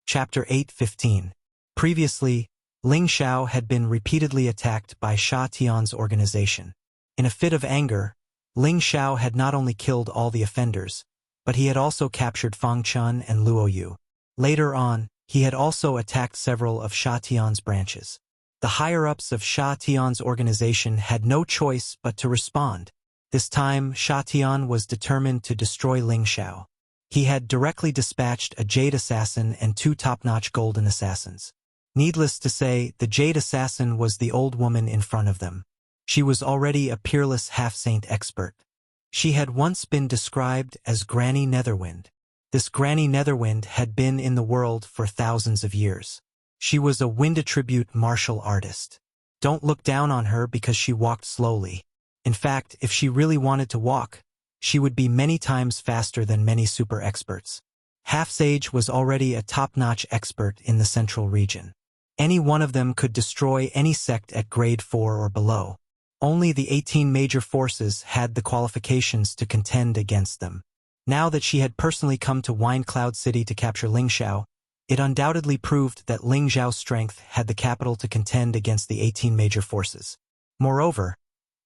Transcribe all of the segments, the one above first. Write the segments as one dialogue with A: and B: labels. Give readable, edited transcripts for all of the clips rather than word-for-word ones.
A: Chapter 8:15. Previously, Ling Xiao had been repeatedly attacked by Sha Tian's organization. In a fit of anger, Ling Xiao had not only killed all the offenders, but he had also captured Fang Chun and Luo Yu. Later on, he had also attacked several of Sha Tian's branches. The higher-ups of Sha Tian's organization had no choice but to respond. This time, Sha Tian was determined to destroy Ling Xiao. He had directly dispatched a Jade Assassin and 2 top-notch Golden Assassins. Needless to say, the Jade Assassin was the old woman in front of them. She was already a peerless half-saint expert. She had once been described as Granny Netherwind. This Granny Netherwind had been in the world for thousands of years. She was a wind attribute martial artist. Don't look down on her because she walked slowly. In fact, if she really wanted to walk, she would be many times faster than many super experts. Half-Sage was already a top-notch expert in the central region. Any one of them could destroy any sect at grade 4 or below. Only the 18 major forces had the qualifications to contend against them. Now that she had personally come to Wine Cloud City to capture Ling Xiao, it undoubtedly proved that Ling Xiao's strength had the capital to contend against the 18 major forces. Moreover,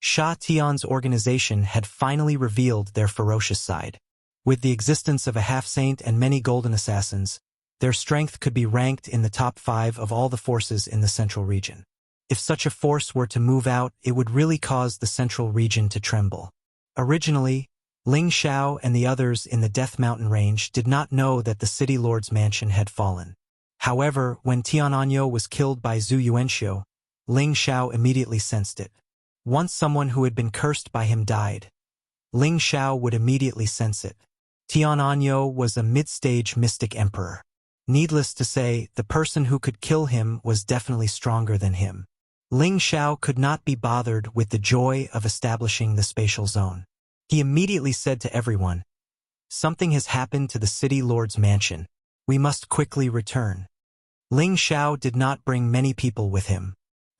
A: Sha Tian's organization had finally revealed their ferocious side. With the existence of a half-saint and many golden assassins, their strength could be ranked in the top 5 of all the forces in the central region. If such a force were to move out, it would really cause the central region to tremble. Originally, Ling Xiao and the others in the Death Mountain range did not know that the City Lord's mansion had fallen. However, when Tiananyo was killed by Zhu Yuanxiu, Ling Xiao immediately sensed it. Once someone who had been cursed by him died, Ling Xiao would immediately sense it. Tiananyo was a mid-stage mystic emperor. Needless to say, the person who could kill him was definitely stronger than him. Ling Xiao could not be bothered with the joy of establishing the spatial zone. He immediately said to everyone, "Something has happened to the City Lord's mansion. We must quickly return." Ling Xiao did not bring many people with him.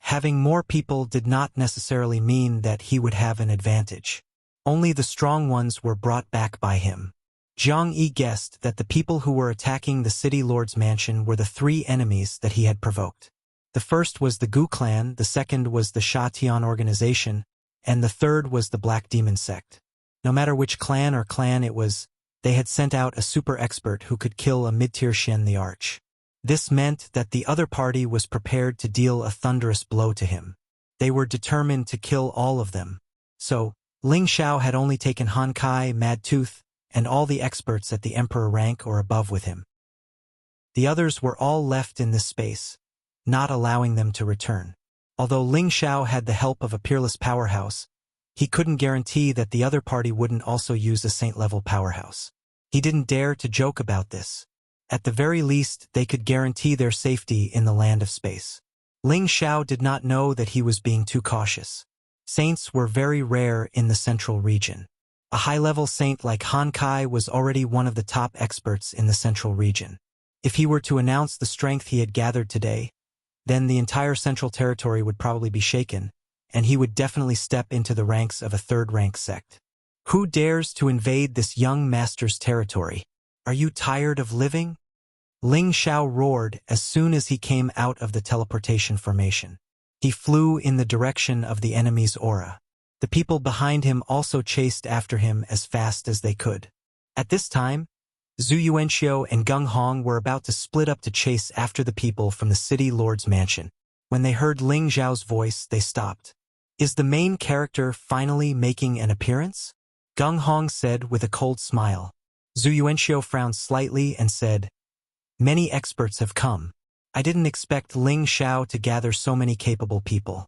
A: Having more people did not necessarily mean that he would have an advantage. Only the strong ones were brought back by him. Jiang Yi guessed that the people who were attacking the City Lord's mansion were the 3 enemies that he had provoked. The first was the Gu clan, the second was the Sha Tian organization, and the third was the Black Demon sect. No matter which clan or clan it was, they had sent out a super expert who could kill a mid-tier Shen the Arch. This meant that the other party was prepared to deal a thunderous blow to him. They were determined to kill all of them. So, Ling Xiao had only taken Han Kai, Mad Tooth, and all the experts at the Emperor rank or above with him. The others were all left in this space, not allowing them to return. Although Ling Xiao had the help of a peerless powerhouse, he couldn't guarantee that the other party wouldn't also use a saint-level powerhouse. He didn't dare to joke about this. At the very least, they could guarantee their safety in the land of space. Ling Xiao did not know that he was being too cautious. Saints were very rare in the central region. A high-level saint like Han Kai was already one of the top experts in the central region. If he were to announce the strength he had gathered today, then the entire central territory would probably be shaken, and he would definitely step into the ranks of a third-rank sect. Who dares to invade this young master's territory? Are you tired of living? Ling Xiao roared as soon as he came out of the teleportation formation. He flew in the direction of the enemy's aura. The people behind him also chased after him as fast as they could. At this time, Zhu Yuanxiu and Gung Hong were about to split up to chase after the people from the City Lord's mansion. When they heard Ling Xiao's voice, they stopped. "Is the main character finally making an appearance?" Gung Hong said with a cold smile. Zhu Yuanxiu frowned slightly and said, "Many experts have come. I didn't expect Ling Xiao to gather so many capable people."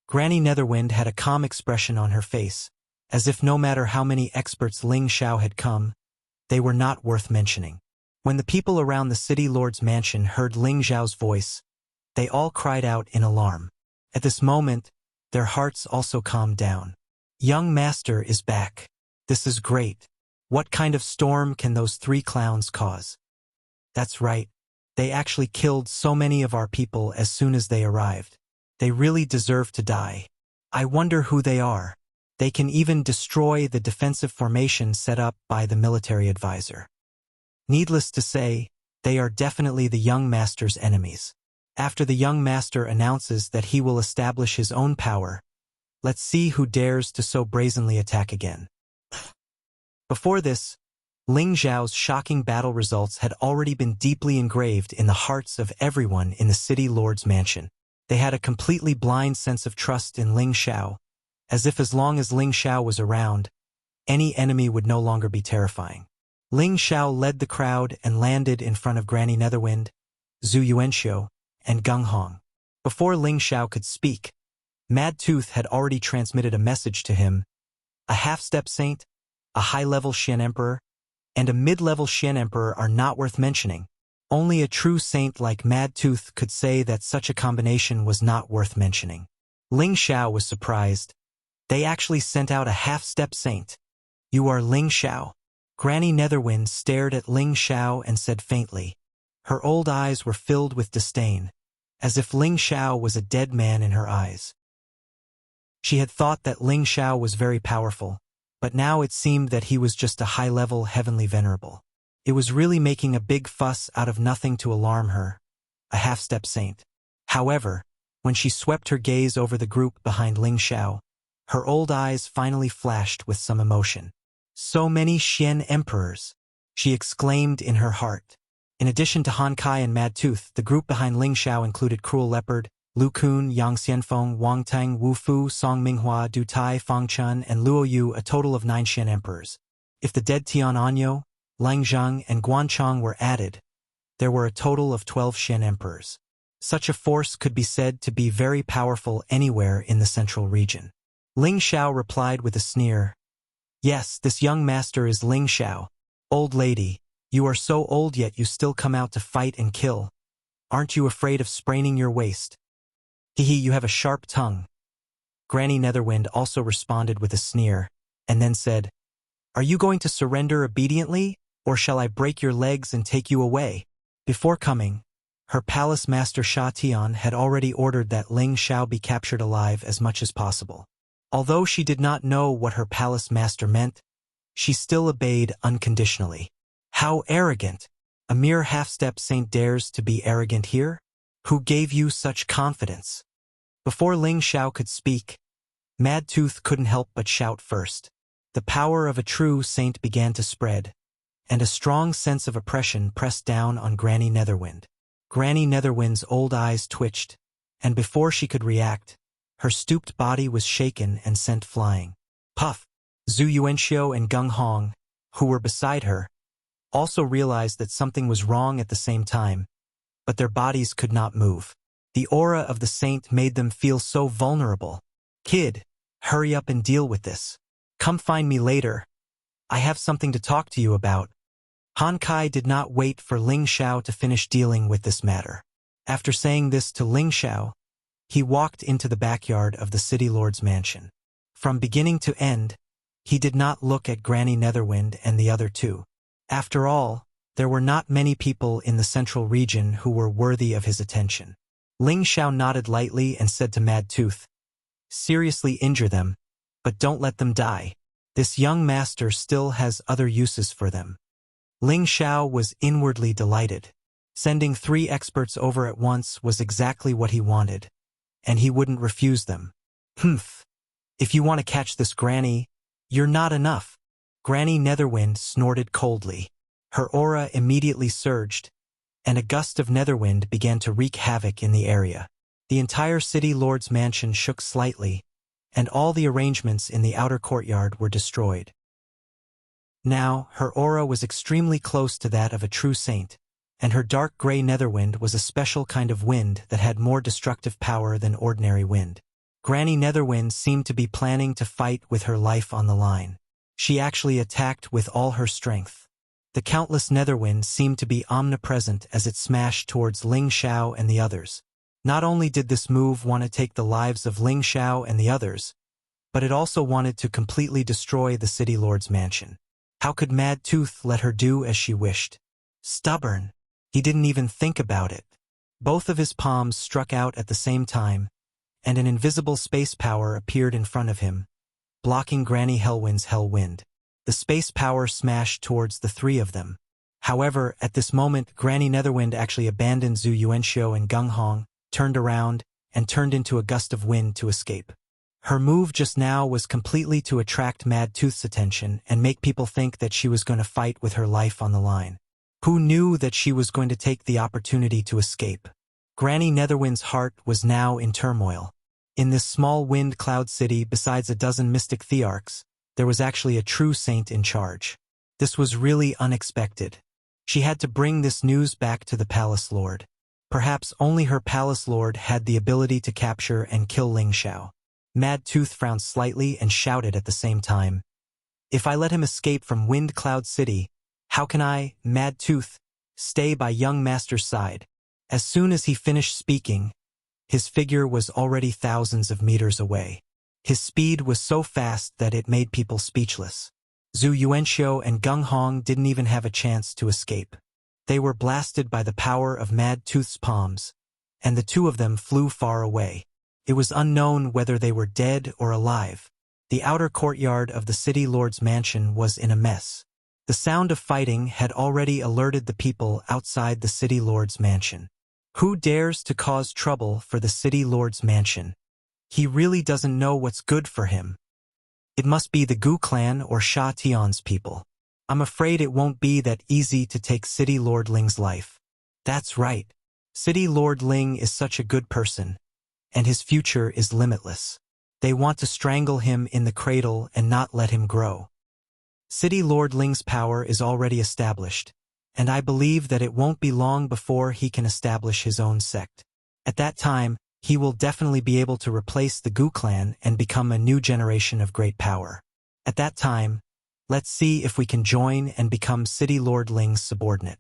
A: Granny Netherwind had a calm expression on her face, as if no matter how many experts Ling Xiao had come, they were not worth mentioning. When the people around the City Lord's mansion heard Ling Xiao's voice, they all cried out in alarm. At this moment, their hearts also calmed down. "Young Master is back. This is great. What kind of storm can those 3 clowns cause?" "That's right. They actually killed so many of our people as soon as they arrived. They really deserve to die. I wonder who they are. They can even destroy the defensive formation set up by the military advisor." Needless to say, They are definitely the young master's enemies. After the young master announces that he will establish his own power, let's see who dares to so brazenly attack again. Before this, Ling Xiao's shocking battle results had already been deeply engraved in the hearts of everyone in the city lord's mansion. They had a completely blind sense of trust in Ling Xiao, as if as long as Ling Xiao was around, any enemy would no longer be terrifying. Ling Xiao led the crowd and landed in front of Granny Netherwind, Zhu Yuanxiu, and Gung Hong. Before Ling Xiao could speak, Mad Tooth had already transmitted a message to him: a half-step saint, a high-level Xian Emperor, and a mid-level Xian Emperor are not worth mentioning. Only a true saint like Mad Tooth could say that such a combination was not worth mentioning. Ling Xiao was surprised. They actually sent out a half-step saint. You are Ling Xiao. Granny Netherwind stared at Ling Xiao and said faintly. Her old eyes were filled with disdain, as if Ling Xiao was a dead man in her eyes. She had thought that Ling Xiao was very powerful, but now it seemed that he was just a high-level heavenly venerable. It was really making a big fuss out of nothing to alarm her, a half-step saint. However, when she swept her gaze over the group behind Ling Xiao, her old eyes finally flashed with some emotion. So many Xian emperors, she exclaimed in her heart. In addition to Han Kai and Mad Tooth, the group behind Ling Xiao included Cruel Leopard, Lu Kun, Yang Xianfeng, Wang Tang, Wu Fu, Song Minghua, Du Tai, Fang Chun, and Luo Yu, a total of 9 Xian emperors. If the dead Tian Anyo, Lang Zhang, and Guan Chong were added, there were a total of 12 Xian emperors. Such a force could be said to be very powerful anywhere in the central region. Ling Xiao replied with a sneer. Yes, this young master is Ling Xiao. Old lady, you are so old yet you still come out to fight and kill. Aren't you afraid of spraining your waist? Hehe, you have a sharp tongue. Granny Netherwind also responded with a sneer, and then said, Are you going to surrender obediently, or shall I break your legs and take you away? Before coming, her palace master Sha Tian had already ordered that Ling Xiao be captured alive as much as possible. Although she did not know what her palace master meant, she still obeyed unconditionally. How arrogant! A mere half-step saint dares to be arrogant here? Who gave you such confidence? Before Ling Xiao could speak, Mad Tooth couldn't help but shout first. The power of a true saint began to spread, and a strong sense of oppression pressed down on Granny Netherwind. Granny Netherwind's old eyes twitched, and before she could react, her stooped body was shaken and sent flying. Puff! Zhu Yuanxiu and Gung Hong, who were beside her, also realized that something was wrong at the same time, but their bodies could not move. The aura of the saint made them feel so vulnerable. Kid, hurry up and deal with this. Come find me later. I have something to talk to you about. Han Kai did not wait for Ling Xiao to finish dealing with this matter. After saying this to Ling Xiao, he walked into the backyard of the city lord's mansion. From beginning to end, he did not look at Granny Netherwind and the other two. After all, there were not many people in the central region who were worthy of his attention. Ling Xiao nodded lightly and said to Mad Tooth, Seriously injure them, but don't let them die. This young master still has other uses for them. Ling Xiao was inwardly delighted. Sending 3 experts over at once was exactly what he wanted, and he wouldn't refuse them. Humph! If you want to catch this granny, you're not enough. Granny Netherwind snorted coldly. Her aura immediately surged, and a gust of netherwind began to wreak havoc in the area. The entire city lord's mansion shook slightly, and all the arrangements in the outer courtyard were destroyed. Now, her aura was extremely close to that of a true saint, and her dark gray netherwind was a special kind of wind that had more destructive power than ordinary wind. Granny Netherwind seemed to be planning to fight with her life on the line. She actually attacked with all her strength. The countless netherwind seemed to be omnipresent as it smashed towards Ling Xiao and the others. Not only did this move want to take the lives of Ling Xiao and the others, but it also wanted to completely destroy the city lord's mansion. How could Mad Tooth let her do as she wished? Stubborn. He didn't even think about it. Both of his palms struck out at the same time, and an invisible space power appeared in front of him, blocking Granny Hellwind's Hellwind. The space power smashed towards the 3 of them. However, at this moment, Granny Netherwind actually abandoned Zhu Yuanxiu and Gung Hong, turned around, and turned into a gust of wind to escape. Her move just now was completely to attract Mad Tooth's attention and make people think that she was going to fight with her life on the line. Who knew that she was going to take the opportunity to escape? Granny Netherwind's heart was now in turmoil. In this small wind cloud city, besides a dozen mystic thearchs, there was actually a true saint in charge. This was really unexpected. She had to bring this news back to the palace lord. Perhaps only her palace lord had the ability to capture and kill Ling Xiao. Mad Tooth frowned slightly and shouted at the same time, "If I let him escape from Wind Cloud City, how can I, Mad Tooth, stay by young master's side?" As soon as he finished speaking, his figure was already thousands of meters away. His speed was so fast that it made people speechless. Zhu Yuanxiu and Gung Hong didn't even have a chance to escape. They were blasted by the power of Mad Tooth's palms, and the two of them flew far away. It was unknown whether they were dead or alive. The outer courtyard of the city lord's mansion was in a mess. The sound of fighting had already alerted the people outside the city lord's mansion. Who dares to cause trouble for the city lord's mansion? He really doesn't know what's good for him. It must be the Gu clan or Sha Tian's people. I'm afraid it won't be that easy to take City Lord Ling's life. That's right. City Lord Ling is such a good person, and his future is limitless. They want to strangle him in the cradle and not let him grow. City Lord Ling's power is already established, and I believe that it won't be long before he can establish his own sect. At that time, he will definitely be able to replace the Gu clan and become a new generation of great power. At that time, let's see if we can join and become City Lord Ling's subordinate.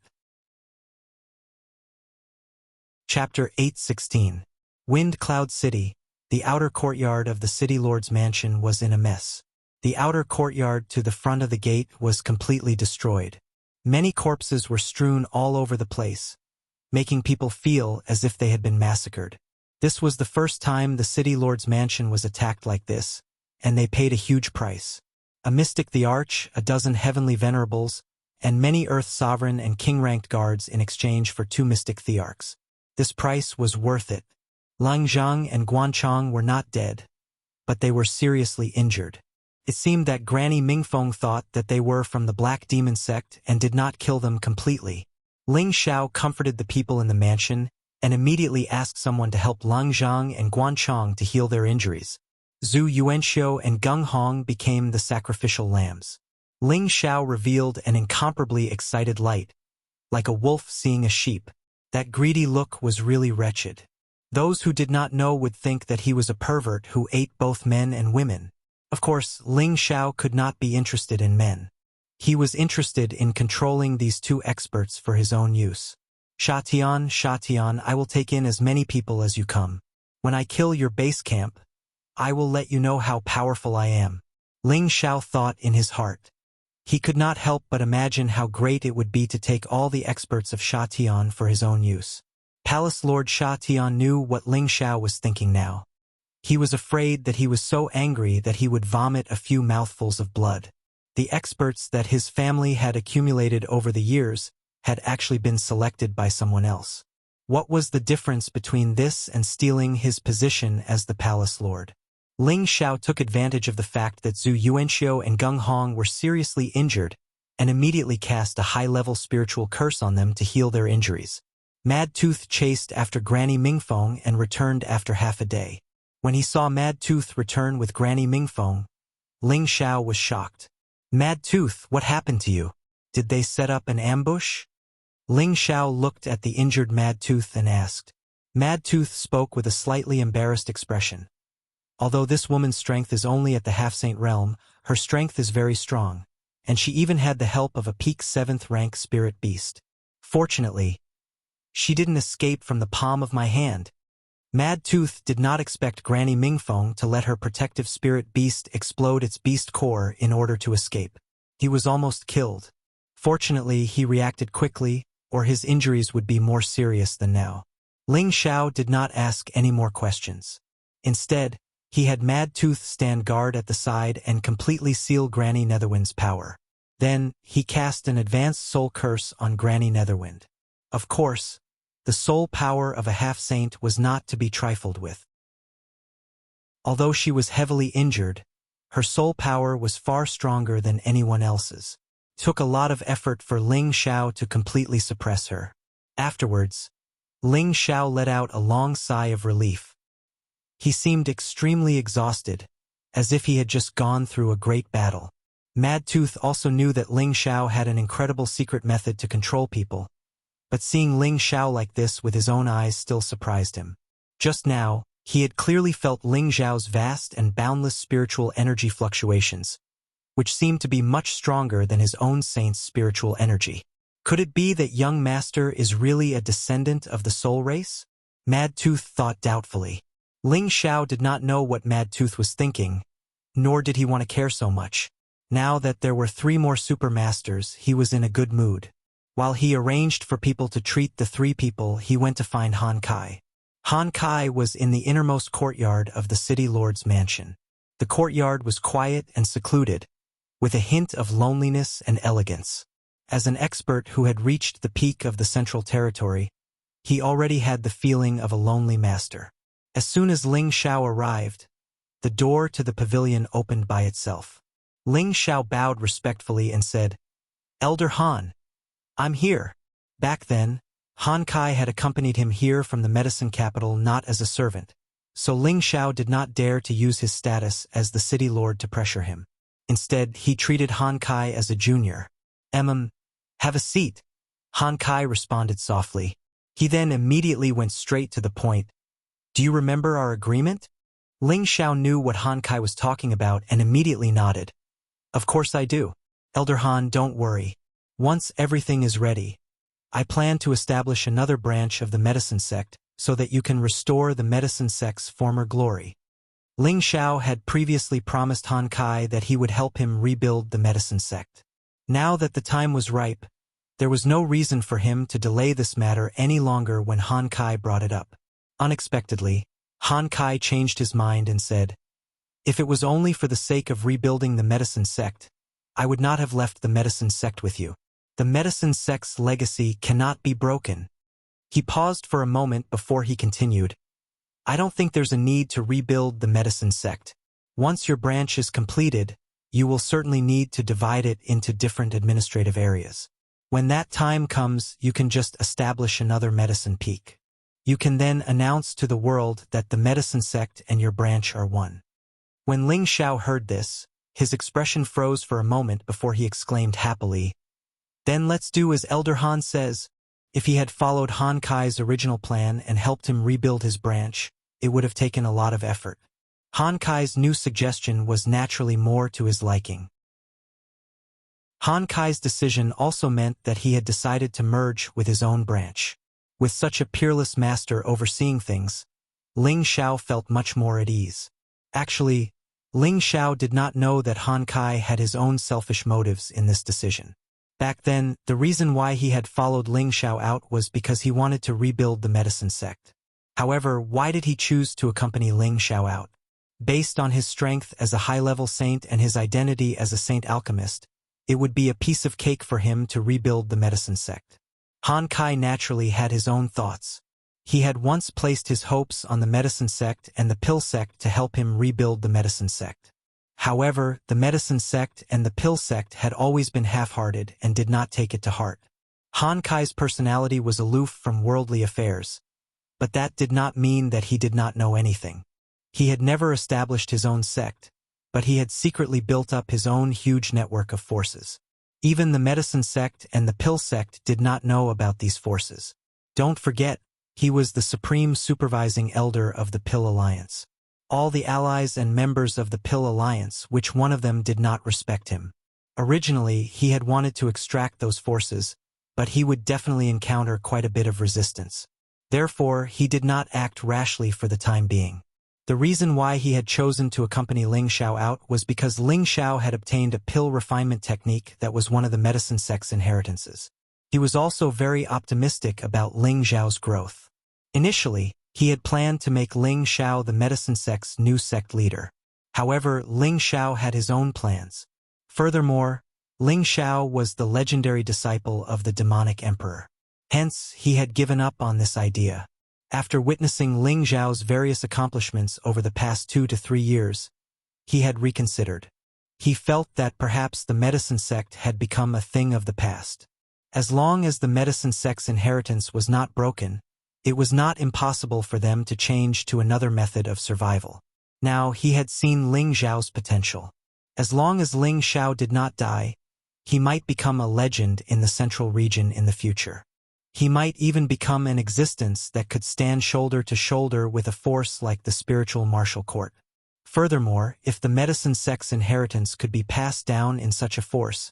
A: Chapter 8:16. Wind Cloud City. The outer courtyard of the City Lord's mansion was in a mess. The outer courtyard to the front of the gate was completely destroyed. Many corpses were strewn all over the place, making people feel as if they had been massacred. This was the first time the City Lord's mansion was attacked like this, and they paid a huge price. A mystic the Arch, a dozen heavenly venerables, and many Earth sovereign and king-ranked guards in exchange for 2 mystic thearchs. This price was worth it. Lang Zhang and Guanchong were not dead, but they were seriously injured. It seemed that Granny Mingfeng thought that they were from the Black Demon sect and did not kill them completely. Ling Xiao comforted the people in the mansion and immediately asked someone to help Lang Zhang and Guanchong to heal their injuries. Zhu Yuanxiu and Gung Hong became the sacrificial lambs. Ling Xiao revealed an incomparably excited light, like a wolf seeing a sheep. That greedy look was really wretched. Those who did not know would think that he was a pervert who ate both men and women. Of course, Ling Xiao could not be interested in men. He was interested in controlling these 2 experts for his own use. Sha Tian, I will take in as many people as you come. When I kill your base camp, I will let you know how powerful I am. Ling Xiao thought in his heart. He could not help but imagine how great it would be to take all the experts of Sha Tian for his own use. Palace Lord Sha Tian knew what Ling Xiao was thinking now. He was afraid that he was so angry that he would vomit a few mouthfuls of blood. The experts that his family had accumulated over the years had actually been selected by someone else. What was the difference between this and stealing his position as the palace lord? Ling Xiao took advantage of the fact that Zhu Yuanxiu and Gung Hong were seriously injured and immediately cast a high-level spiritual curse on them to heal their injuries. Mad Tooth chased after Granny Mingfeng and returned after half a day. When he saw Mad Tooth return with Granny Mingfeng, Ling Xiao was shocked. "Mad Tooth, what happened to you? Did they set up an ambush?" Ling Xiao looked at the injured Mad Tooth and asked. Mad Tooth spoke with a slightly embarrassed expression. Although this woman's strength is only at the half-saint realm, her strength is very strong, and she even had the help of a peak 7th rank spirit beast. Fortunately, she didn't escape from the palm of my hand. Mad Tooth did not expect Granny Mingfeng to let her protective spirit beast explode its beast core in order to escape. He was almost killed. Fortunately, he reacted quickly, or his injuries would be more serious than now. Ling Xiao did not ask any more questions. Instead, he had Mad Tooth stand guard at the side and completely seal Granny Netherwind's power. Then, he cast an advanced soul curse on Granny Netherwind. Of course, the soul power of a half-saint was not to be trifled with. Although she was heavily injured, her soul power was far stronger than anyone else's. It took a lot of effort for Ling Xiao to completely suppress her. Afterwards, Ling Xiao let out a long sigh of relief. He seemed extremely exhausted, as if he had just gone through a great battle. Madtooth also knew that Ling Xiao had an incredible secret method to control people, but seeing Ling Xiao like this with his own eyes still surprised him. Just now, he had clearly felt Ling Xiao's vast and boundless spiritual energy fluctuations, which seemed to be much stronger than his own saint's spiritual energy. Could it be that young master is really a descendant of the soul race? Madtooth thought doubtfully. Ling Xiao did not know what Madtooth was thinking, nor did he want to care so much. Now that there were 3 more supermasters, he was in a good mood. While he arranged for people to treat the 3 people, he went to find Han Kai. Han Kai was in the innermost courtyard of the city lord's mansion. The courtyard was quiet and secluded, with a hint of loneliness and elegance. As an expert who had reached the peak of the Central Territory, he already had the feeling of a lonely master. As soon as Ling Xiao arrived, the door to the pavilion opened by itself. Ling Xiao bowed respectfully and said, "Elder Han, I'm here." Back then, Han Kai had accompanied him here from the medicine capital not as a servant, so Ling Xiao did not dare to use his status as the city lord to pressure him. Instead, he treated Han Kai as a junior. Have a seat," Han Kai responded softly. He then immediately went straight to the point. "Do you remember our agreement?" Ling Xiao knew what Han Kai was talking about and immediately nodded. "Of course I do. Elder Han, don't worry. Once everything is ready, I plan to establish another branch of the medicine sect so that you can restore the medicine sect's former glory." Ling Xiao had previously promised Han Kai that he would help him rebuild the medicine sect. Now that the time was ripe, there was no reason for him to delay this matter any longer when Han Kai brought it up. Unexpectedly, Han Kai changed his mind and said, "If it was only for the sake of rebuilding the medicine sect, I would not have left the medicine sect with you. The medicine sect's legacy cannot be broken." He paused for a moment before he continued, "I don't think there's a need to rebuild the medicine sect. Once your branch is completed, you will certainly need to divide it into different administrative areas. When that time comes, you can just establish another medicine peak. You can then announce to the world that the medicine sect and your branch are one." When Ling Xiao heard this, his expression froze for a moment before he exclaimed happily, "Then let's do as Elder Han says." If he had followed Han Kai's original plan and helped him rebuild his branch, it would have taken a lot of effort. Han Kai's new suggestion was naturally more to his liking. Han Kai's decision also meant that he had decided to merge with his own branch. With such a peerless master overseeing things, Ling Xiao felt much more at ease. Actually, Ling Xiao did not know that Han Kai had his own selfish motives in this decision. Back then, the reason why he had followed Ling Xiao out was because he wanted to rebuild the medicine sect. However, why did he choose to accompany Ling Xiao out? Based on his strength as a high-level saint and his identity as a saint alchemist, it would be a piece of cake for him to rebuild the medicine sect. Han Kai naturally had his own thoughts. He had once placed his hopes on the medicine sect and the pill sect to help him rebuild the medicine sect. However, the medicine sect and the pill sect had always been half-hearted and did not take it to heart. Han Kai's personality was aloof from worldly affairs, but that did not mean that he did not know anything. He had never established his own sect, but he had secretly built up his own huge network of forces. Even the medicine sect and the pill sect did not know about these forces. Don't forget, he was the supreme supervising elder of the Pill Alliance. All the allies and members of the Pill Alliance, which one of them did not respect him. Originally, he had wanted to extract those forces, but he would definitely encounter quite a bit of resistance. Therefore, he did not act rashly for the time being. The reason why he had chosen to accompany Ling Xiao out was because Ling Xiao had obtained a pill refinement technique that was one of the medicine sect's inheritances. He was also very optimistic about Ling Xiao's growth. Initially, he had planned to make Ling Xiao the medicine sect's new sect leader. However, Ling Xiao had his own plans. Furthermore, Ling Xiao was the legendary disciple of the demonic emperor. Hence, he had given up on this idea. After witnessing Ling Xiao's various accomplishments over the past 2 to 3 years, he had reconsidered. He felt that perhaps the medicine sect had become a thing of the past. As long as the medicine sect's inheritance was not broken, it was not impossible for them to change to another method of survival. Now he had seen Ling Xiao's potential. As long as Ling Xiao did not die, he might become a legend in the central region in the future. He might even become an existence that could stand shoulder to shoulder with a force like the spiritual martial court. Furthermore, if the medicine sect's inheritance could be passed down in such a force,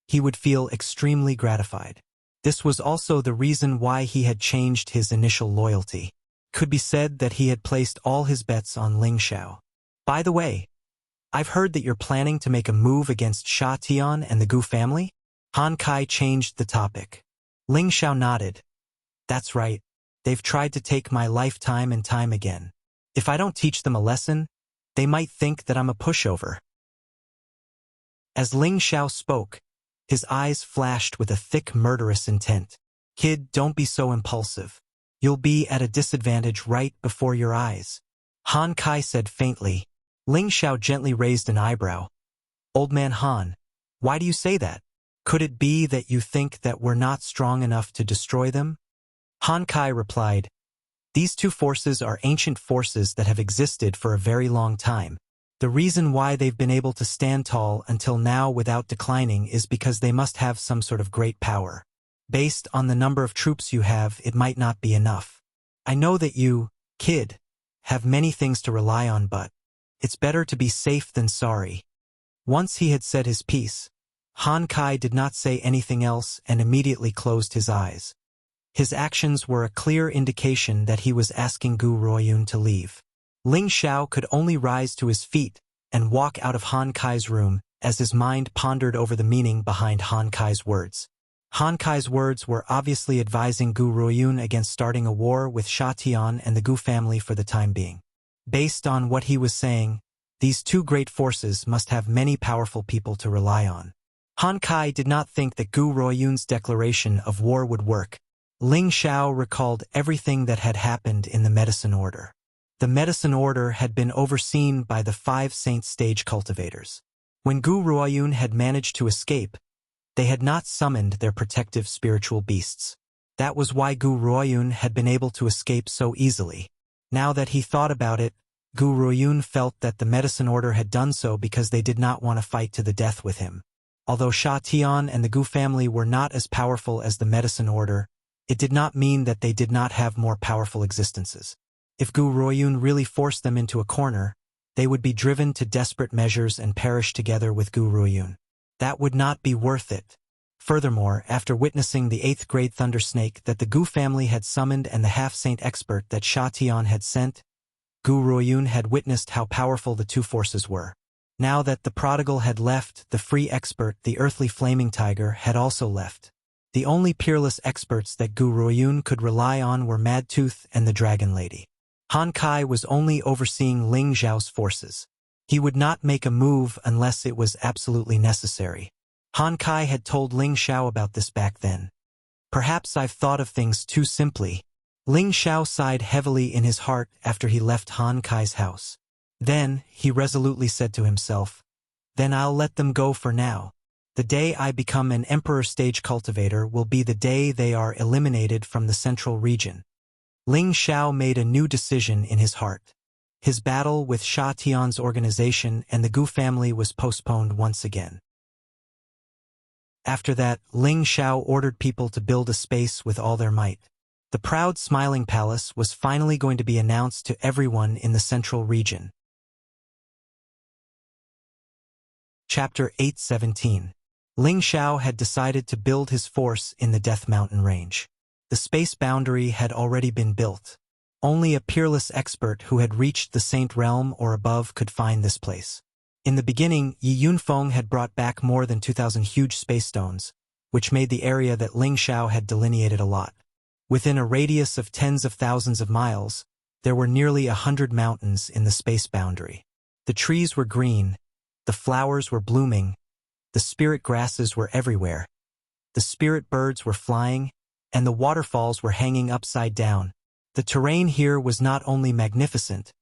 A: he would feel extremely gratified. This was also the reason why he had changed his initial loyalty. Could be said that he had placed all his bets on Ling Xiao. By the way, I've heard that you're planning to make a move against Sha Tian and the Gu family? Han Kai changed the topic. Ling Xiao nodded. That's right. They've tried to take my life time and time again. If I don't teach them a lesson, they might think that I'm a pushover. As Ling Xiao spoke, his eyes flashed with a thick murderous intent. Kid, don't be so impulsive. You'll be at a disadvantage right before your eyes. Han Kai said faintly. Ling Xiao gently raised an eyebrow. Old man Han, why do you say that? Could it be that you think that we're not strong enough to destroy them? Han Kai replied, these two forces are ancient forces that have existed for a very long time. The reason why they've been able to stand tall until now without declining is because they must have some sort of great power. Based on the number of troops you have, it might not be enough. I know that you, kid, have many things to rely on, but it's better to be safe than sorry. Once he had said his piece, Han Kai did not say anything else and immediately closed his eyes. His actions were a clear indication that he was asking Gu Ruoyun to leave. Ling Xiao could only rise to his feet and walk out of Han Kai's room as his mind pondered over the meaning behind Han Kai's words. Han Kai's words were obviously advising Gu Ruoyun against starting a war with Sha Tian and the Gu family for the time being. Based on what he was saying, these two great forces must have many powerful people to rely on. Han Kai did not think that Gu Ruoyun's declaration of war would work. Ling Xiao recalled everything that had happened in the medicine order. The medicine order had been overseen by the 5 saint stage cultivators. When Gu Ruoyun had managed to escape, they had not summoned their protective spiritual beasts. That was why Gu Ruoyun had been able to escape so easily. Now that he thought about it, Gu Ruoyun felt that the medicine order had done so because they did not want to fight to the death with him. Although Sha Tian and the Gu family were not as powerful as the medicine order, it did not mean that they did not have more powerful existences. If Gu Ruoyun really forced them into a corner, they would be driven to desperate measures and perish together with Gu Ruoyun. That would not be worth it. Furthermore, after witnessing the 8th grade thunder snake that the Gu family had summoned and the half-saint expert that Sha Tian had sent, Gu Ruoyun had witnessed how powerful the two forces were. Now that the prodigal had left, the free expert, the earthly flaming tiger, had also left. The only peerless experts that Gu Ruoyun could rely on were Madtooth and the Dragon Lady. Han Kai was only overseeing Ling Xiao's forces. He would not make a move unless it was absolutely necessary. Han Kai had told Ling Xiao about this back then. Perhaps I've thought of things too simply. Ling Xiao sighed heavily in his heart after he left Han Kai's house. Then, he resolutely said to himself, then I'll let them go for now. The day I become an emperor stage cultivator will be the day they are eliminated from the central region. Ling Xiao made a new decision in his heart. His battle with Sha Tian's organization and the Gu family was postponed once again. After that, Ling Xiao ordered people to build a space with all their might. The proud smiling palace was finally going to be announced to everyone in the central region. Chapter 817. Ling Xiao had decided to build his force in the Death Mountain range. The space boundary had already been built. Only a peerless expert who had reached the Saint Realm or above could find this place. In the beginning, Yi Yunfeng had brought back more than 2,000 huge space stones, which made the area that Ling Xiao had delineated a lot. Within a radius of tens of thousands of miles, there were nearly 100 mountains in the space boundary. The trees were green, the flowers were blooming, The spirit grasses were everywhere. The spirit birds were flying, and the waterfalls were hanging upside down. The terrain here was not only magnificent,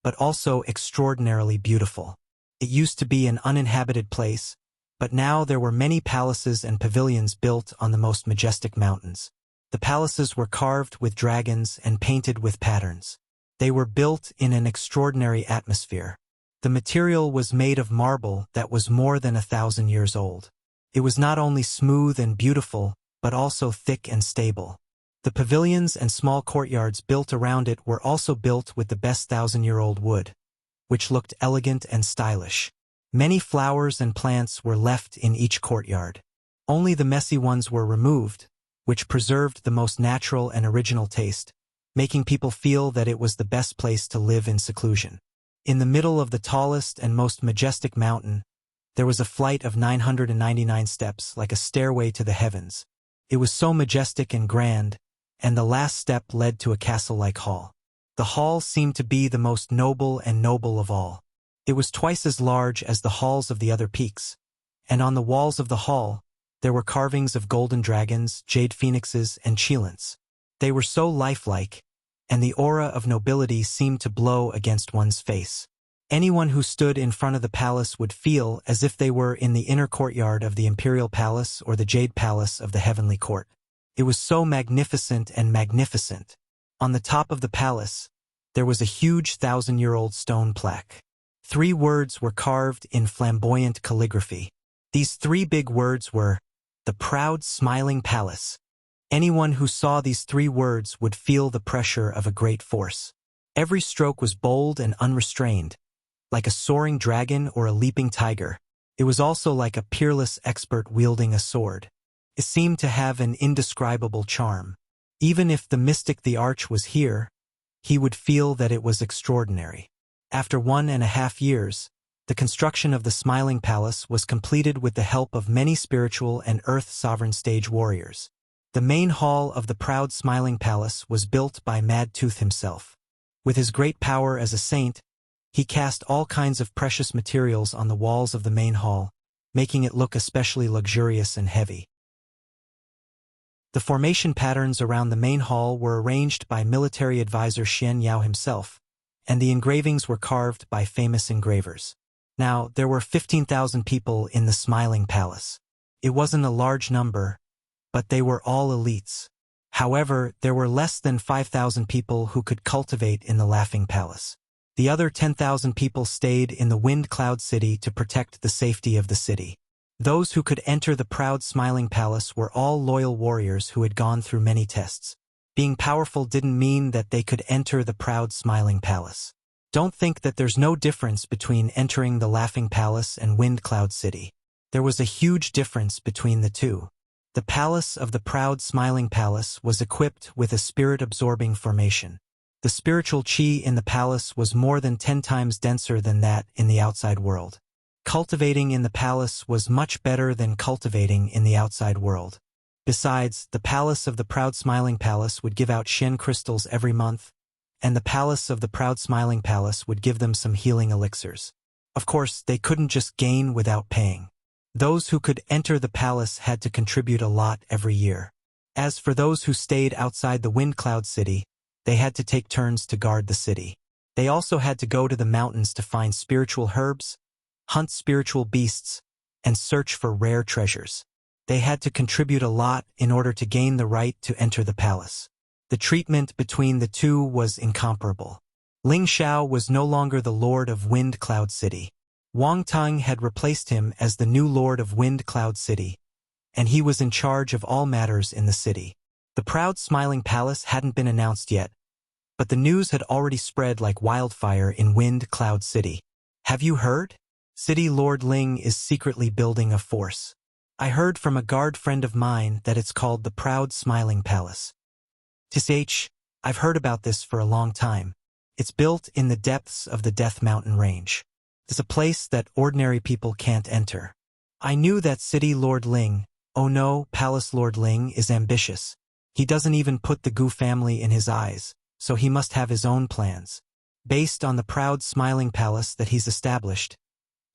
A: but also extraordinarily beautiful. It used to be an uninhabited place, but now there were many palaces and pavilions built on the most majestic mountains. The palaces were carved with dragons and painted with patterns. They were built in an extraordinary atmosphere. The material was made of marble that was more than 1,000 years old. It was not only smooth and beautiful, but also thick and stable. The pavilions and small courtyards built around it were also built with the best 1,000-year-old wood, which looked elegant and stylish. Many flowers and plants were left in each courtyard. Only the messy ones were removed, which preserved the most natural and original taste, making people feel that it was the best place to live in seclusion. In the middle of the tallest and most majestic mountain, there was a flight of 999 steps like a stairway to the heavens. It was so majestic and grand, and the last step led to a castle-like hall. The hall seemed to be the most noble of all. It was twice as large as the halls of the other peaks, and on the walls of the hall, there were carvings of golden dragons, jade phoenixes, and cheilants. They were so lifelike, and the aura of nobility seemed to blow against one's face. Anyone who stood in front of the palace would feel as if they were in the inner courtyard of the imperial palace or the jade palace of the heavenly court. It was so magnificent and magnificent. On the top of the palace, there was a huge 1,000-year-old stone plaque. 3 words were carved in flamboyant calligraphy. These 3 big words were, "The Proud Smiling Palace." Anyone who saw these 3 words would feel the pressure of a great force. Every stroke was bold and unrestrained, like a soaring dragon or a leaping tiger. It was also like a peerless expert wielding a sword. It seemed to have an indescribable charm. Even if the mystic the Arch was here, he would feel that it was extraordinary. After 1.5 years, the construction of the Smiling Palace was completed with the help of many spiritual and earth sovereign stage warriors. The main hall of the proud Smiling Palace was built by Mad Tooth himself. With his great power as a saint, he cast all kinds of precious materials on the walls of the main hall, making it look especially luxurious and heavy. The formation patterns around the main hall were arranged by military advisor Xian Yao himself, and the engravings were carved by famous engravers. Now, there were 15,000 people in the Smiling Palace. It wasn't a large number, but they were all elites. However, there were less than 5,000 people who could cultivate in the Laughing Palace. The other 10,000 people stayed in the Wind Cloud City to protect the safety of the city. Those who could enter the proud Smiling Palace were all loyal warriors who had gone through many tests. Being powerful didn't mean that they could enter the proud Smiling Palace. Don't think that there's no difference between entering the Laughing Palace and Wind Cloud City. There was a huge difference between the two. The palace of the proud Smiling Palace was equipped with a spirit-absorbing formation. The spiritual chi in the palace was more than 10 times denser than that in the outside world. Cultivating in the palace was much better than cultivating in the outside world. Besides, the palace of the proud Smiling Palace would give out Shen crystals every month, and the palace of the proud Smiling Palace would give them some healing elixirs. Of course, they couldn't just gain without paying. Those who could enter the palace had to contribute a lot every year. As for those who stayed outside the Wind Cloud City, they had to take turns to guard the city. They also had to go to the mountains to find spiritual herbs, hunt spiritual beasts, and search for rare treasures. They had to contribute a lot in order to gain the right to enter the palace. The treatment between the two was incomparable. Ling Xiao was no longer the lord of Wind Cloud City. Wang Teng had replaced him as the new lord of Wind Cloud City, and he was in charge of all matters in the city. The proud Smiling Palace hadn't been announced yet, but the news had already spread like wildfire in Wind Cloud City. Have you heard? City Lord Ling is secretly building a force. I heard from a guard friend of mine that it's called the Proud Smiling Palace. I've heard about this for a long time. It's built in the depths of the Death Mountain Range. It's a place that ordinary people can't enter. I knew that City Lord Ling, oh no, Palace Lord Ling is ambitious. He doesn't even put the Gu family in his eyes, so he must have his own plans. Based on the proud Smiling Palace that he's established,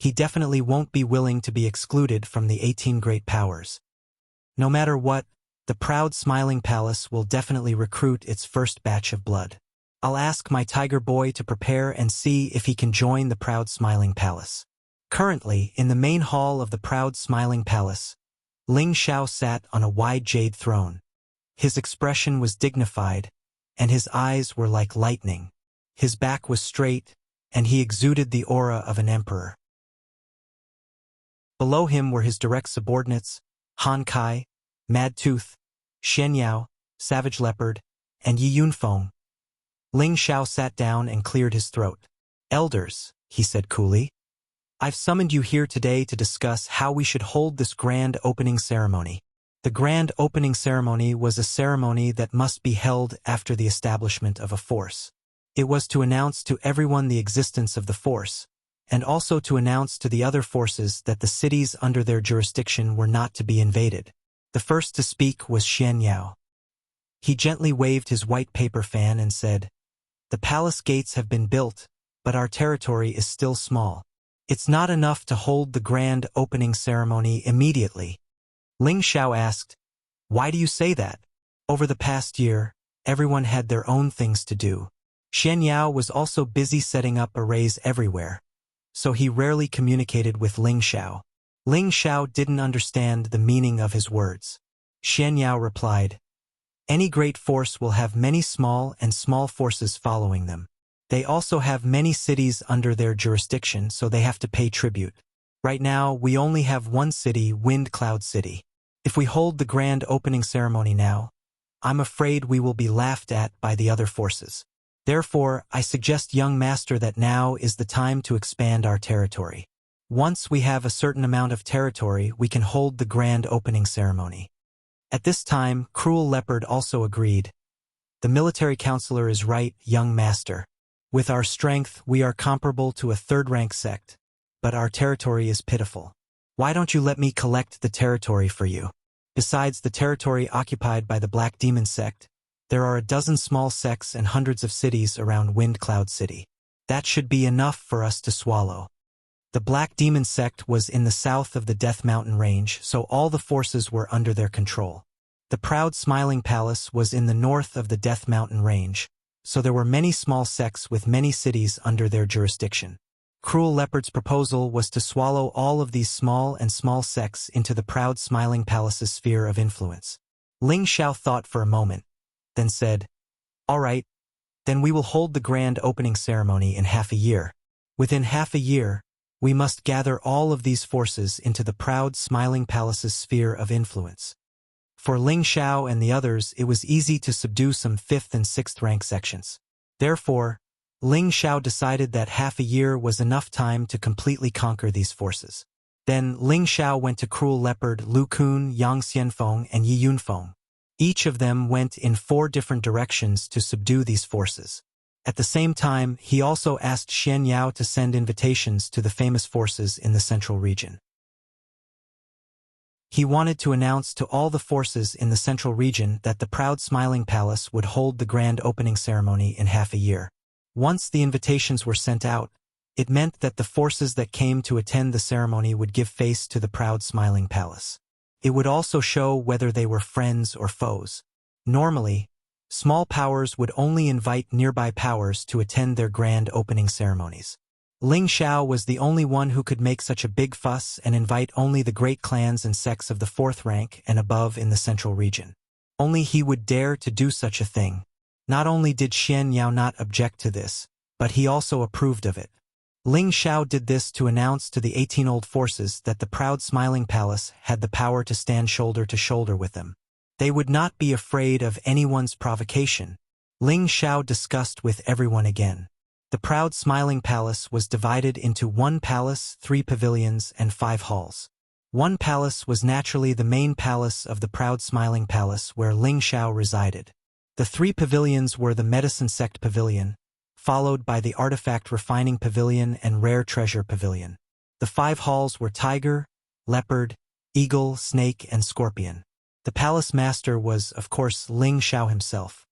A: he definitely won't be willing to be excluded from the 18 great powers. No matter what, the proud smiling palace will definitely recruit its first batch of blood. I'll ask my tiger boy to prepare and see if he can join the proud smiling palace. Currently, in the main hall of the proud smiling palace, Ling Xiao sat on a wide jade throne. His expression was dignified, and his eyes were like lightning. His back was straight, and he exuded the aura of an emperor. Below him were his direct subordinates, Han Kai, Mad Tooth, Shen Yao, Savage Leopard, and Yi Yunfeng. Ling Xiao sat down and cleared his throat. "Elders," he said coolly, "I've summoned you here today to discuss how we should hold this grand opening ceremony." The grand opening ceremony was a ceremony that must be held after the establishment of a force. It was to announce to everyone the existence of the force, and also to announce to the other forces that the cities under their jurisdiction were not to be invaded. The first to speak was Shen Yao. He gently waved his white paper fan and said, "The palace gates have been built, but our territory is still small. It's not enough to hold the grand opening ceremony immediately." Ling Xiao asked, "Why do you say that?" Over the past year, everyone had their own things to do. Shen Yao was also busy setting up arrays everywhere, so he rarely communicated with Ling Xiao. Ling Xiao didn't understand the meaning of his words. Shen Yao replied, "Any great force will have many small and small forces following them. They also have many cities under their jurisdiction, so they have to pay tribute. Right now, we only have one city, Wind Cloud City. If we hold the grand opening ceremony now, I'm afraid we will be laughed at by the other forces. Therefore, I suggest, young master, that now is the time to expand our territory. Once we have a certain amount of territory, we can hold the grand opening ceremony." At this time, Cruel Leopard also agreed. "The military counselor is right, young master. With our strength, we are comparable to a third-rank sect, but our territory is pitiful. Why don't you let me collect the territory for you? Besides the territory occupied by the Black Demon sect, there are a dozen small sects and hundreds of cities around Wind Cloud City. That should be enough for us to swallow." The Black Demon sect was in the south of the Death Mountain range, so all the forces were under their control. The Proud Smiling Palace was in the north of the Death Mountain range, so there were many small sects with many cities under their jurisdiction. Cruel Leopard's proposal was to swallow all of these small sects into the Proud Smiling Palace's sphere of influence. Ling Xiao thought for a moment, then said, "All right, then we will hold the grand opening ceremony in half a year. Within half a year, we must gather all of these forces into the Proud Smiling Palace's sphere of influence." For Ling Xiao and the others, it was easy to subdue some 5th and 6th rank sections. Therefore, Ling Xiao decided that half a year was enough time to completely conquer these forces. Then Ling Xiao went to Cruel Leopard, Lu Kun, Yang Xianfeng, and Yi Yunfeng. Each of them went in 4 different directions to subdue these forces. At the same time, he also asked Shen Yao to send invitations to the famous forces in the central region. He wanted to announce to all the forces in the central region that the Proud Smiling Palace would hold the grand opening ceremony in half a year. Once the invitations were sent out, it meant that the forces that came to attend the ceremony would give face to the Proud Smiling Palace. It would also show whether they were friends or foes. Normally, small powers would only invite nearby powers to attend their grand opening ceremonies. Ling Xiao was the only one who could make such a big fuss and invite only the great clans and sects of the 4th rank and above in the central region. Only he would dare to do such a thing. Not only did Shen Yao not object to this, but he also approved of it. Ling Xiao did this to announce to the 18 old forces that the Proud Smiling Palace had the power to stand shoulder to shoulder with them. They would not be afraid of anyone's provocation. Ling Xiao discussed with everyone again. The Proud Smiling Palace was divided into 1 palace, 3 pavilions, and 5 halls. 1 palace was naturally the main palace of the Proud Smiling Palace where Ling Xiao resided. The 3 pavilions were the Medicine Sect Pavilion, followed by the Artifact Refining Pavilion and Rare Treasure Pavilion. The 5 halls were Tiger, Leopard, Eagle, Snake, and Scorpion. The palace master was, of course, Ling Xiao himself.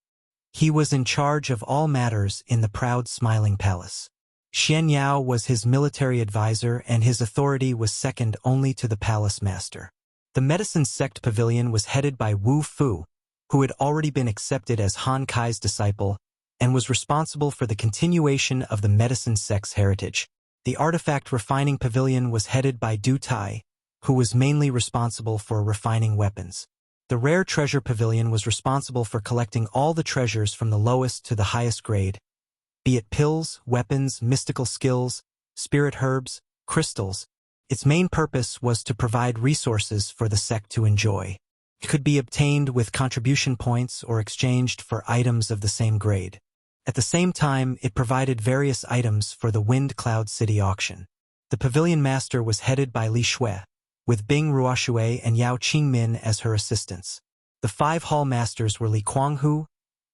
A: He was in charge of all matters in the Proud Smiling Palace. Xian Yao was his military advisor and his authority was second only to the palace master. The medicine sect pavilion was headed by Wu Fu, who had already been accepted as Han Kai's disciple and was responsible for the continuation of the medicine sect's heritage. The artifact refining pavilion was headed by Du Tai, who was mainly responsible for refining weapons. The rare treasure pavilion was responsible for collecting all the treasures from the lowest to the highest grade, be it pills, weapons, mystical skills, spirit herbs, crystals. Its main purpose was to provide resources for the sect to enjoy. It could be obtained with contribution points or exchanged for items of the same grade. At the same time, it provided various items for the Wind Cloud City auction. The pavilion master was headed by Li Shui, with Bing Ruoshui and Yao Qingmin as her assistants. The 5 hall masters were Li Kuanghu,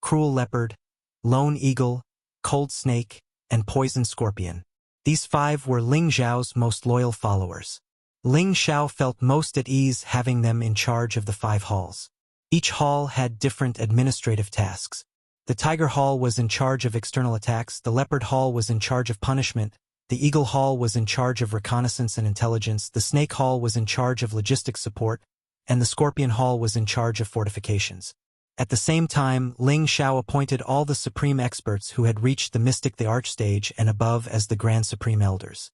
A: Cruel Leopard, Lone Eagle, Cold Snake, and Poison Scorpion. These 5 were Ling Zhao's most loyal followers. Ling Xiao felt most at ease having them in charge of the 5 halls. Each hall had different administrative tasks. The Tiger Hall was in charge of external attacks, the Leopard Hall was in charge of punishment, the Eagle Hall was in charge of reconnaissance and intelligence, the Snake Hall was in charge of logistics support, and the Scorpion Hall was in charge of fortifications. At the same time, Ling Xiao appointed all the supreme experts who had reached the Mystic the Archstage and above as the Grand Supreme Elders.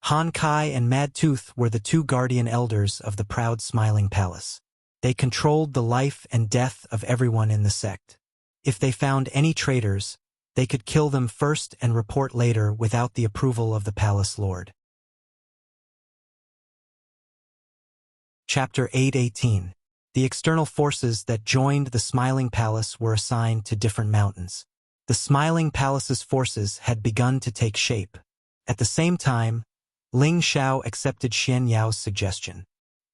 A: Han Kai and Mad Tooth were the 2 guardian elders of the proud Smiling Palace. They controlled the life and death of everyone in the sect. If they found any traitors, they could kill them first and report later without the approval of the palace lord. Chapter 8:18. The external forces that joined the Smiling Palace were assigned to different mountains. The Smiling Palace's forces had begun to take shape. At the same time, Ling Xiao accepted Xian Yao's suggestion.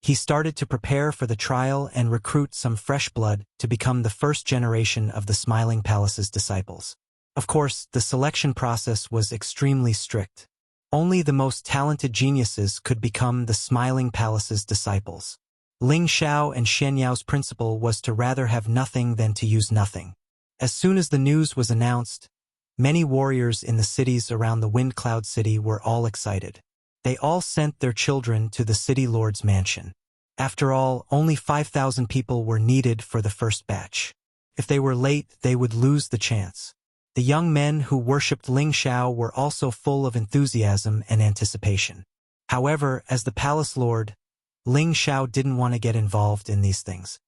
A: He started to prepare for the trial and recruit some fresh blood to become the first generation of the Smiling Palace's disciples. Of course, the selection process was extremely strict. Only the most talented geniuses could become the Smiling Palace's disciples. Ling Xiao and Xian Yao's principle was to rather have nothing than to use nothing. As soon as the news was announced, many warriors in the cities around the Wind Cloud City were all excited. They all sent their children to the city lord's mansion. After all, only 5,000 people were needed for the first batch. If they were late, they would lose the chance. The young men who worshipped Ling Xiao were also full of enthusiasm and anticipation. However, as the palace lord, Ling Xiao didn't want to get involved in these things.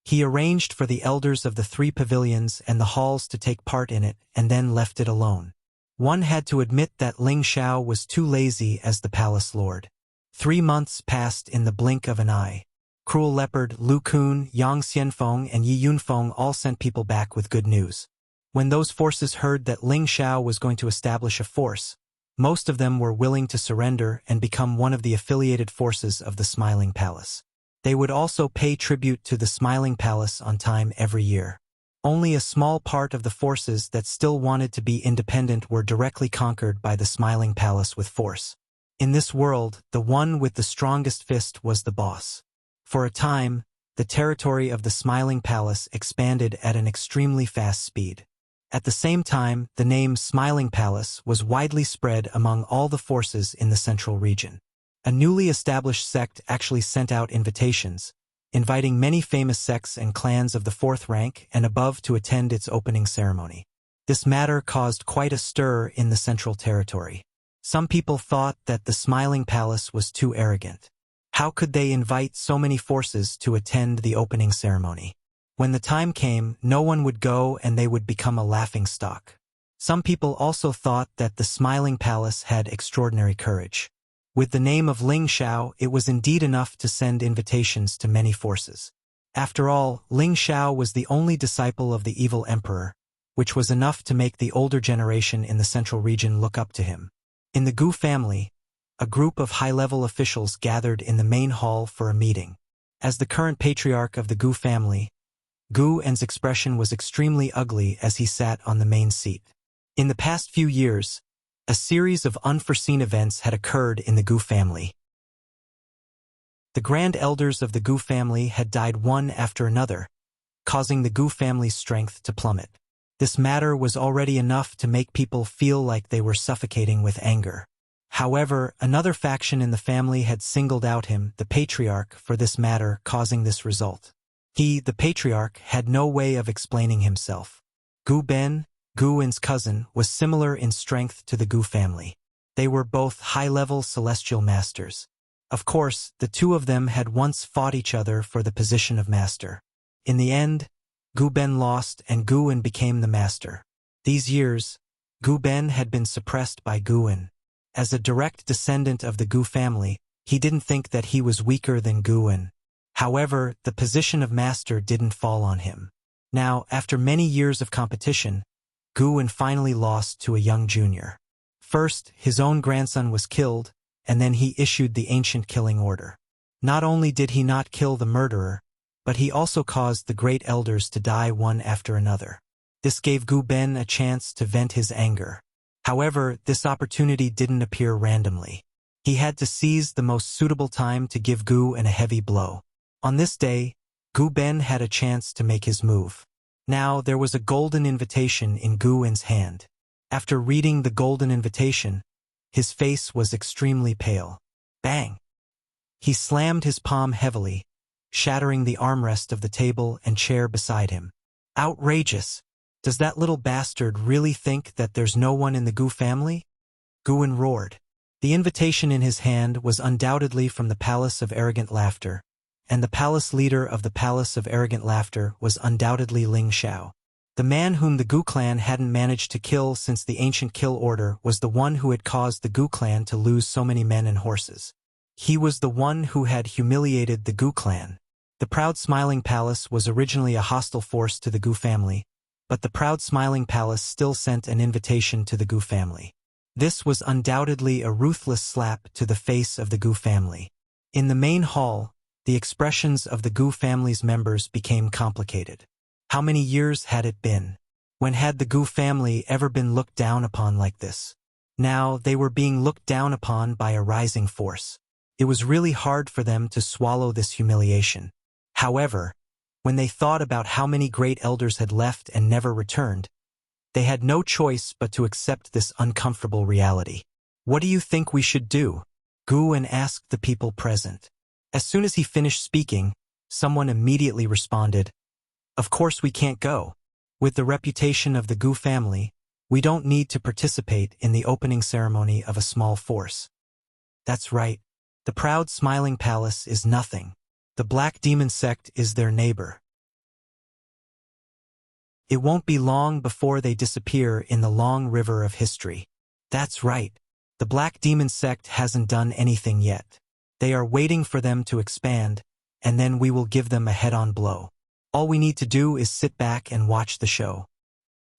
A: He arranged for the elders of the 3 pavilions and the halls to take part in it and then left it alone. One had to admit that Ling Xiao was too lazy as the palace lord. 3 months passed in the blink of an eye. Cruel Leopard, Lu Kun, Yang Xianfeng, and Yi Yunfeng all sent people back with good news. When those forces heard that Ling Xiao was going to establish a force, most of them were willing to surrender and become one of the affiliated forces of the Smiling Palace. They would also pay tribute to the Smiling Palace on time every year. Only a small part of the forces that still wanted to be independent were directly conquered by the Smiling Palace with force. In this world, the one with the strongest fist was the boss. For a time, the territory of the Smiling Palace expanded at an extremely fast speed. At the same time, the name Smiling Palace was widely spread among all the forces in the central region. A newly established sect actually sent out invitations, inviting many famous sects and clans of the 4th rank and above to attend its opening ceremony. This matter caused quite a stir in the central territory. Some people thought that the Smiling Palace was too arrogant. How could they invite so many forces to attend the opening ceremony? When the time came, no one would go and they would become a laughingstock. Some people also thought that the Smiling Palace had extraordinary courage. With the name of Ling Xiao, it was indeed enough to send invitations to many forces. After all, Ling Xiao was the only disciple of the evil emperor, which was enough to make the older generation in the central region look up to him. In the Gu family, a group of high-level officials gathered in the main hall for a meeting. As the current patriarch of the Gu family, Gu En's expression was extremely ugly as he sat on the main seat. In the past few years, a series of unforeseen events had occurred in the Gu family. The grand elders of the Gu family had died one after another, causing the Gu family's strength to plummet. This matter was already enough to make people feel like they were suffocating with anger. However, another faction in the family had singled out him, the patriarch, for this matter, causing this result. He, the patriarch, had no way of explaining himself. Gu Ben, Gu Wen's cousin, was similar in strength to the Gu family. They were both high-level celestial masters. Of course, the two of them had once fought each other for the position of master. In the end, Gu Ben lost and Gu Wen became the master. These years, Gu Ben had been suppressed by Gu Wen. As a direct descendant of the Gu family, he didn't think that he was weaker than Gu Wen. However, the position of master didn't fall on him. Now, after many years of competition, Gu Wen finally lost to a young junior. First, his own grandson was killed, and then he issued the ancient killing order. Not only did he not kill the murderer, but he also caused the great elders to die one after another. This gave Gu Ben a chance to vent his anger. However, this opportunity didn't appear randomly. He had to seize the most suitable time to give Gu Wen a heavy blow. On this day, Gu Ben had a chance to make his move. Now, there was a golden invitation in Gu Wen's hand. After reading the golden invitation, his face was extremely pale. Bang! He slammed his palm heavily, shattering the armrest of the table and chair beside him. Outrageous! Does that little bastard really think that there's no one in the Gu family? Gu Wen roared. The invitation in his hand was undoubtedly from the Palace of Arrogant Laughter, and the palace leader of the Palace of Arrogant Laughter was undoubtedly Ling Xiao. The man whom the Gu clan hadn't managed to kill since the ancient kill order was the one who had caused the Gu clan to lose so many men and horses. He was the one who had humiliated the Gu clan. The Proud Smiling Palace was originally a hostile force to the Gu family, but the Proud Smiling Palace still sent an invitation to the Gu family. This was undoubtedly a ruthless slap to the face of the Gu family. In the main hall, the expressions of the Gu family's members became complicated. How many years had it been? When had the Gu family ever been looked down upon like this? Now they were being looked down upon by a rising force. It was really hard for them to swallow this humiliation. However, when they thought about how many great elders had left and never returned, they had no choice but to accept this uncomfortable reality. What do you think we should do? Gu Wen asked the people present. As soon as he finished speaking, someone immediately responded, "Of course we can't go. With the reputation of the Gu family, we don't need to participate in the opening ceremony of a small force." That's right. The Proud Smiling Palace is nothing. The Black Demon sect is their neighbor. It won't be long before they disappear in the long river of history. That's right. The Black Demon sect hasn't done anything yet. They are waiting for them to expand, and then we will give them a head-on blow. All we need to do is sit back and watch the show.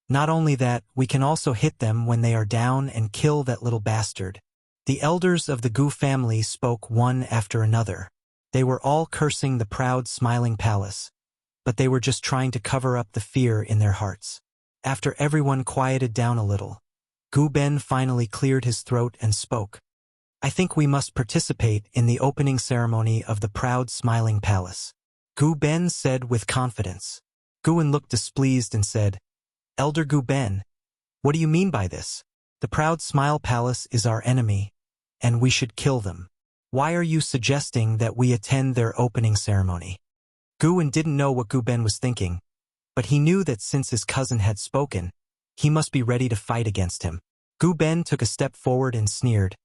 A: Not only that, we can also hit them when they are down and kill that little bastard. The elders of the Gu family spoke one after another. They were all cursing the Proud Smiling Palace, but they were just trying to cover up the fear in their hearts. After everyone quieted down a little, Gu Ben finally cleared his throat and spoke. "I think we must participate in the opening ceremony of the Proud Smiling Palace," Gu Ben said with confidence. Gu Wen looked displeased and said, "Elder Gu Ben, what do you mean by this? The Proud Smile Palace is our enemy, and we should kill them. Why are you suggesting that we attend their opening ceremony?" Gu Wen didn't know what Gu Ben was thinking, but he knew that since his cousin had spoken, he must be ready to fight against him. Gu Ben took a step forward and sneered.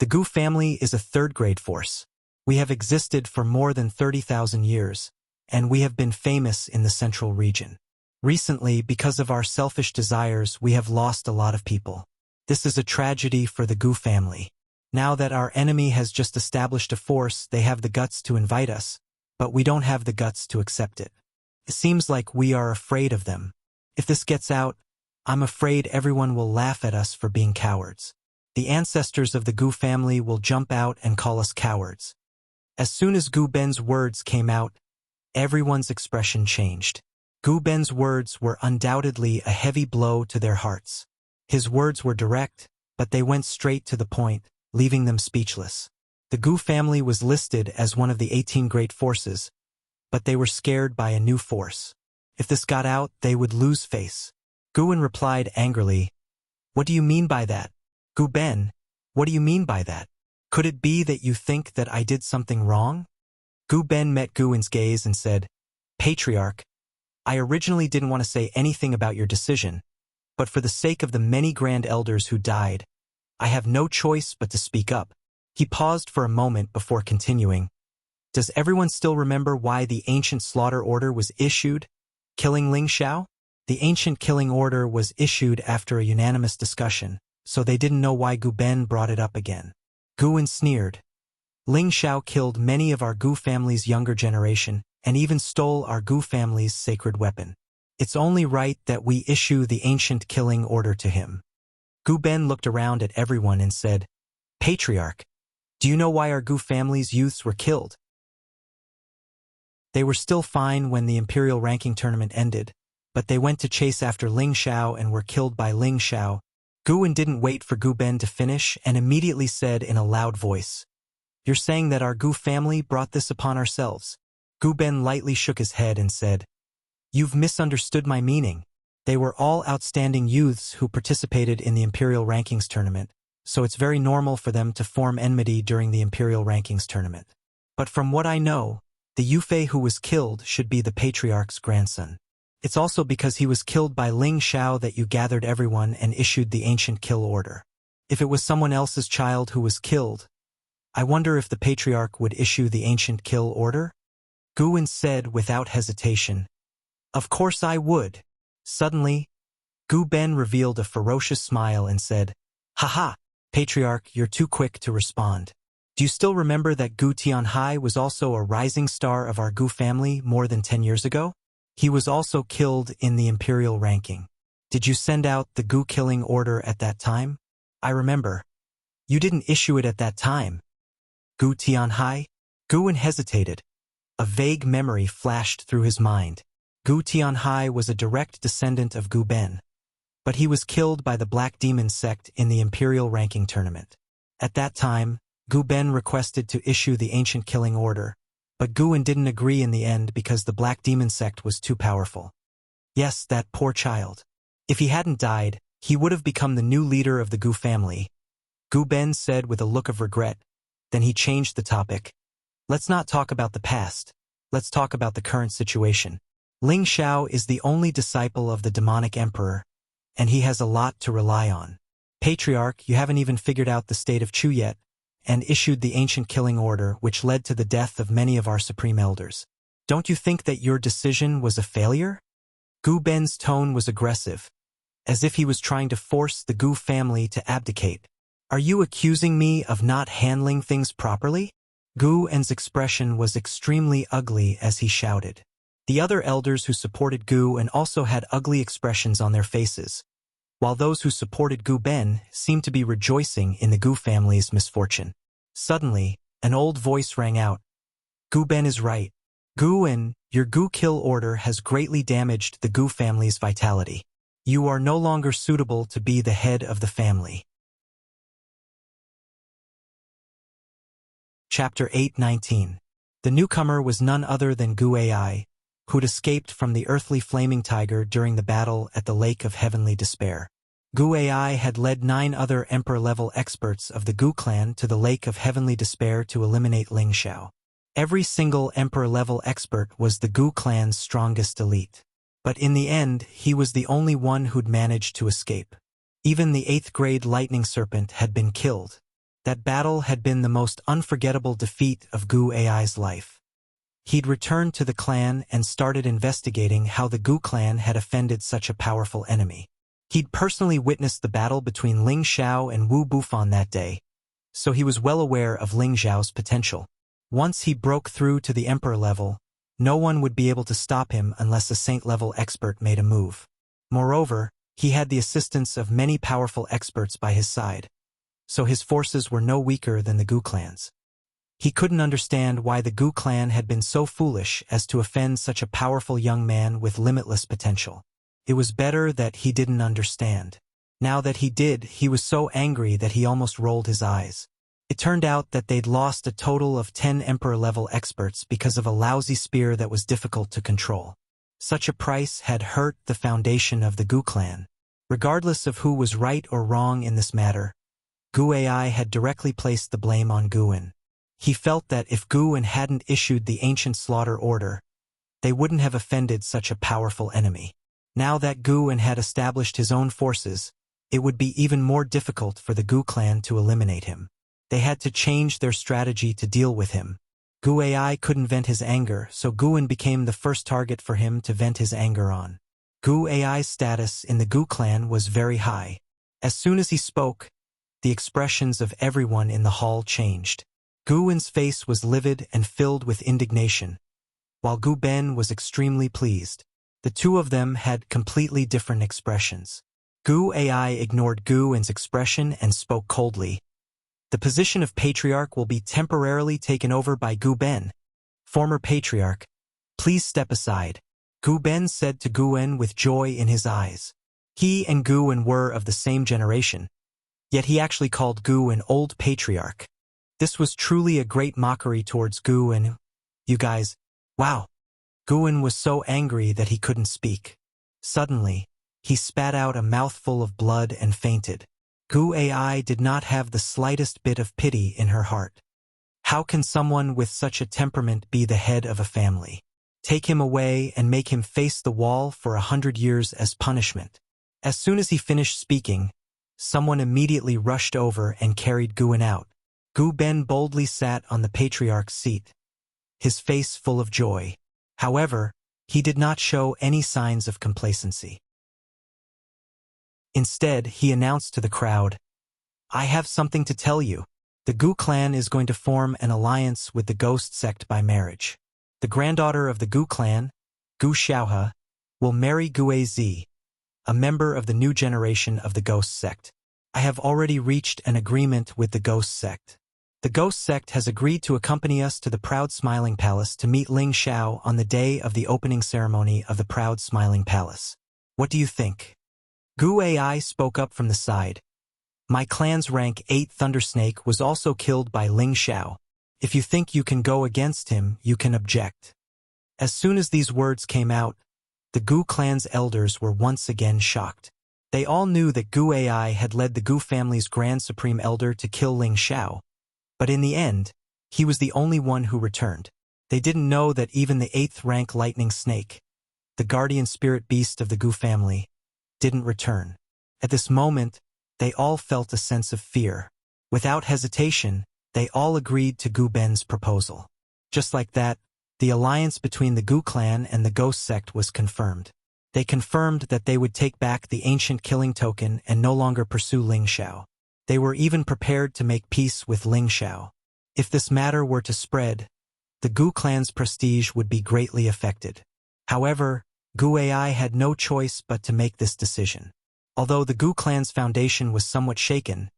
A: "The Gu family is a third-grade force. We have existed for more than 30,000 years, and we have been famous in the central region. Recently, because of our selfish desires, we have lost a lot of people. This is a tragedy for the Gu family. Now that our enemy has just established a force, they have the guts to invite us, but we don't have the guts to accept it. It seems like we are afraid of them. If this gets out, I'm afraid everyone will laugh at us for being cowards. The ancestors of the Gu family will jump out and call us cowards." As soon as Gu Ben's words came out, everyone's expression changed. Gu Ben's words were undoubtedly a heavy blow to their hearts. His words were direct, but they went straight to the point, leaving them speechless. The Gu family was listed as one of the 18 great forces, but they were scared by a new force. If this got out, they would lose face. Guwen replied angrily, "What do you mean by that? Gu Ben, what do you mean by that? Could it be that you think that I did something wrong?" Gu Ben met Guwen's gaze and said, "Patriarch, I originally didn't want to say anything about your decision, but for the sake of the many grand elders who died, I have no choice but to speak up." He paused for a moment before continuing. "Does everyone still remember why the ancient slaughter order was issued, killing Ling Xiao? The ancient killing order was issued after a unanimous discussion, so they didn't know why Gu Ben brought it up again." Guwen sneered. "Ling Xiao killed many of our Gu family's younger generation and even stole our Gu family's sacred weapon. It's only right that we issue the ancient killing order to him." Gu Ben looked around at everyone and said, "Patriarch, do you know why our Gu family's youths were killed? They were still fine when the imperial ranking tournament ended, but they went to chase after Ling Xiao and were killed by Ling Xiao." Guwen didn't wait for Gu Ben to finish and immediately said in a loud voice, "You're saying that our Gu family brought this upon ourselves?" Gu Ben lightly shook his head and said, "You've misunderstood my meaning. They were all outstanding youths who participated in the imperial rankings tournament, so it's very normal for them to form enmity during the imperial rankings tournament. But from what I know, the Yufei who was killed should be the Patriarch's grandson. It's also because he was killed by Ling Xiao that you gathered everyone and issued the ancient kill order. If it was someone else's child who was killed, I wonder if the Patriarch would issue the ancient kill order?" Guwen said without hesitation, "Of course I would." Suddenly, Gu Ben revealed a ferocious smile and said, "Haha, Patriarch, you're too quick to respond. Do you still remember that Gu Tianhai was also a rising star of our Gu family more than 10 years ago? He was also killed in the imperial ranking. Did you send out the Gu killing order at that time? I remember. You didn't issue it at that time. Gu Tianhai?" Guwen hesitated. A vague memory flashed through his mind. Gu Tianhai was a direct descendant of Gu Ben, but he was killed by the Black Demon sect in the imperial ranking tournament. At that time, Gu Ben requested to issue the ancient killing order, but Guwen didn't agree in the end because the Black Demon sect was too powerful. Yes, that poor child. If he hadn't died, he would have become the new leader of the Gu family. Gu Ben said with a look of regret. Then he changed the topic. "Let's not talk about the past. Let's talk about the current situation. Ling Xiao is the only disciple of the demonic emperor, and he has a lot to rely on. Patriarch, you haven't even figured out the state of Chu yet, and issued the ancient killing order which led to the death of many of our supreme elders. Don't you think that your decision was a failure?" Gu Ben's tone was aggressive, as if he was trying to force the Gu family to abdicate. "Are you accusing me of not handling things properly?" Gu En's expression was extremely ugly as he shouted. The other elders who supported Gu En also had ugly expressions on their faces, while those who supported Gu Ben seemed to be rejoicing in the Gu family's misfortune. Suddenly, an old voice rang out. "Gu Ben is right. Gu En, your Gu kill order has greatly damaged the Gu family's vitality. You are no longer suitable to be the head of the family." Chapter 8:19. The newcomer was none other than Gu Ai, who'd escaped from the earthly flaming tiger during the battle at the Lake of Heavenly Despair. Gu Ai had led 9 other Emperor-level experts of the Gu clan to the Lake of Heavenly Despair to eliminate Ling Xiao. Every single Emperor-level expert was the Gu clan's strongest elite. But in the end, he was the only one who'd managed to escape. Even the 8th-grade lightning serpent had been killed. That battle had been the most unforgettable defeat of Gu Ai's life. He'd returned to the clan and started investigating how the Gu clan had offended such a powerful enemy. He'd personally witnessed the battle between Ling Xiao and Wu Bufan that day, so he was well aware of Ling Xiao's potential. Once he broke through to the Emperor level, no one would be able to stop him unless a Saint-level expert made a move. Moreover, he had the assistance of many powerful experts by his side, so his forces were no weaker than the Gu clans. He couldn't understand why the Gu clan had been so foolish as to offend such a powerful young man with limitless potential. It was better that he didn't understand. Now that he did, he was so angry that he almost rolled his eyes. It turned out that they'd lost a total of 10 Emperor-level experts because of a lousy spear that was difficult to control. Such a price had hurt the foundation of the Gu clan. Regardless of who was right or wrong in this matter, Gu Ai had directly placed the blame on Guin. He felt that if Guin hadn't issued the ancient slaughter order, they wouldn't have offended such a powerful enemy. Now that Guin had established his own forces, it would be even more difficult for the Gu clan to eliminate him. They had to change their strategy to deal with him. Gu Ai couldn't vent his anger, so Guin became the first target for him to vent his anger on. Gu Ai's status in the Gu clan was very high. As soon as he spoke, the expressions of everyone in the hall changed. Guin's face was livid and filled with indignation, while Gu Ben was extremely pleased. The two of them had completely different expressions. Gu Ai ignored Guin's expression and spoke coldly. The position of patriarch will be temporarily taken over by Gu Ben. Former patriarch, please step aside, Gu Ben said to Guin with joy in his eyes. He and Guin were of the same generation, yet he actually called Gu an old patriarch. This was truly a great mockery towards Guin. You guys, wow. Guin was so angry that he couldn't speak. Suddenly, he spat out a mouthful of blood and fainted. Gu Ai did not have the slightest bit of pity in her heart. How can someone with such a temperament be the head of a family? Take him away and make him face the wall for 100 years as punishment. As soon as he finished speaking, someone immediately rushed over and carried Guin out. Gu Ben boldly sat on the patriarch's seat, his face full of joy. However, he did not show any signs of complacency. Instead, he announced to the crowd, I have something to tell you. The Gu clan is going to form an alliance with the ghost sect by marriage. The granddaughter of the Gu clan, Gu Xiaohe, will marry Gu Az, a member of the new generation of the ghost sect. I have already reached an agreement with the ghost sect. The ghost sect has agreed to accompany us to the Proud Smiling Palace to meet Ling Xiao on the day of the opening ceremony of the Proud Smiling Palace. What do you think? Gu Ai spoke up from the side. My clan's rank 8 Thundersnake was also killed by Ling Xiao. If you think you can go against him, you can object. As soon as these words came out, the Gu clan's elders were once again shocked. They all knew that Gu Ai had led the Gu family's Grand Supreme Elder to kill Ling Xiao, but in the end, he was the only one who returned. They didn't know that even the 8th rank Lightning Snake, the guardian spirit beast of the Gu family, didn't return. At this moment, they all felt a sense of fear. Without hesitation, they all agreed to Gu Ben's proposal. Just like that, the alliance between the Gu clan and the ghost sect was confirmed. They confirmed that they would take back the ancient killing token and no longer pursue Ling Xiao. They were even prepared to make peace with Ling Xiao. If this matter were to spread, the Gu clan's prestige would be greatly affected. However, Gu Ai had no choice but to make this decision. Although the Gu clan's foundation was somewhat shaken,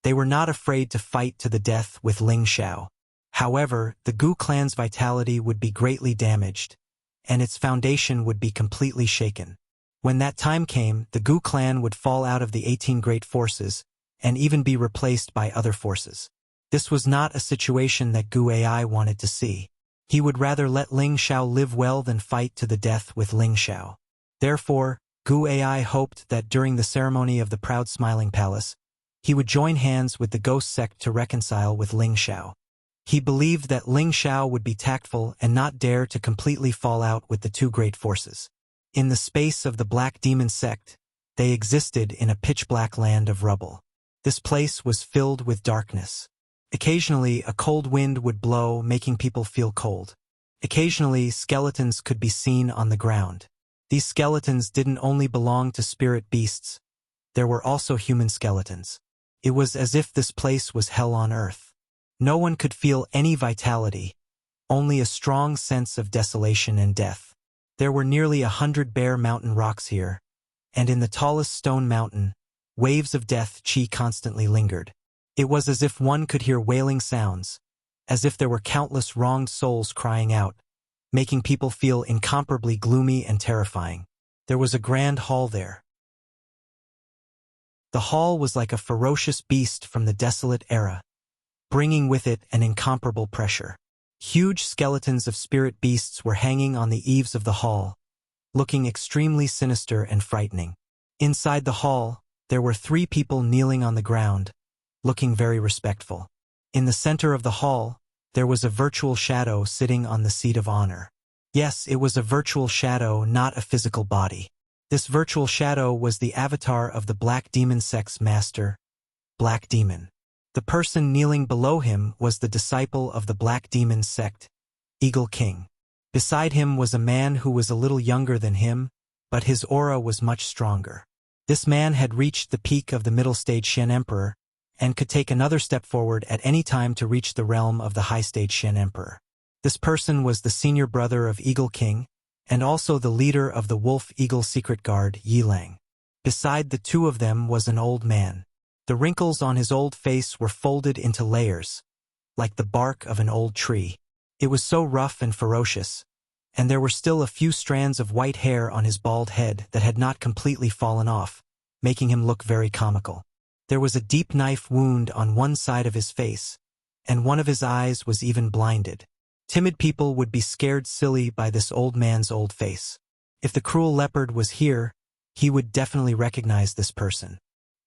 A: they were not afraid to fight to the death with Ling Xiao. However, the Gu clan's vitality would be greatly damaged, and its foundation would be completely shaken. When that time came, the Gu clan would fall out of the 18 great forces, and even be replaced by other forces. This was not a situation that Gu Ai wanted to see. He would rather let Ling Xiao live well than fight to the death with Ling Xiao. Therefore, Gu Ai hoped that during the ceremony of the Proud Smiling Palace, he would join hands with the ghost sect to reconcile with Ling Xiao. He believed that Ling Xiao would be tactful and not dare to completely fall out with the two great forces. In the space of the Black Demon sect, they existed in a pitch-black land of rubble. This place was filled with darkness. Occasionally, a cold wind would blow, making people feel cold. Occasionally, skeletons could be seen on the ground. These skeletons didn't only belong to spirit beasts. There were also human skeletons. It was as if this place was hell on earth. No one could feel any vitality, only a strong sense of desolation and death. There were nearly 100 bare mountain rocks here, and in the tallest stone mountain, waves of death chi constantly lingered. It was as if one could hear wailing sounds, as if there were countless wronged souls crying out, making people feel incomparably gloomy and terrifying. There was a grand hall there. The hall was like a ferocious beast from the desolate era, bringing with it an incomparable pressure. Huge skeletons of spirit beasts were hanging on the eaves of the hall, looking extremely sinister and frightening. Inside the hall, there were 3 people kneeling on the ground, looking very respectful. In the center of the hall, there was a virtual shadow sitting on the seat of honor. Yes, it was a virtual shadow, not a physical body. This virtual shadow was the avatar of the Black Demon sect's master, Black Demon. The person kneeling below him was the disciple of the Black Demon sect, Eagle King. Beside him was a man who was a little younger than him, but his aura was much stronger. This man had reached the peak of the middle stage Shen Emperor, and could take another step forward at any time to reach the realm of the high stage Shen Emperor. This person was the senior brother of Eagle King, and also the leader of the Wolf Eagle Secret Guard, Yilang. Beside the 2 of them was an old man. The wrinkles on his old face were folded into layers, like the bark of an old tree. It was so rough and ferocious, and there were still a few strands of white hair on his bald head that had not completely fallen off, making him look very comical. There was a deep knife wound on one side of his face, and one of his eyes was even blinded. Timid people would be scared silly by this old man's old face. If the cruel leopard was here, he would definitely recognize this person.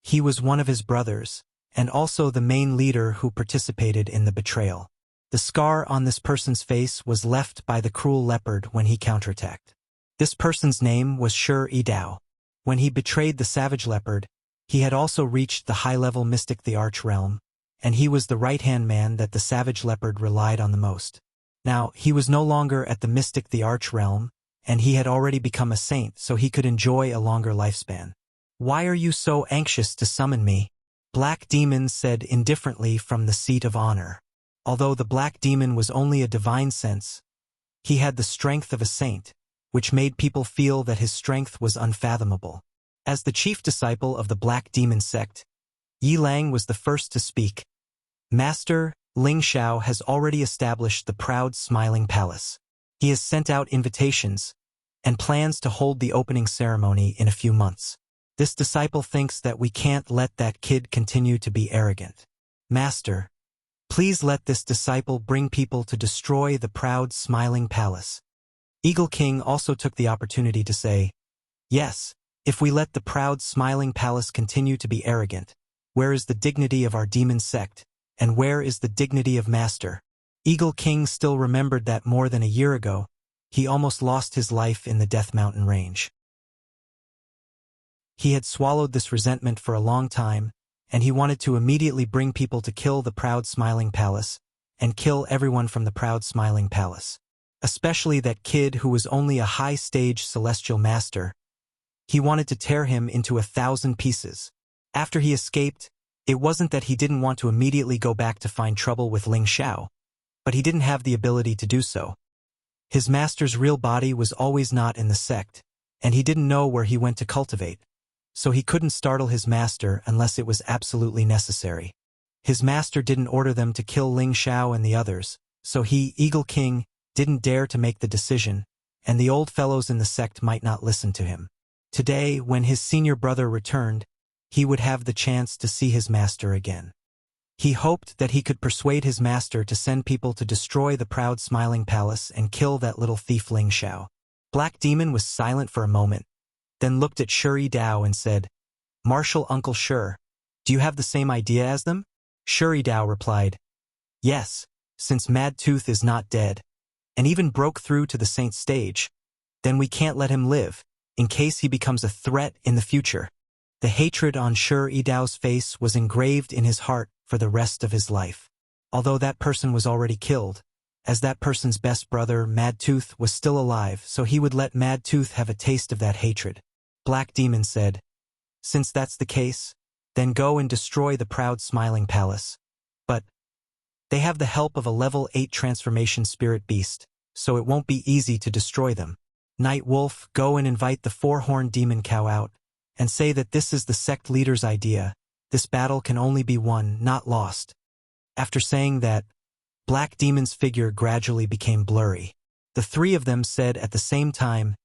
A: He was one of his brothers, and also the main leader who participated in the betrayal. The scar on this person's face was left by the cruel leopard when he counterattacked. This person's name was Shi Dao. When he betrayed the savage leopard, he had also reached the high-level mystic the Arch realm, and he was the right-hand man that the savage leopard relied on the most. Now, he was no longer at the mystic the Arch realm, and he had already become a saint, so he could enjoy a longer lifespan. "Why are you so anxious to summon me?" Black Demon said indifferently from the seat of honor. Although the Black Demon was only a divine sense, he had the strength of a saint, which made people feel that his strength was unfathomable. As the chief disciple of the Black Demon sect, Yilang was the first to speak. Master Ling Xiao has already established the proud smiling palace. He has sent out invitations and plans to hold the opening ceremony in a few months. This disciple thinks that we can't let that kid continue to be arrogant. Master, please let this disciple bring people to destroy the proud smiling palace. Eagle King also took the opportunity to say, "Yes, if we let the proud smiling palace continue to be arrogant, where is the dignity of our demon sect, and where is the dignity of Master?" Eagle King still remembered that more than a year ago, he almost lost his life in the Death Mountain range. He had swallowed this resentment for a long time, and he wanted to immediately bring people to kill the proud smiling palace, and kill everyone from the proud smiling palace. Especially that kid who was only a high-stage celestial master. He wanted to tear him into 1,000 pieces. After he escaped, it wasn't that he didn't want to immediately go back to find trouble with Ling Xiao, but he didn't have the ability to do so. His master's real body was always not in the sect, and he didn't know where he went to cultivate, so he couldn't startle his master unless it was absolutely necessary. His master didn't order them to kill Ling Xiao and the others, so he, Eagle King, didn't dare to make the decision, and the old fellows in the sect might not listen to him. Today, when his senior brother returned, he would have the chance to see his master again. He hoped that he could persuade his master to send people to destroy the proud smiling palace and kill that little thief Ling Xiao. Black Demon was silent for a moment, then looked at Shi Dao and said, "Martial Uncle Shi, do you have the same idea as them?" Shi Dao replied, "Yes, since Mad Tooth is not dead, and even broke through to the saint stage, then we can't let him live, in case he becomes a threat in the future." The hatred on Shi Dao's face was engraved in his heart for the rest of his life. Although that person was already killed, as that person's best brother, Mad Tooth, was still alive, so he would let Mad Tooth have a taste of that hatred. Black Demon said, "Since that's the case, then go and destroy the proud smiling palace. But they have the help of a level 8 transformation spirit beast, so it won't be easy to destroy them. Night Wolf, go and invite the 4-horned demon cow out, and say that this is the sect leader's idea. This battle can only be won, not lost." After saying that, Black Demon's figure gradually became blurry. The 3 of them said at the same time,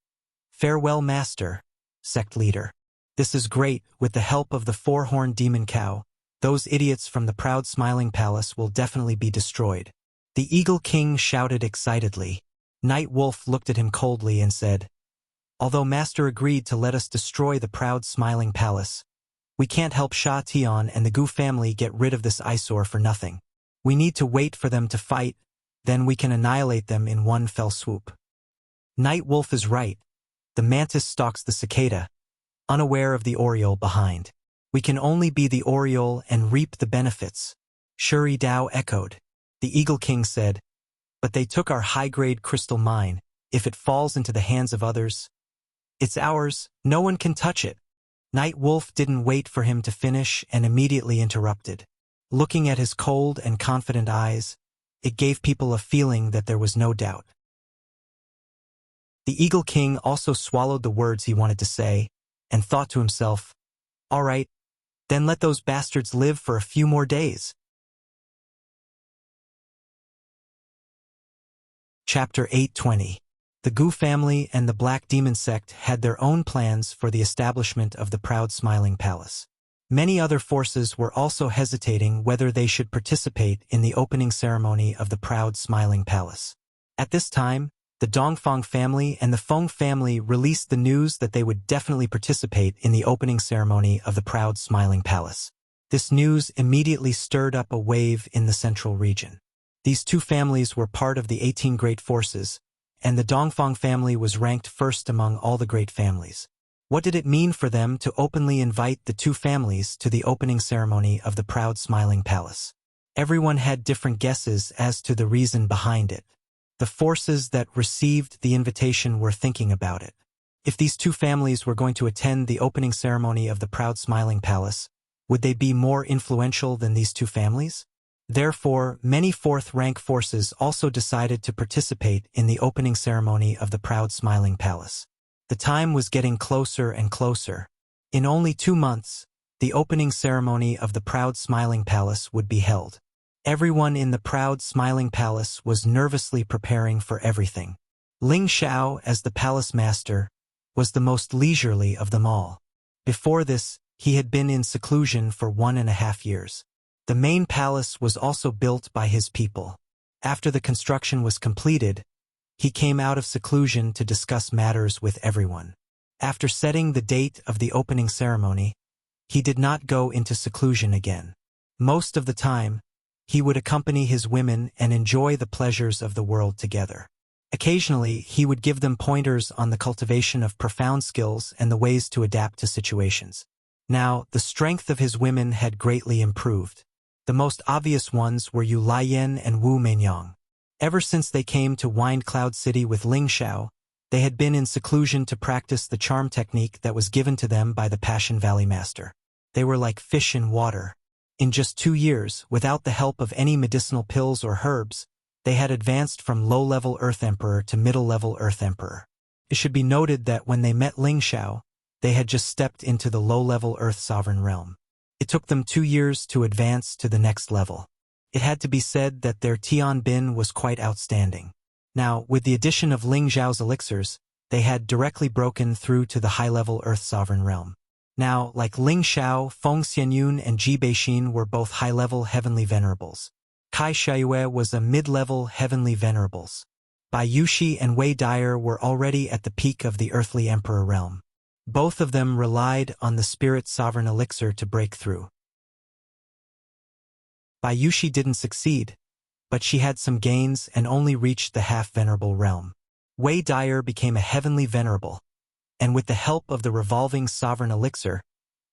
A: "Farewell, Master, sect leader. This is great. With the help of the 4-horned demon cow, those idiots from the proud smiling palace will definitely be destroyed." The Eagle King shouted excitedly. Night Wolf looked at him coldly and said, Although Master agreed to let us destroy the proud smiling palace, we can't help Sha Tian and the Gu family get rid of this eyesore for nothing. We need to wait for them to fight, then we can annihilate them in one fell swoop. Night Wolf is right. The mantis stalks the cicada, unaware of the oriole behind. We can only be the oriole and reap the benefits. Shuri Dao echoed. The Eagle King said, but they took our high-grade crystal mine. If it falls into the hands of others, it's ours, no one can touch it. Night Wolf didn't wait for him to finish and immediately interrupted. Looking at his cold and confident eyes, it gave people a feeling that there was no doubt. The Eagle King also swallowed the words he wanted to say, and thought to himself, all right, then let those bastards live for a few more days. Chapter 820. The Gu family and the Black Demon sect had their own plans for the establishment of the proud smiling palace. Many other forces were also hesitating whether they should participate in the opening ceremony of the proud smiling palace. At this time, the Dongfang family and the Feng family released the news that they would definitely participate in the opening ceremony of the proud smiling palace. This news immediately stirred up a wave in the central region. These two families were part of the 18 great forces, and the Dongfang family was ranked first among all the great families. What did it mean for them to openly invite the two families to the opening ceremony of the proud smiling palace? Everyone had different guesses as to the reason behind it. The forces that received the invitation were thinking about it. If these two families were going to attend the opening ceremony of the proud smiling palace, would they be more influential than these two families? Therefore, many fourth-rank forces also decided to participate in the opening ceremony of the proud smiling palace. The time was getting closer and closer. In only 2 months, the opening ceremony of the proud smiling palace would be held. Everyone in the proud smiling palace was nervously preparing for everything. Ling Xiao, as the palace master, was the most leisurely of them all. Before this, he had been in seclusion for 1.5 years. The main palace was also built by his people. After the construction was completed, he came out of seclusion to discuss matters with everyone. After setting the date of the opening ceremony, he did not go into seclusion again. Most of the time, he would accompany his women and enjoy the pleasures of the world together. Occasionally, he would give them pointers on the cultivation of profound skills and the ways to adapt to situations. Now, the strength of his women had greatly improved. The most obvious ones were Yu Laiyan and Wu Meinyang. Ever since they came to Wind Cloud City with Ling Xiao, they had been in seclusion to practice the charm technique that was given to them by the Passion Valley Master. They were like fish in water. In just 2 years, without the help of any medicinal pills or herbs, they had advanced from low-level Earth Emperor to middle-level Earth Emperor. It should be noted that when they met Ling Xiao, they had just stepped into the low-level Earth Sovereign Realm. It took them 2 years to advance to the next level. It had to be said that their Tian Bin was quite outstanding. Now, with the addition of Ling Xiao's elixirs, they had directly broken through to the high-level Earth Sovereign Realm. Now, like Ling Xiao, Feng Xianyun and Ji Beixin were both high-level Heavenly Venerables. Kai Xiayue was a mid-level Heavenly Venerables. Bai Yushi and Wei Dyer were already at the peak of the Earthly Emperor realm. Both of them relied on the Spirit Sovereign Elixir to break through. Bai Yushi didn't succeed, but she had some gains and only reached the half-venerable realm. Wei Dyer became a Heavenly Venerable, and with the help of the revolving Sovereign Elixir,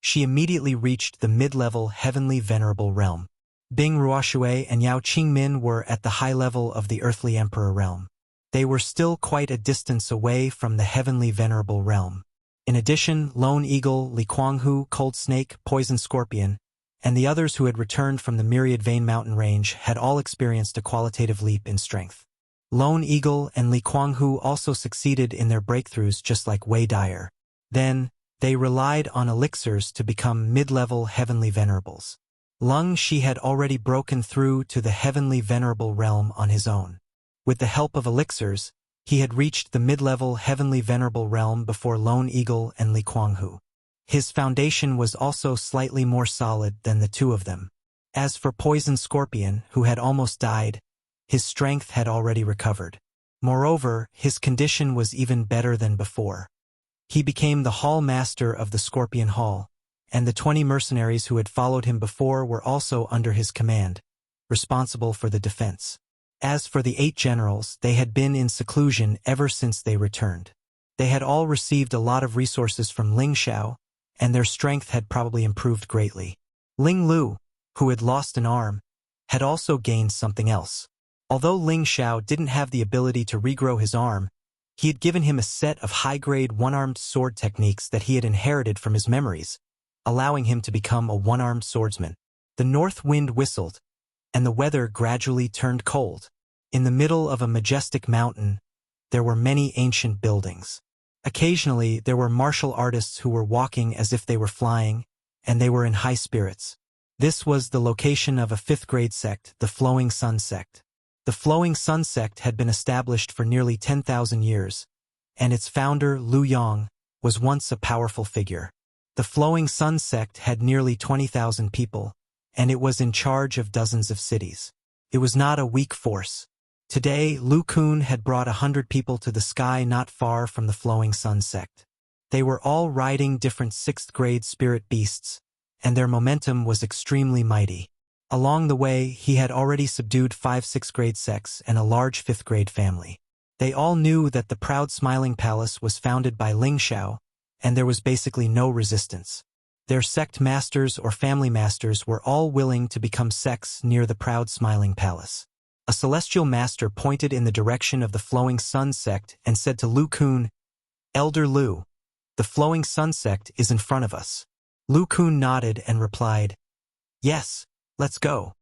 A: she immediately reached the mid-level Heavenly Venerable realm. Bing Ruoshui and Yao Qingmin were at the high level of the Earthly Emperor realm. They were still quite a distance away from the Heavenly Venerable realm. In addition, Lone Eagle, Li Kuanghu, Cold Snake, Poison Scorpion, and the others who had returned from the Myriad Vein Mountain Range had all experienced a qualitative leap in strength. Lone Eagle and Li Kuanghu also succeeded in their breakthroughs just like Wei Dyer. Then, they relied on elixirs to become mid-level Heavenly Venerables. Lung Shi had already broken through to the Heavenly Venerable realm on his own. With the help of elixirs, he had reached the mid-level Heavenly Venerable realm before Lone Eagle and Li Kuanghu. His foundation was also slightly more solid than the two of them. As for Poison Scorpion, who had almost died, his strength had already recovered. Moreover, his condition was even better than before. He became the hall master of the Scorpion Hall, and the 20 mercenaries who had followed him before were also under his command, responsible for the defense. As for the 8 generals, they had been in seclusion ever since they returned. They had all received a lot of resources from Ling Xiao, and their strength had probably improved greatly. Ling Lu, who had lost an arm, had also gained something else. Although Ling Xiao didn't have the ability to regrow his arm, he had given him a set of high-grade one-armed sword techniques that he had inherited from his memories, allowing him to become a one-armed swordsman. The north wind whistled, and the weather gradually turned cold. In the middle of a majestic mountain, there were many ancient buildings. Occasionally, there were martial artists who were walking as if they were flying, and they were in high spirits. This was the location of a 5th-grade sect, the Flowing Sun Sect. The Flowing Sun Sect had been established for nearly 10,000 years, and its founder, Lu Yong, was once a powerful figure. The Flowing Sun Sect had nearly 20,000 people, and it was in charge of dozens of cities. It was not a weak force. Today, Lu Kun had brought 100 people to the sky not far from the Flowing Sun Sect. They were all riding different 6th-grade spirit beasts, and their momentum was extremely mighty. Along the way, he had already subdued 5 6th-grade sects and a large 5th-grade family. They all knew that the proud Smiling Palace was founded by Ling Xiao, and there was basically no resistance. Their sect masters or family masters were all willing to become sects near the proud Smiling Palace. A celestial master pointed in the direction of the Flowing Sun Sect and said to Lu Kun, "Elder Lu, the Flowing Sun Sect is in front of us." Lu Kun nodded and replied, "Yes, let's go."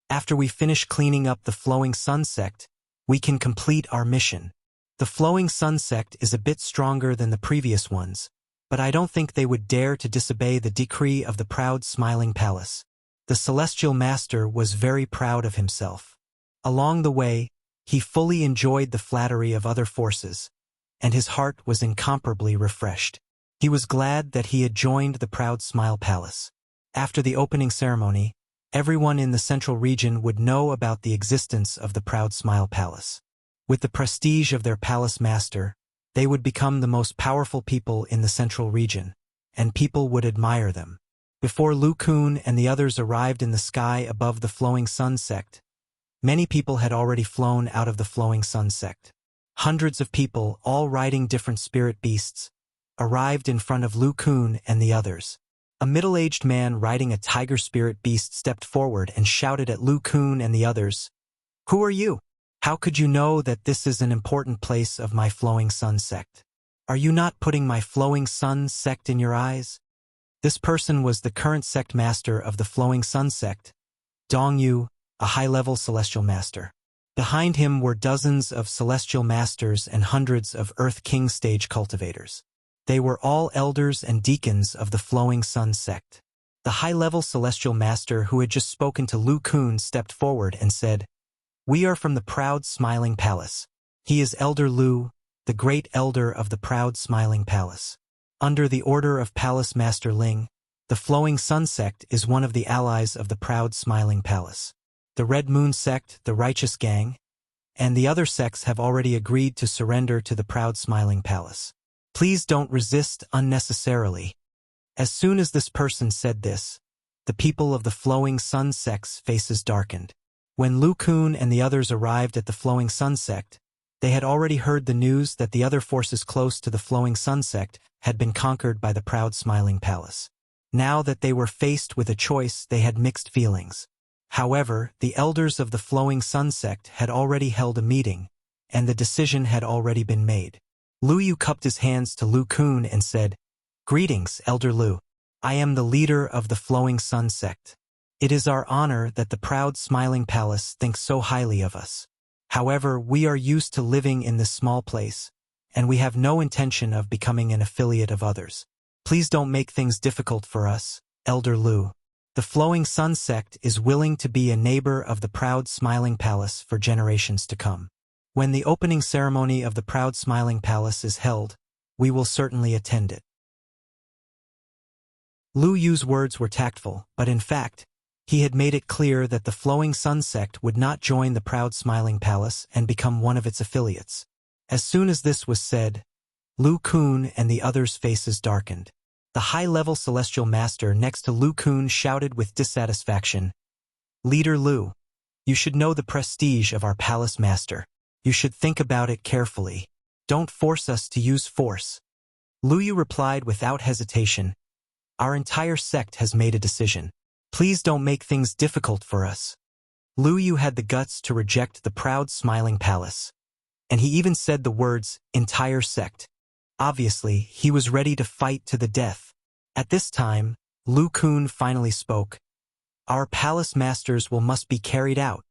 A: After we finish cleaning up the Flowing Sun Sect, we can complete our mission. The Flowing Sun Sect is a bit stronger than the previous ones, but I don't think they would dare to disobey the decree of the proud Smiling Palace. The Celestial Master was very proud of himself. Along the way, he fully enjoyed the flattery of other forces, and his heart was incomparably refreshed. He was glad that he had joined the proud Smile Palace. After the opening ceremony, everyone in the central region would know about the existence of the proud Smile Palace. With the prestige of their palace master, they would become the most powerful people in the central region, and people would admire them. Before Lu Kun and the others arrived in the sky above the Flowing Sun Sect, many people had already flown out of the Flowing Sun Sect. Hundreds of people, all riding different spirit beasts, arrived in front of Lu Kun and the others. A middle-aged man riding a tiger spirit beast stepped forward and shouted at Lu Kun and the others, "Who are you? How could you know that this is an important place of my Flowing Sun Sect? Are you not putting my Flowing Sun Sect in your eyes?" This person was the current sect master of the Flowing Sun Sect, Dong Yu, a high-level celestial master. Behind him were dozens of celestial masters and hundreds of Earth King stage cultivators. They were all elders and deacons of the Flowing Sun Sect. The high-level celestial master who had just spoken to Lu Kun stepped forward and said, "We are from the proud Smiling Palace. He is Elder Lu, the great elder of the proud Smiling Palace. Under the order of Palace Master Ling, the Flowing Sun Sect is one of the allies of the proud Smiling Palace. The Red Moon Sect, the Righteous Gang, and the other sects have already agreed to surrender to the proud Smiling Palace. Please don't resist unnecessarily." As soon as this person said this, the people of the Flowing Sun Sect's faces darkened. When Lu Kun and the others arrived at the Flowing Sun Sect, they had already heard the news that the other forces close to the Flowing Sun Sect had been conquered by the proud Smiling Palace. Now that they were faced with a choice, they had mixed feelings. However, the elders of the Flowing Sun Sect had already held a meeting, and the decision had already been made. Lu Yu cupped his hands to Lu Kun and said, "Greetings, Elder Lu. I am the leader of the Flowing Sun Sect. It is our honor that the proud Smiling Palace thinks so highly of us. However, we are used to living in this small place, and we have no intention of becoming an affiliate of others. Please don't make things difficult for us, Elder Lu. The Flowing Sun Sect is willing to be a neighbor of the proud Smiling Palace for generations to come. When the opening ceremony of the proud Smiling Palace is held, we will certainly attend it." Lu Yu's words were tactful, but in fact, he had made it clear that the Flowing Sun Sect would not join the proud Smiling Palace and become one of its affiliates. As soon as this was said, Lu Kun and the others' faces darkened. The high-level celestial master next to Lu Kun shouted with dissatisfaction, "Leader Lu, you should know the prestige of our palace master. You should think about it carefully. Don't force us to use force." Lu Yu replied without hesitation, "Our entire sect has made a decision. Please don't make things difficult for us." Lu Yu had the guts to reject the proud smiling palace. And he even said the words, "entire sect." Obviously, he was ready to fight to the death. At this time, Lu Kun finally spoke. "Our palace masters will must be carried out."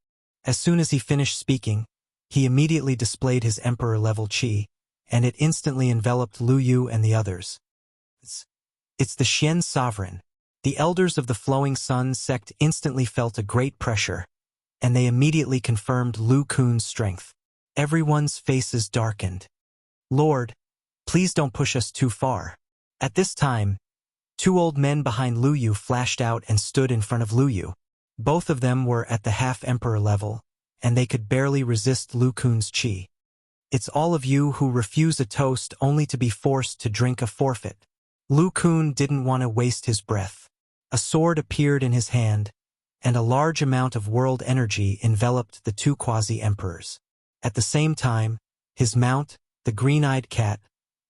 A: As soon as he finished speaking, he immediately displayed his emperor-level chi, and it instantly enveloped Lu Yu and the others. It's the Xian sovereign. The elders of the Flowing Sun sect instantly felt a great pressure, and they immediately confirmed Lu Kun's strength. Everyone's faces darkened. "Lord, please don't push us too far." At this time, two old men behind Lu Yu flashed out and stood in front of Lu Yu. Both of them were at the half-emperor level, and they could barely resist Lu Kun's chi. "It's all of you who refuse a toast only to be forced to drink a forfeit." Lu Kun didn't want to waste his breath. A sword appeared in his hand, and a large amount of world energy enveloped the two quasi-emperors. At the same time, his mount, the green-eyed cat,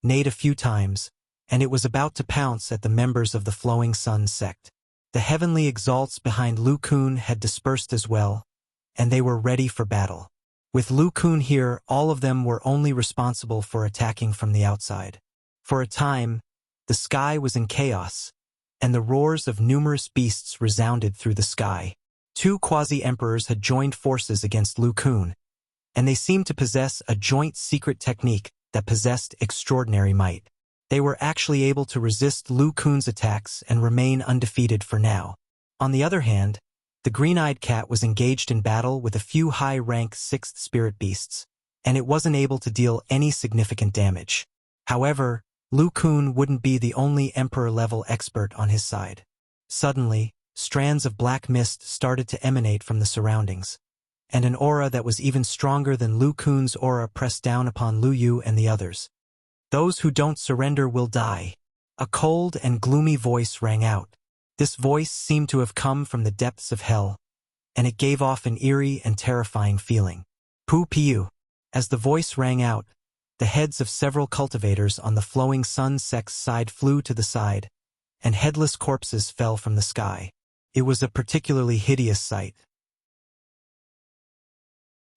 A: neighed a few times, and it was about to pounce at the members of the Flowing Sun sect. The heavenly exalts behind Lu Kun had dispersed as well, and they were ready for battle. With Lu Kun here, all of them were only responsible for attacking from the outside. For a time, the sky was in chaos, and the roars of numerous beasts resounded through the sky. Two quasi-emperors had joined forces against Lu Kun, and they seemed to possess a joint secret technique that possessed extraordinary might. They were actually able to resist Lu Kun's attacks and remain undefeated for now. On the other hand, the green-eyed cat was engaged in battle with a few high-rank 6th spirit beasts, and it wasn't able to deal any significant damage. However, Lu Kun wouldn't be the only emperor-level expert on his side. Suddenly, strands of black mist started to emanate from the surroundings, and an aura that was even stronger than Lu Kun's aura pressed down upon Lu Yu and the others. "Those who don't surrender will die." A cold and gloomy voice rang out. This voice seemed to have come from the depths of hell, and it gave off an eerie and terrifying feeling. "Pu Piu." As the voice rang out, the heads of several cultivators on the Flowing Sun sect's side flew to the side, and headless corpses fell from the sky. It was a particularly hideous sight.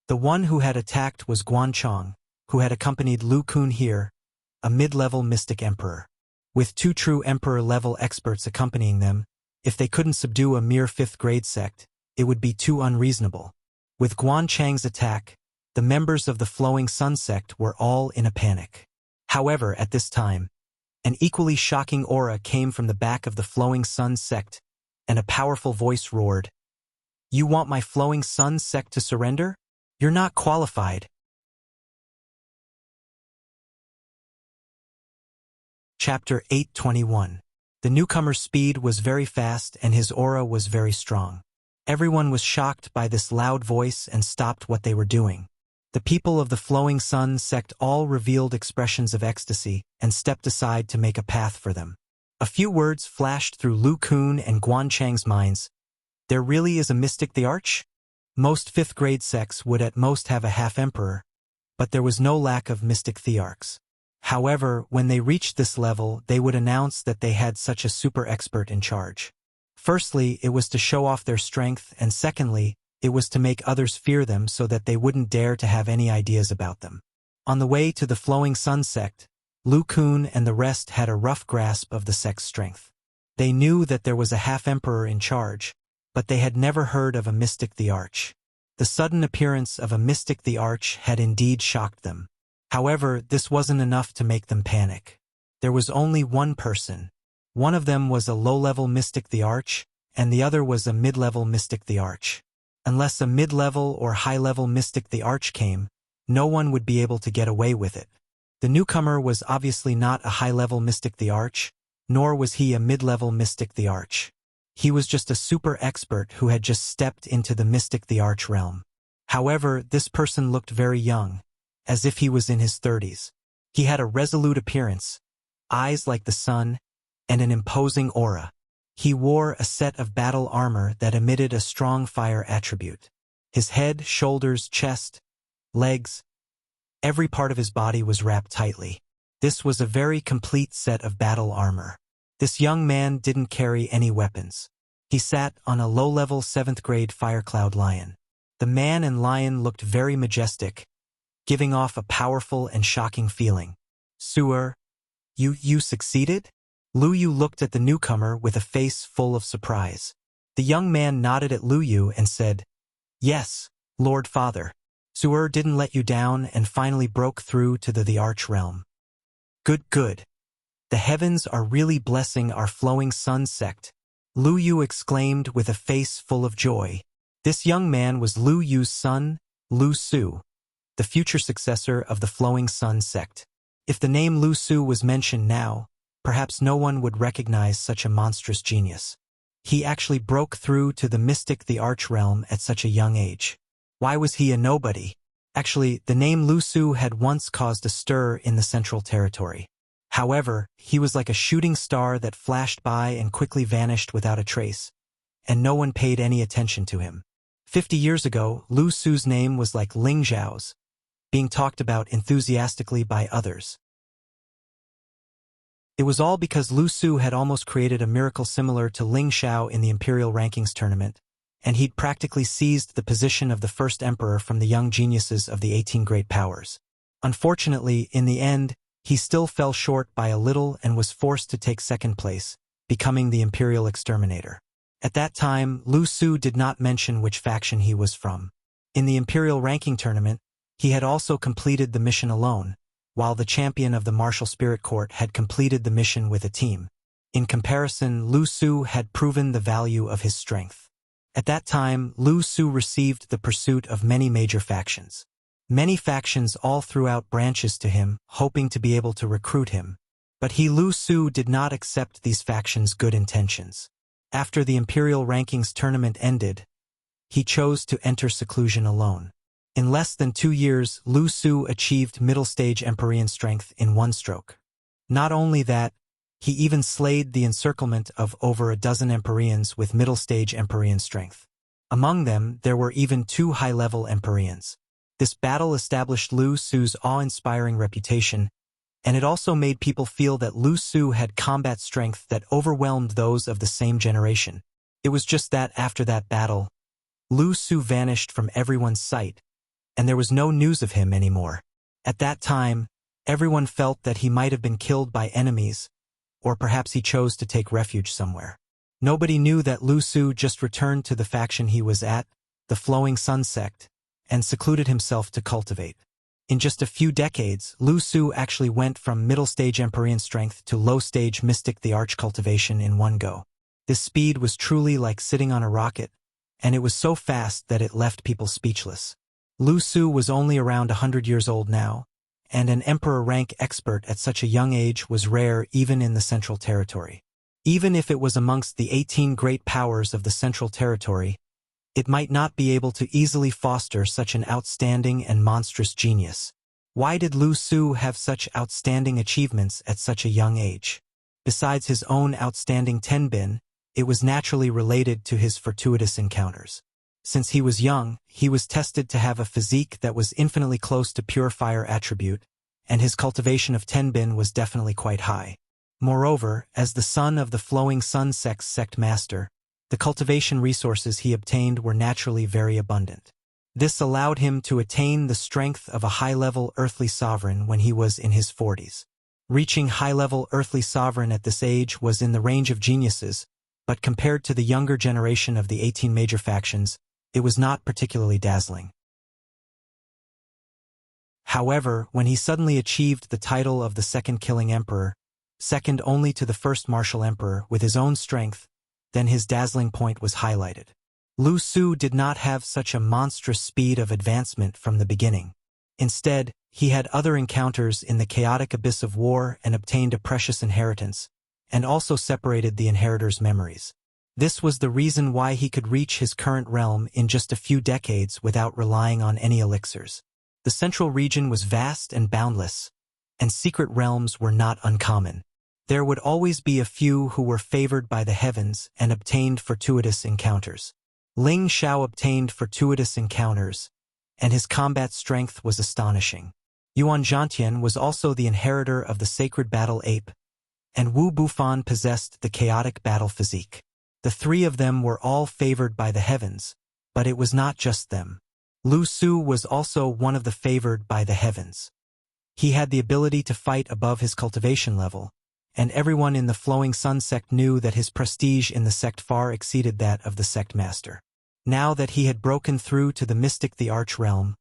A: The one who had attacked was Guanchong, who had accompanied Lu Kun here, a mid-level mystic emperor. With two true emperor-level experts accompanying them, if they couldn't subdue a mere 5th-grade sect, it would be too unreasonable. With Guanchang's attack, the members of the Flowing Sun sect were all in a panic. However, at this time, an equally shocking aura came from the back of the Flowing Sun sect, and a powerful voice roared, "You want my Flowing Sun sect to surrender? You're not qualified." Chapter 821. The newcomer's speed was very fast and his aura was very strong. Everyone was shocked by this loud voice and stopped what they were doing. The people of the Flowing Sun sect all revealed expressions of ecstasy and stepped aside to make a path for them. A few words flashed through Lu Kun and Guanchang's minds. There really is a mystic the Arch? Most 5th-grade sects would at most have a half-emperor, but there was no lack of mystic thearchs. However, when they reached this level, they would announce that they had such a super expert in charge. Firstly, it was to show off their strength, and secondly, it was to make others fear them so that they wouldn't dare to have any ideas about them. On the way to the Flowing Sun sect, Lu Kun and the rest had a rough grasp of the sect's strength. They knew that there was a half-emperor in charge, but they had never heard of a mystic the Arch. The sudden appearance of a mystic the Arch had indeed shocked them. However, this wasn't enough to make them panic. There was only one person. One of them was a low-level mystic the Arch, and the other was a mid-level mystic the Arch. Unless a mid-level or high-level mystic the Arch came, no one would be able to get away with it. The newcomer was obviously not a high-level mystic the Arch, nor was he a mid-level mystic the Arch. He was just a super expert who had just stepped into the mystic the Arch realm. However, this person looked very young, as if he was in his 30s. He had a resolute appearance, eyes like the sun, and an imposing aura. He wore a set of battle armor that emitted a strong fire attribute. His head, shoulders, chest, legs, every part of his body was wrapped tightly. This was a very complete set of battle armor. This young man didn't carry any weapons. He sat on a low-level 7th-grade firecloud lion. The man and lion looked very majestic, giving off a powerful and shocking feeling. "Su'er, you succeeded?" Lu Yu looked at the newcomer with a face full of surprise. The young man nodded at Lu Yu and said, "Yes, Lord Father. Su'er didn't let you down and finally broke through to the Arch Realm." Good. The heavens are really blessing our flowing sun sect," Lu Yu exclaimed with a face full of joy. This young man was Lu Yu's son, Lu Su, the future successor of the flowing sun sect. If the name Lu Su was mentioned now, perhaps no one would recognize such a monstrous genius. He actually broke through to the Arch Realm at such a young age. Why was he a nobody? Actually, the name Lu Su had once caused a stir in the Central Territory. However, he was like a shooting star that flashed by and quickly vanished without a trace, and no one paid any attention to him. 50 years ago, Lu Su's name was like Ling Zhao's, being talked about enthusiastically by others. It was all because Lu Su had almost created a miracle similar to Ling Xiao in the Imperial Rankings tournament, and he'd practically seized the position of the first emperor from the young geniuses of the 18 great powers. Unfortunately, in the end, he still fell short by a little and was forced to take second place, becoming the Imperial Exterminator. At that time, Lu Su did not mention which faction he was from. In the Imperial Ranking tournament, he had also completed the mission alone, while the champion of the Martial Spirit Court had completed the mission with a team. In comparison, Lu Su had proven the value of his strength. At that time, Lu Su received the pursuit of many major factions. Many factions all threw out branches to him, hoping to be able to recruit him. But Lu Su did not accept these factions' good intentions. After the Imperial Rankings tournament ended, he chose to enter seclusion alone. In less than 2 years, Lu Su achieved middle-stage Empyrean strength in one stroke. Not only that, he even slayed the encirclement of over a dozen Empyreans with middle-stage Empyrean strength. Among them, there were even 2 high-level Empyreans. This battle established Lu Su's awe-inspiring reputation, and it also made people feel that Lu Su had combat strength that overwhelmed those of the same generation. It was just that after that battle, Lu Su vanished from everyone's sight, and there was no news of him anymore. At that time, everyone felt that he might have been killed by enemies, or perhaps he chose to take refuge somewhere. Nobody knew that Lu Su just returned to the faction he was at, the Flowing Sun sect, and secluded himself to cultivate. In just a few decades, Lu Su actually went from middle-stage Empyrean strength to low-stage Mystic the Arch cultivation in one go. This speed was truly like sitting on a rocket, and it was so fast that it left people speechless. Lu Su was only around 100 years old now, and an emperor rank expert at such a young age was rare even in the Central Territory. Even if it was amongst the 18 great powers of the Central Territory, it might not be able to easily foster such an outstanding and monstrous genius. Why did Lu Su have such outstanding achievements at such a young age? Besides his own outstanding tenbin, it was naturally related to his fortuitous encounters. Since he was young, he was tested to have a physique that was infinitely close to pure fire attribute, and his cultivation of tenbin was definitely quite high. Moreover, as the son of the Flowing Sun sect's sect master, the cultivation resources he obtained were naturally very abundant. This allowed him to attain the strength of a high-level earthly sovereign when he was in his 40s. Reaching high-level earthly sovereign at this age was in the range of geniuses, but compared to the younger generation of the 18 major factions, it was not particularly dazzling. However, when he suddenly achieved the title of the second Killing Emperor, second only to the first Martial Emperor with his own strength, then his dazzling point was highlighted. Lu Su did not have such a monstrous speed of advancement from the beginning. Instead, he had other encounters in the chaotic abyss of war and obtained a precious inheritance, and also separated the inheritor's memories. This was the reason why he could reach his current realm in just a few decades without relying on any elixirs. The central region was vast and boundless, and secret realms were not uncommon. There would always be a few who were favored by the heavens and obtained fortuitous encounters. Ling Xiao obtained fortuitous encounters, and his combat strength was astonishing. Yuan Zhantian was also the inheritor of the sacred battle ape, and Wu Bufan possessed the chaotic battle physique. The three of them were all favored by the heavens, but it was not just them. Lu Su was also one of the favored by the heavens. He had the ability to fight above his cultivation level, and everyone in the Flowing Sun sect knew that his prestige in the sect far exceeded that of the sect master. Now that he had broken through to the mystic the Arch Realm,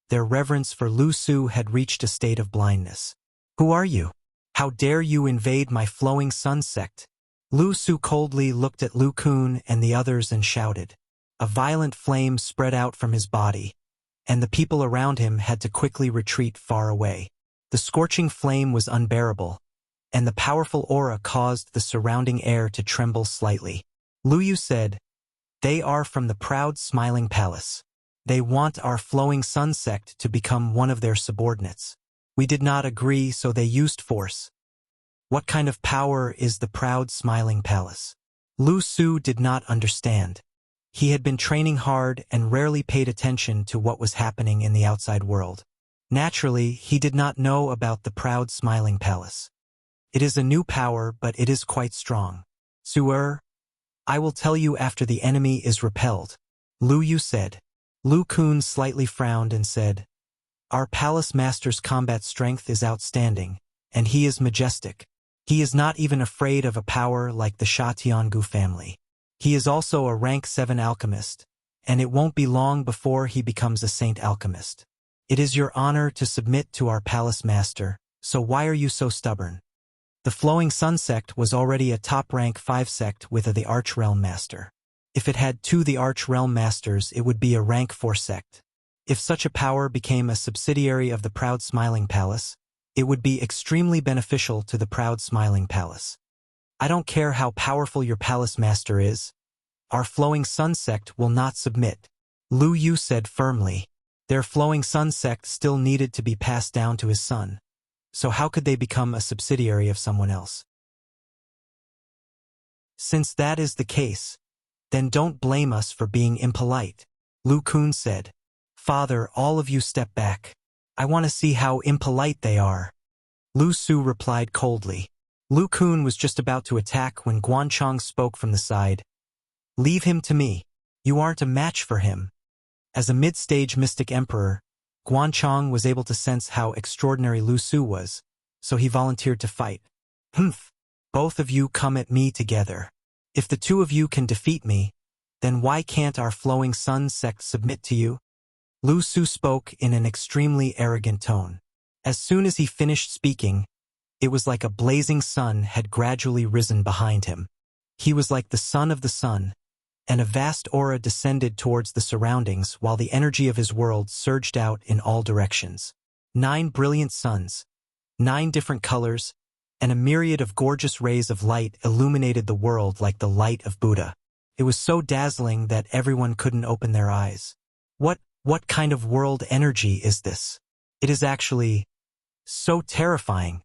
A: their reverence for Lu Su had reached a state of blindness. "Who are you? How dare you invade my Flowing Sun sect?" Lu Su coldly looked at Lu Kun and the others and shouted. A violent flame spread out from his body, and the people around him had to quickly retreat far away. The scorching flame was unbearable, and the powerful aura caused the surrounding air to tremble slightly. Lu Yu said, "They are from the proud Smiling Palace. They want our Flowing Sun sect to become one of their subordinates. We did not agree, so they used force." "What kind of power is the proud Smiling Palace?" Lu Su did not understand. He had been training hard and rarely paid attention to what was happening in the outside world. Naturally, he did not know about the proud Smiling Palace. "It is a new power, but it is quite strong. Su'er, I will tell you after the enemy is repelled," Lu Yu said. Lu Kun slightly frowned and said, "Our palace master's combat strength is outstanding, and he is majestic. He is not even afraid of a power like the Sha Tiangu family. He is also a rank 7 alchemist, and it won't be long before he becomes a saint alchemist. It is your honor to submit to our palace master, so why are you so stubborn?" The Flowing Sun sect was already a top rank 5 sect with the Arch Realm Master. If it had 2 the Arch Realm Masters, it would be a rank 4 sect. If such a power became a subsidiary of the Proud Smiling Palace, it would be extremely beneficial to the Proud Smiling Palace. "I don't care how powerful your palace master is. Our Flowing Sun sect will not submit," Lu Yu said firmly. Their Flowing Sun sect still needed to be passed down to his son, so how could they become a subsidiary of someone else? "Since that is the case, then don't blame us for being impolite," Lu Kun said. "Father, all of you step back. I want to see how impolite they are." Lu Su replied coldly. Lu Kun was just about to attack when Guanchong spoke from the side. "Leave him to me. You aren't a match for him." As a mid-stage mystic emperor, Guanchong was able to sense how extraordinary Lu Su was, so he volunteered to fight. "Humph! Both of you come at me together. If the 2 of you can defeat me, then why can't our Flowing Sun sect submit to you?" Lu Su spoke in an extremely arrogant tone. As soon as he finished speaking, it was like a blazing sun had gradually risen behind him. He was like the son of the sun, and a vast aura descended towards the surroundings while the energy of his world surged out in all directions. 9 brilliant suns, 9 different colors, and a myriad of gorgeous rays of light illuminated the world like the light of Buddha. It was so dazzling that everyone couldn't open their eyes. What kind of world energy is this? It is actually so terrifying."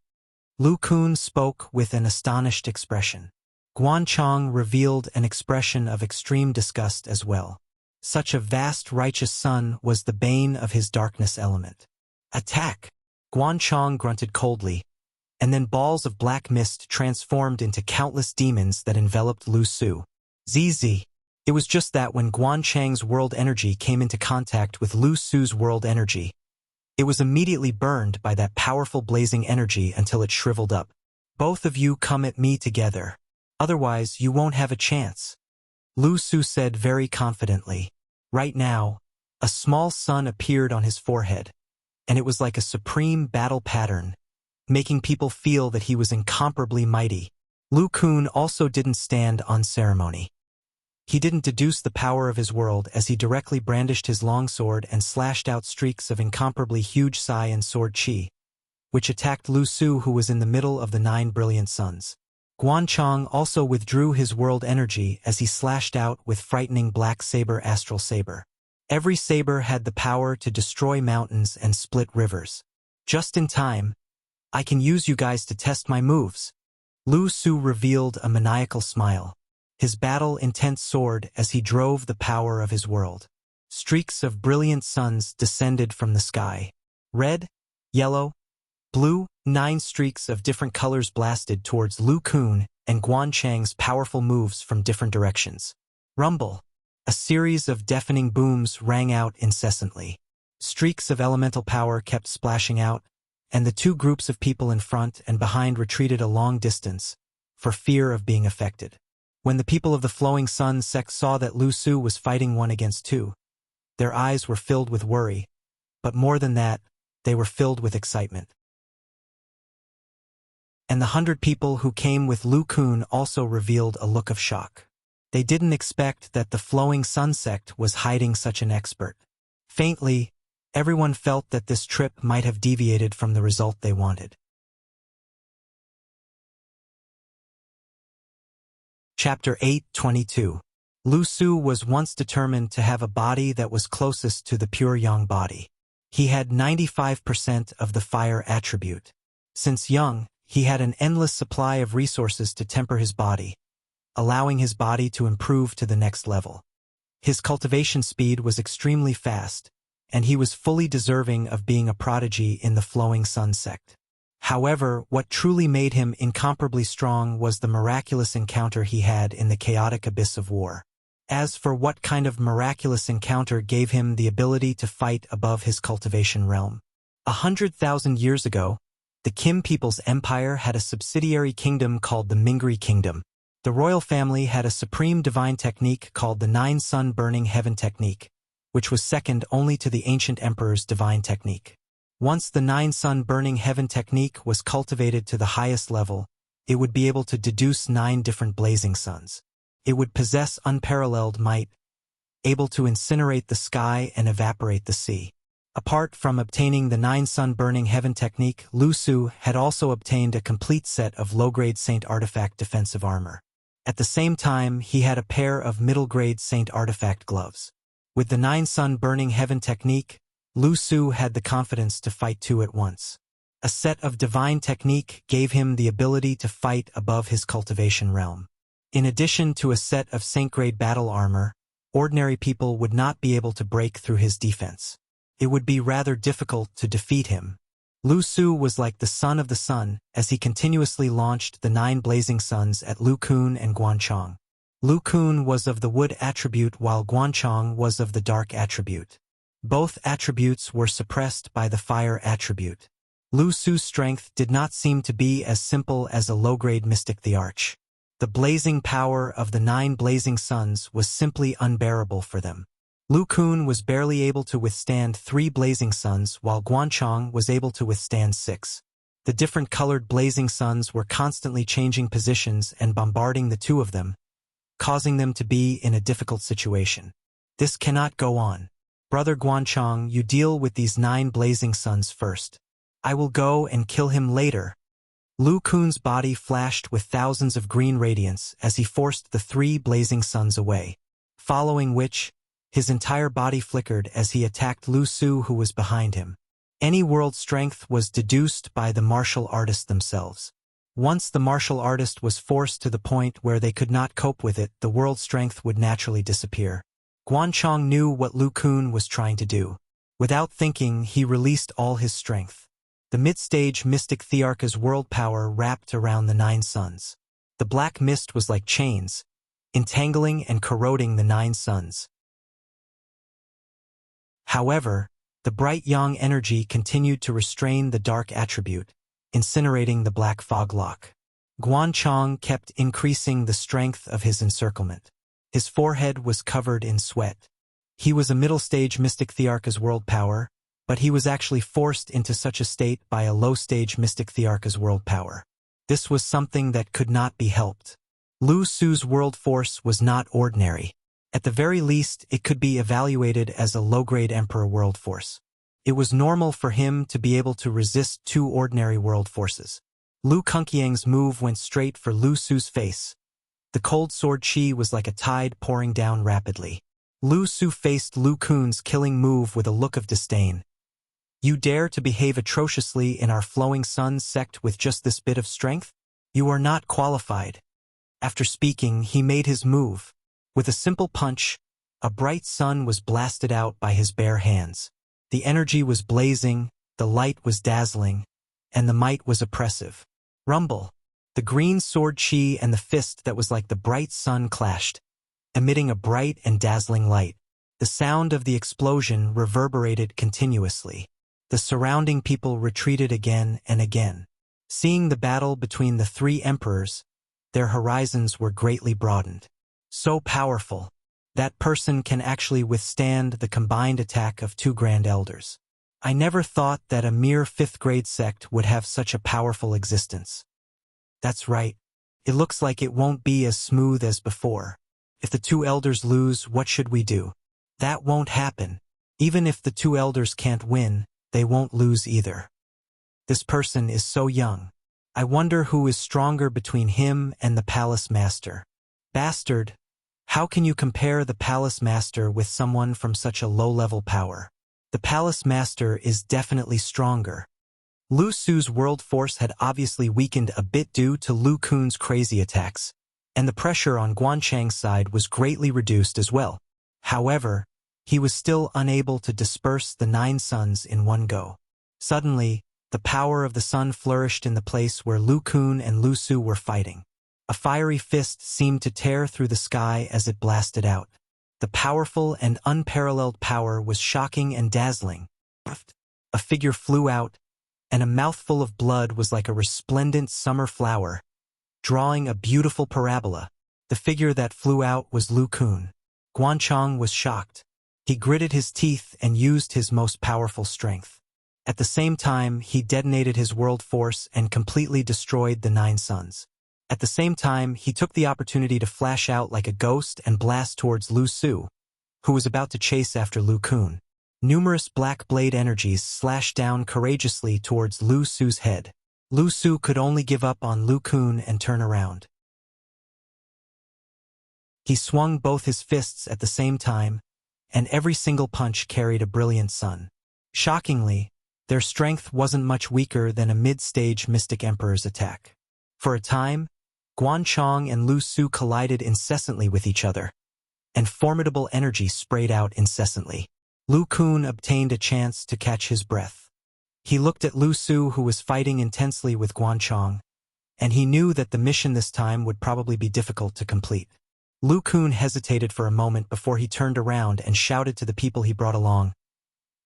A: Lu Kun spoke with an astonished expression. Guanchong revealed an expression of extreme disgust as well. Such a vast righteous sun was the bane of his darkness element. "Attack!" Guanchong grunted coldly, and then balls of black mist transformed into countless demons that enveloped Lu Su. ZZ. It was just that when Guanchang's world energy came into contact with Lu Su's world energy, it was immediately burned by that powerful blazing energy until it shriveled up. "Both of you come at me together. Otherwise, you won't have a chance," Lu Su said very confidently. Right now, a small sun appeared on his forehead, and it was like a supreme battle pattern, making people feel that he was incomparably mighty. Lu Kun also didn't stand on ceremony. He didn't deduce the power of his world as he directly brandished his longsword and slashed out streaks of incomparably huge Sai and sword chi, which attacked Lu Su, who was in the middle of the 9 brilliant suns. Guanchong also withdrew his world energy as he slashed out with frightening black saber astral saber. Every saber had the power to destroy mountains and split rivers. Just in time, I can use you guys to test my moves. Lu Su revealed a maniacal smile. His battle-intent soared as he drove the power of his world. Streaks of brilliant suns descended from the sky. Red, yellow, blue, 9 streaks of different colors blasted towards Lu Kun and Guan Chang's powerful moves from different directions. Rumble. A series of deafening booms rang out incessantly. Streaks of elemental power kept splashing out, and the two groups of people in front and behind retreated a long distance, for fear of being affected. When the people of the Flowing Sun sect saw that Lu Su was fighting 1 against 2, their eyes were filled with worry, but more than that, they were filled with excitement. And the 100 people who came with Lu Kun also revealed a look of shock. They didn't expect that the Flowing Sun sect was hiding such an expert. Faintly, everyone felt that this trip might have deviated from the result they wanted. Chapter 8:22. Lu Su was once determined to have a body that was closest to the pure Yang body. He had 95% of the fire attribute. Since young, he had an endless supply of resources to temper his body, allowing his body to improve to the next level. His cultivation speed was extremely fast, and he was fully deserving of being a prodigy in the Flowing Sun sect. However, what truly made him incomparably strong was the miraculous encounter he had in the chaotic abyss of war. As for what kind of miraculous encounter gave him the ability to fight above his cultivation realm. 100,000 years ago, the Kim people's empire had a subsidiary kingdom called the Mingri Kingdom. The royal family had a supreme divine technique called the 9 Sun Burning Heaven Technique, which was second only to the ancient emperor's divine technique. Once the 9 Sun Burning Heaven Technique was cultivated to the highest level, it would be able to deduce 9 different blazing suns. It would possess unparalleled might, able to incinerate the sky and evaporate the sea. Apart from obtaining the 9 Sun Burning Heaven Technique, Lu Su had also obtained a complete set of low-grade Saint Artifact defensive armor. At the same time, he had a pair of middle-grade Saint Artifact gloves. With the 9 Sun Burning Heaven Technique, Lu Su had the confidence to fight 2 at once. A set of divine technique gave him the ability to fight above his cultivation realm. In addition to a set of Saint-grade battle armor, ordinary people would not be able to break through his defense. It would be rather difficult to defeat him. Lu Su was like the son of the sun, as he continuously launched the 9 blazing suns at Lu Kun and Guan Chang. Lu Kun was of the wood attribute while Guan Chang was of the dark attribute. Both attributes were suppressed by the fire attribute. Lu Su's strength did not seem to be as simple as a low-grade mystic the Arch. The blazing power of the 9 blazing suns was simply unbearable for them. Lu Kun was barely able to withstand 3 blazing suns while Guan Chang was able to withstand 6. The different colored blazing suns were constantly changing positions and bombarding the 2 of them, causing them to be in a difficult situation. This cannot go on. Brother Guan Chang, you deal with these 9 blazing suns first. I will go and kill him later. Lu Kun's body flashed with thousands of green radiance as he forced the 3 blazing suns away, following which, his entire body flickered as he attacked Lu Su who was behind him. Any world strength was deduced by the martial artists themselves. Once the martial artist was forced to the point where they could not cope with it, the world strength would naturally disappear. Guan Chang knew what Lu Kun was trying to do. Without thinking, he released all his strength. The mid-stage mystic Thearka's world power wrapped around the 9 suns. The black mist was like chains, entangling and corroding the 9 suns. However, the bright yang energy continued to restrain the dark attribute, incinerating the black fog lock. Guan Chang kept increasing the strength of his encirclement. His forehead was covered in sweat. He was a middle-stage mystic Thearka's world power, but he was actually forced into such a state by a low-stage mystic Thearka's world power. This was something that could not be helped. Lu Su's world force was not ordinary. At the very least, it could be evaluated as a low-grade Emperor world force. It was normal for him to be able to resist 2 ordinary world forces. Lu Kunqiang's move went straight for Lu Su's face. The cold sword chi was like a tide pouring down rapidly. Lu Su faced Lu Kun's killing move with a look of disdain. You dare to behave atrociously in our flowing sun's sect with just this bit of strength? You are not qualified. After speaking, he made his move. With a simple punch, a bright sun was blasted out by his bare hands. The energy was blazing, the light was dazzling, and the might was oppressive. Rumble! The green sword chi and the fist that was like the bright sun clashed, emitting a bright and dazzling light. The sound of the explosion reverberated continuously. The surrounding people retreated again and again. Seeing the battle between the three emperors, their horizons were greatly broadened. So powerful. That person can actually withstand the combined attack of two Grand Elders. I never thought that a mere 5th grade sect would have such a powerful existence. That's right. It looks like it won't be as smooth as before. If the two elders lose, what should we do? That won't happen. Even if the two elders can't win, they won't lose either. This person is so young. I wonder who is stronger between him and the palace master. Bastard! How can you compare the palace master with someone from such a low-level power? The palace master is definitely stronger. Lu Su's world force had obviously weakened a bit due to Lu Kun's crazy attacks, and the pressure on Guanchang's side was greatly reduced as well. However, he was still unable to disperse the 9 suns in one go. Suddenly, the power of the sun flourished in the place where Lu Kun and Lu Su were fighting. A fiery fist seemed to tear through the sky as it blasted out. The powerful and unparalleled power was shocking and dazzling. A figure flew out, and a mouthful of blood was like a resplendent summer flower, drawing a beautiful parabola. The figure that flew out was Lu Kun. Guanchang was shocked. He gritted his teeth and used his most powerful strength. At the same time, he detonated his world force and completely destroyed the 9 suns. At the same time, he took the opportunity to flash out like a ghost and blast towards Lu Su, who was about to chase after Lu Kun. Numerous black blade energies slashed down courageously towards Lu Su's head. Lu Su could only give up on Lu Kun and turn around. He swung both his fists at the same time, and every single punch carried a brilliant sun. Shockingly, their strength wasn't much weaker than a mid-stage Mystic Emperor's attack. For a time, Guanchang and Lu Su collided incessantly with each other, and formidable energy sprayed out incessantly. Lu Kun obtained a chance to catch his breath. He looked at Lu Su, who was fighting intensely with Guanchang, and he knew that the mission this time would probably be difficult to complete. Lu Kun hesitated for a moment before he turned around and shouted to the people he brought along,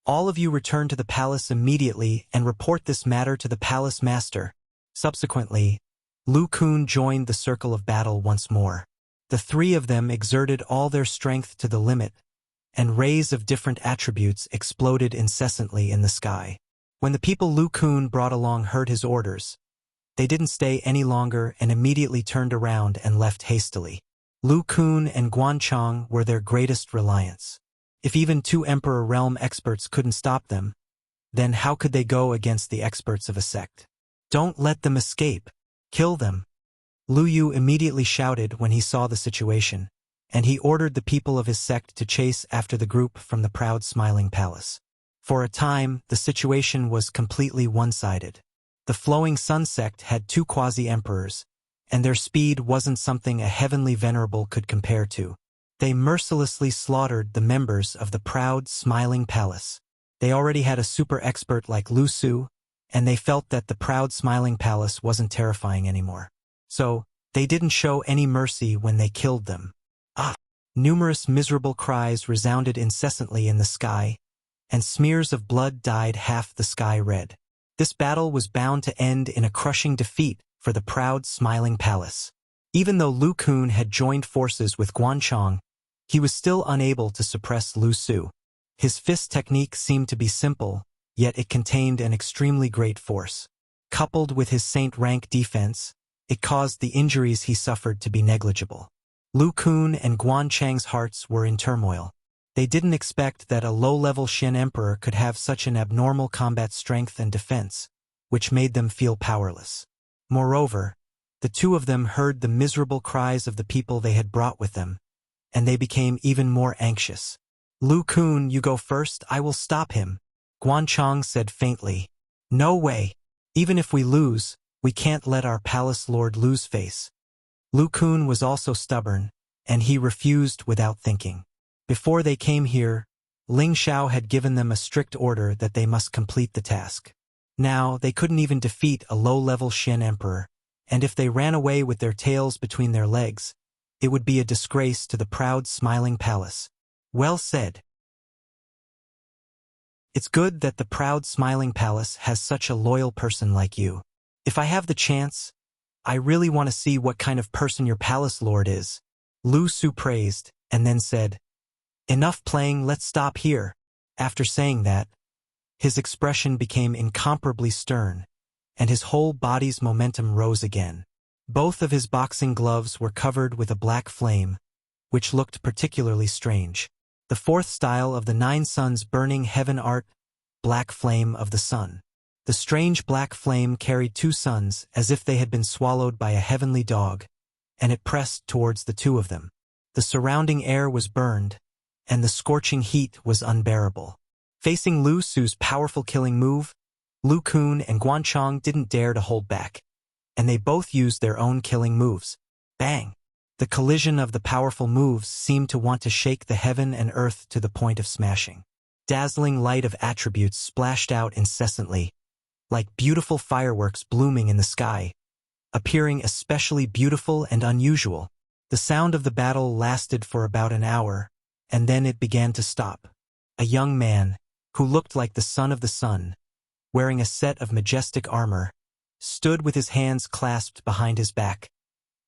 A: "All of you return to the palace immediately and report this matter to the palace master." Subsequently, Lu Kun joined the circle of battle once more. The 3 of them exerted all their strength to the limit, and rays of different attributes exploded incessantly in the sky. When the people Lu Kun brought along heard his orders, they didn't stay any longer and immediately turned around and left hastily. Lu Kun and Guanchang were their greatest reliance. If even 2 Emperor Realm experts couldn't stop them, then how could they go against the experts of a sect? Don't let them escape. Kill them. Lu Yu immediately shouted when he saw the situation, and he ordered the people of his sect to chase after the group from the proud smiling palace. For a time, the situation was completely one-sided. The flowing sun sect had 2 quasi-emperors, and their speed wasn't something a heavenly venerable could compare to. They mercilessly slaughtered the members of the proud smiling palace. They already had a super expert like Lu Su, and they felt that the proud smiling palace wasn't terrifying anymore. So, they didn't show any mercy when they killed them. Numerous miserable cries resounded incessantly in the sky, and smears of blood dyed half the sky red. This battle was bound to end in a crushing defeat for the proud smiling palace. Even though Lu Kun had joined forces with Guanchang, he was still unable to suppress Lu Su. His fist technique seemed to be simple, yet it contained an extremely great force. Coupled with his saint rank defense, it caused the injuries he suffered to be negligible. Lu Kun and Guanchang's hearts were in turmoil. They didn't expect that a low-level Shen Emperor could have such an abnormal combat strength and defense, which made them feel powerless. Moreover, the 2 of them heard the miserable cries of the people they had brought with them, and they became even more anxious. "Lu Kun, you go first, I will stop him." Guanchong said faintly. No way. Even if we lose, we can't let our palace lord lose face. Lu Kun was also stubborn, and he refused without thinking. Before they came here, Ling Xiao had given them a strict order that they must complete the task. Now, they couldn't even defeat a low-level Shen emperor, and if they ran away with their tails between their legs, it would be a disgrace to the proud, smiling palace. Well said. It's good that the proud, smiling palace has such a loyal person like you. If I have the chance, I really want to see what kind of person your palace lord is. Lu Su praised, and then said, Enough playing, let's stop here. After saying that, his expression became incomparably stern, and his whole body's momentum rose again. Both of his boxing gloves were covered with a black flame, which looked particularly strange. The fourth style of the 9 suns burning heaven art, black flame of the sun. The strange black flame carried 2 suns as if they had been swallowed by a heavenly dog, and it pressed towards the 2 of them. The surrounding air was burned, and the scorching heat was unbearable. Facing Lu Su's powerful killing move, Lu Kun and Guanchong didn't dare to hold back, and they both used their own killing moves. Bang! The collision of the powerful moves seemed to want to shake the heaven and earth to the point of smashing. Dazzling light of attributes splashed out incessantly, like beautiful fireworks blooming in the sky, appearing especially beautiful and unusual. The sound of the battle lasted for about an hour, and then it began to stop. A young man, who looked like the son of the sun, wearing a set of majestic armor, stood with his hands clasped behind his back,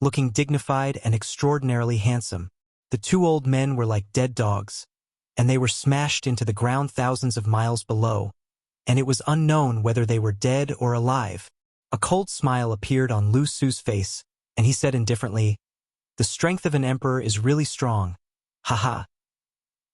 A: looking dignified and extraordinarily handsome. The 2 old men were like dead dogs, and they were smashed into the ground thousands of miles below, and it was unknown whether they were dead or alive. A cold smile appeared on Lu Su's face, and he said indifferently, The strength of an emperor is really strong. Haha.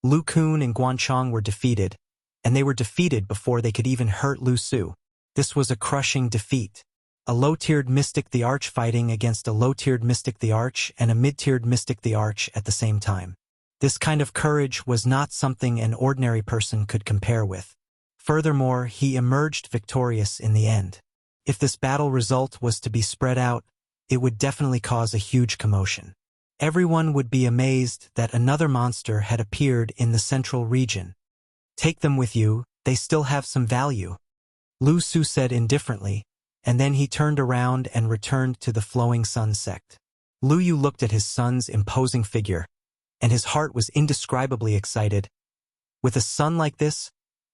A: Lu Kun and Guanchong were defeated, and they were defeated before they could even hurt Lu Su. This was a crushing defeat. A low-tiered mystic the Arch fighting against a low-tiered mystic the Arch and a mid-tiered mystic the Arch at the same time. This kind of courage was not something an ordinary person could compare with. Furthermore, he emerged victorious in the end. If this battle result was to be spread out, it would definitely cause a huge commotion. Everyone would be amazed that another monster had appeared in the central region. Take them with you, they still have some value. Lu Su said indifferently, and then he turned around and returned to the Flowing Sun sect. Lu Yu looked at his son's imposing figure, and his heart was indescribably excited. With a son like this,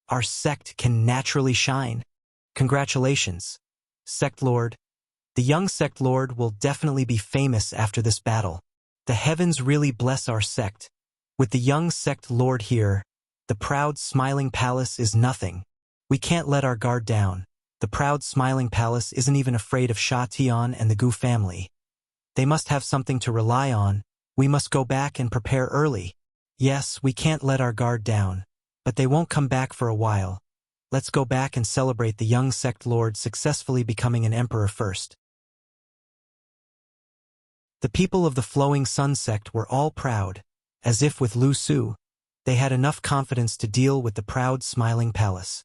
A: our sect can naturally shine. Congratulations, Sect Lord. The young Sect Lord will definitely be famous after this battle. The heavens really bless our sect. With the young Sect Lord here, the proud smiling palace is nothing. We can't let our guard down. The proud smiling palace isn't even afraid of Sha Tian and the Gu family. They must have something to rely on. We must go back and prepare early. Yes, we can't let our guard down, but they won't come back for a while. Let's go back and celebrate the young Sect Lord successfully becoming an emperor first. The people of the Flowing Sun sect were all proud, as if with Lu Su, they had enough confidence to deal with the proud smiling palace.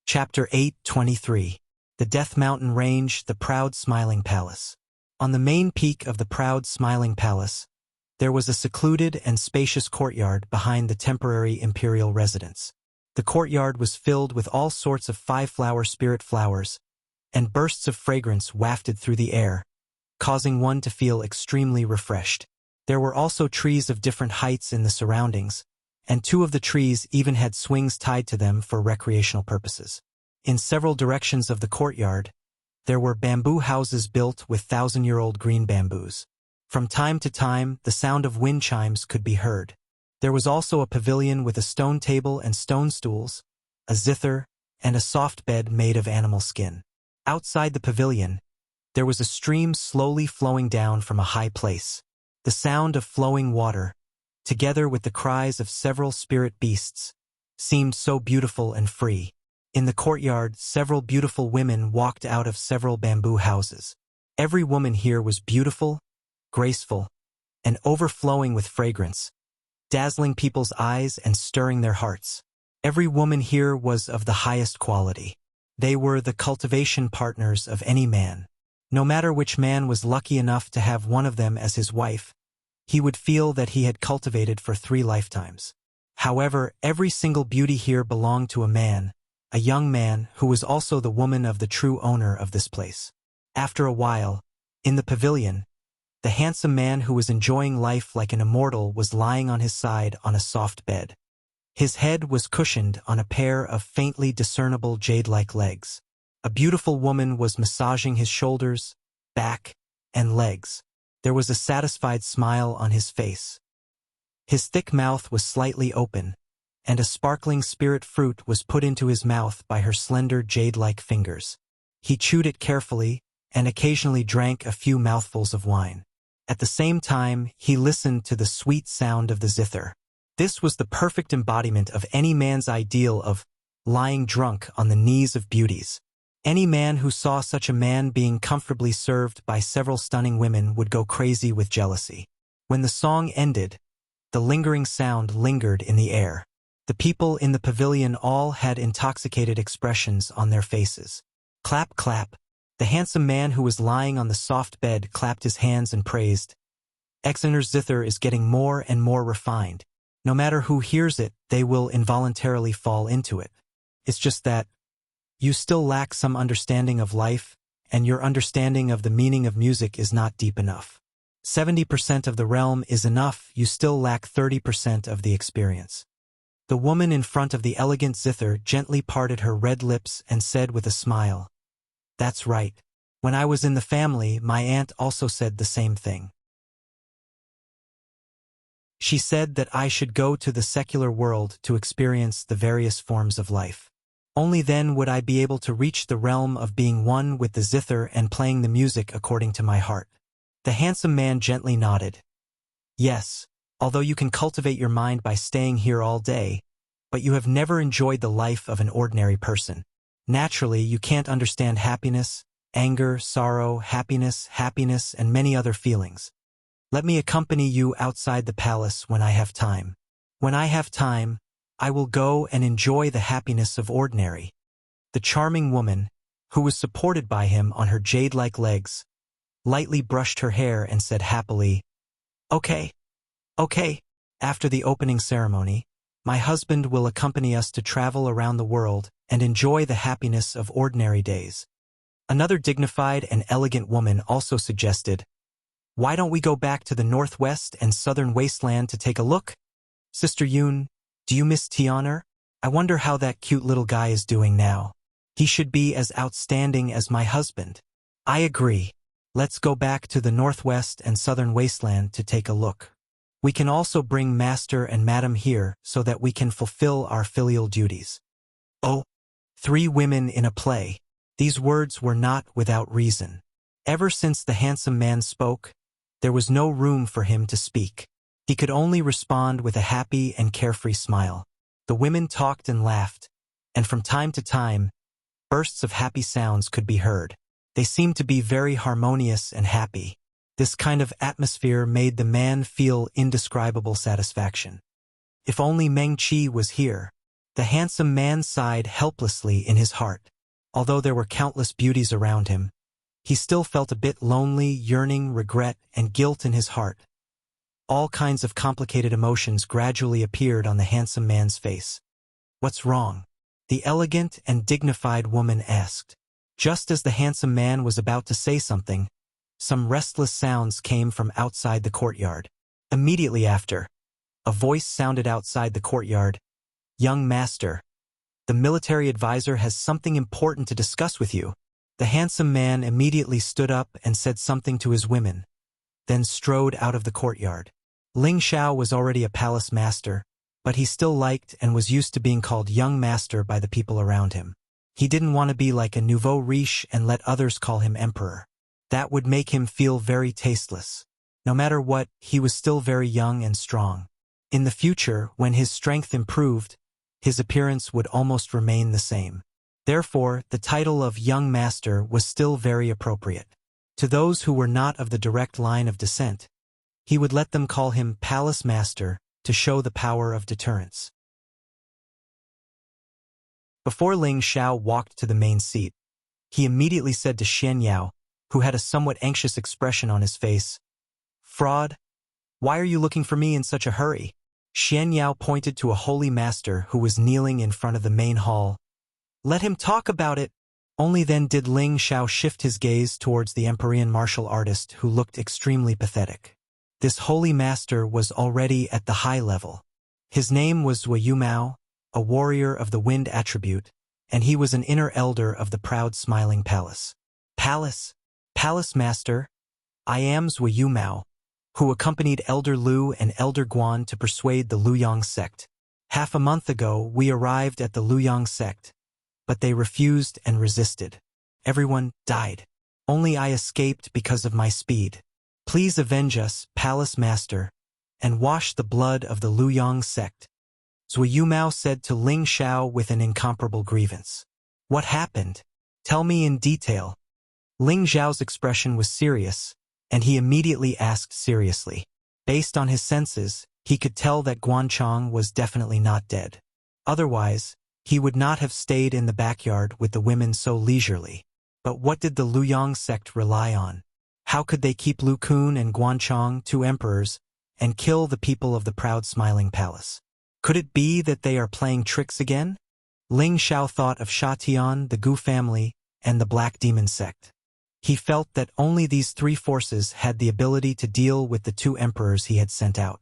A: Chapter 8:23. The Death Mountain Range, the Proud Smiling Palace. On the main peak of the Proud Smiling Palace, there was a secluded and spacious courtyard behind the temporary imperial residence. The courtyard was filled with all sorts of 5-flower spirit flowers, and bursts of fragrance wafted through the air, causing one to feel extremely refreshed. There were also trees of different heights in the surroundings, and 2 of the trees even had swings tied to them for recreational purposes. In several directions of the courtyard, there were bamboo houses built with 1,000-year-old green bamboos. From time to time, the sound of wind chimes could be heard. There was also a pavilion with a stone table and stone stools, a zither, and a soft bed made of animal skin. Outside the pavilion, there was a stream slowly flowing down from a high place. The sound of flowing water, together with the cries of several spirit beasts, seemed so beautiful and free. In the courtyard, several beautiful women walked out of several bamboo houses. Every woman here was beautiful, graceful, and overflowing with fragrance. dazzling people's eyes and stirring their hearts. Every woman here was of the highest quality. They were the cultivation partners of any man. No matter which man was lucky enough to have one of them as his wife, he would feel that he had cultivated for 3 lifetimes. However, every single beauty here belonged to a young man who was also the woman of the true owner of this place. After a while, in the pavilion, the handsome man who was enjoying life like an immortal was lying on his side on a soft bed. His head was cushioned on a pair of faintly discernible jade-like legs. A beautiful woman was massaging his shoulders, back, and legs. There was a satisfied smile on his face. His thick mouth was slightly open, and a sparkling spirit fruit was put into his mouth by her slender jade-like fingers. He chewed it carefully, and occasionally drank a few mouthfuls of wine. At the same time, he listened to the sweet sound of the zither. This was the perfect embodiment of any man's ideal of lying drunk on the knees of beauties. Any man who saw such a man being comfortably served by several stunning women would go crazy with jealousy. When the song ended, the lingering sound lingered in the air. The people in the pavilion all had intoxicated expressions on their faces. Clap, clap. The handsome man who was lying on the soft bed clapped his hands and praised. Exener's zither is getting more and more refined. No matter who hears it, they will involuntarily fall into it. It's just that you still lack some understanding of life, and your understanding of the meaning of music is not deep enough. 70% of the realm is enough, you still lack 30% of the experience. The woman in front of the elegant zither gently parted her red lips and said with a smile, "That's right. When I was in the family, my aunt also said the same thing. She said that I should go to the secular world to experience the various forms of life. Only then would I be able to reach the realm of being one with the zither and playing the music according to my heart." The handsome man gently nodded. "Yes, although you can cultivate your mind by staying here all day, but you have never enjoyed the life of an ordinary person. Naturally, you can't understand happiness, anger, sorrow, happiness, and many other feelings. Let me accompany you outside the palace when I have time. When I have time, I will go and enjoy the happiness of ordinary." The charming woman, who was supported by him on her jade-like legs, lightly brushed her hair and said happily, Okay. After the opening ceremony, my husband will accompany us to travel around the world and enjoy the happiness of ordinary days." Another dignified and elegant woman also suggested, "Why don't we go back to the northwest and southern wasteland to take a look? Sister Yoon, do you miss Tianer? I wonder how that cute little guy is doing now. He should be as outstanding as my husband." "I agree. Let's go back to the northwest and southern wasteland to take a look. We can also bring Master and Madam here so that we can fulfill our filial duties." Oh, 3 women in a play. These words were not without reason. Ever since the handsome man spoke, there was no room for him to speak. He could only respond with a happy and carefree smile. The women talked and laughed, and from time to time, bursts of happy sounds could be heard. They seemed to be very harmonious and happy. This kind of atmosphere made the man feel indescribable satisfaction. If only Meng Qi was here. The handsome man sighed helplessly in his heart. Although there were countless beauties around him, he still felt a bit lonely, yearning, regret, and guilt in his heart. All kinds of complicated emotions gradually appeared on the handsome man's face. "What's wrong?" the elegant and dignified woman asked. Just as the handsome man was about to say something, some restless sounds came from outside the courtyard. Immediately after, a voice sounded outside the courtyard. "Young master, the military advisor has something important to discuss with you." The handsome man immediately stood up and said something to his women, then strode out of the courtyard. Ling Xiao was already a palace master, but he still liked and was used to being called young master by the people around him. He didn't want to be like a nouveau riche and let others call him emperor. That would make him feel very tasteless. No matter what, he was still very young and strong. In the future, when his strength improved, his appearance would almost remain the same. Therefore, the title of young master was still very appropriate. To those who were not of the direct line of descent, he would let them call him palace master to show the power of deterrence. Before Ling Xiao walked to the main seat, he immediately said to Xian Yao, who had a somewhat anxious expression on his face, "Fraud, why are you looking for me in such a hurry?" Xian Yao pointed to a holy master who was kneeling in front of the main hall. "Let him talk about it." Only then did Ling Xiao shift his gaze towards the Empyrean martial artist who looked extremely pathetic. This holy master was already at the high level. His name was Zui Yumao, a warrior of the wind attribute, and he was an inner elder of the proud smiling palace. Palace master, I am Zui Yumao, who accompanied Elder Lu and Elder Guan to persuade the Luyang sect. Half a month ago, we arrived at the Luyang sect, but they refused and resisted. Everyone died. Only I escaped because of my speed. Please avenge us, Palace Master, and wash the blood of the Luyang sect. Zui Yumao said to Ling Xiao with an incomparable grievance. What happened? Tell me in detail. Ling Xiao's expression was serious, and he immediately asked seriously. Based on his senses, he could tell that Guanchong was definitely not dead. Otherwise, he would not have stayed in the backyard with the women so leisurely. But what did the Luyang sect rely on? How could they keep Lu Kun and Guanchong, two emperors, and kill the people of the proud smiling palace? Could it be that they are playing tricks again? Ling Xiao thought of Sha Tian, the Gu family, and the Black Demon sect. He felt that only these three forces had the ability to deal with the two emperors he had sent out.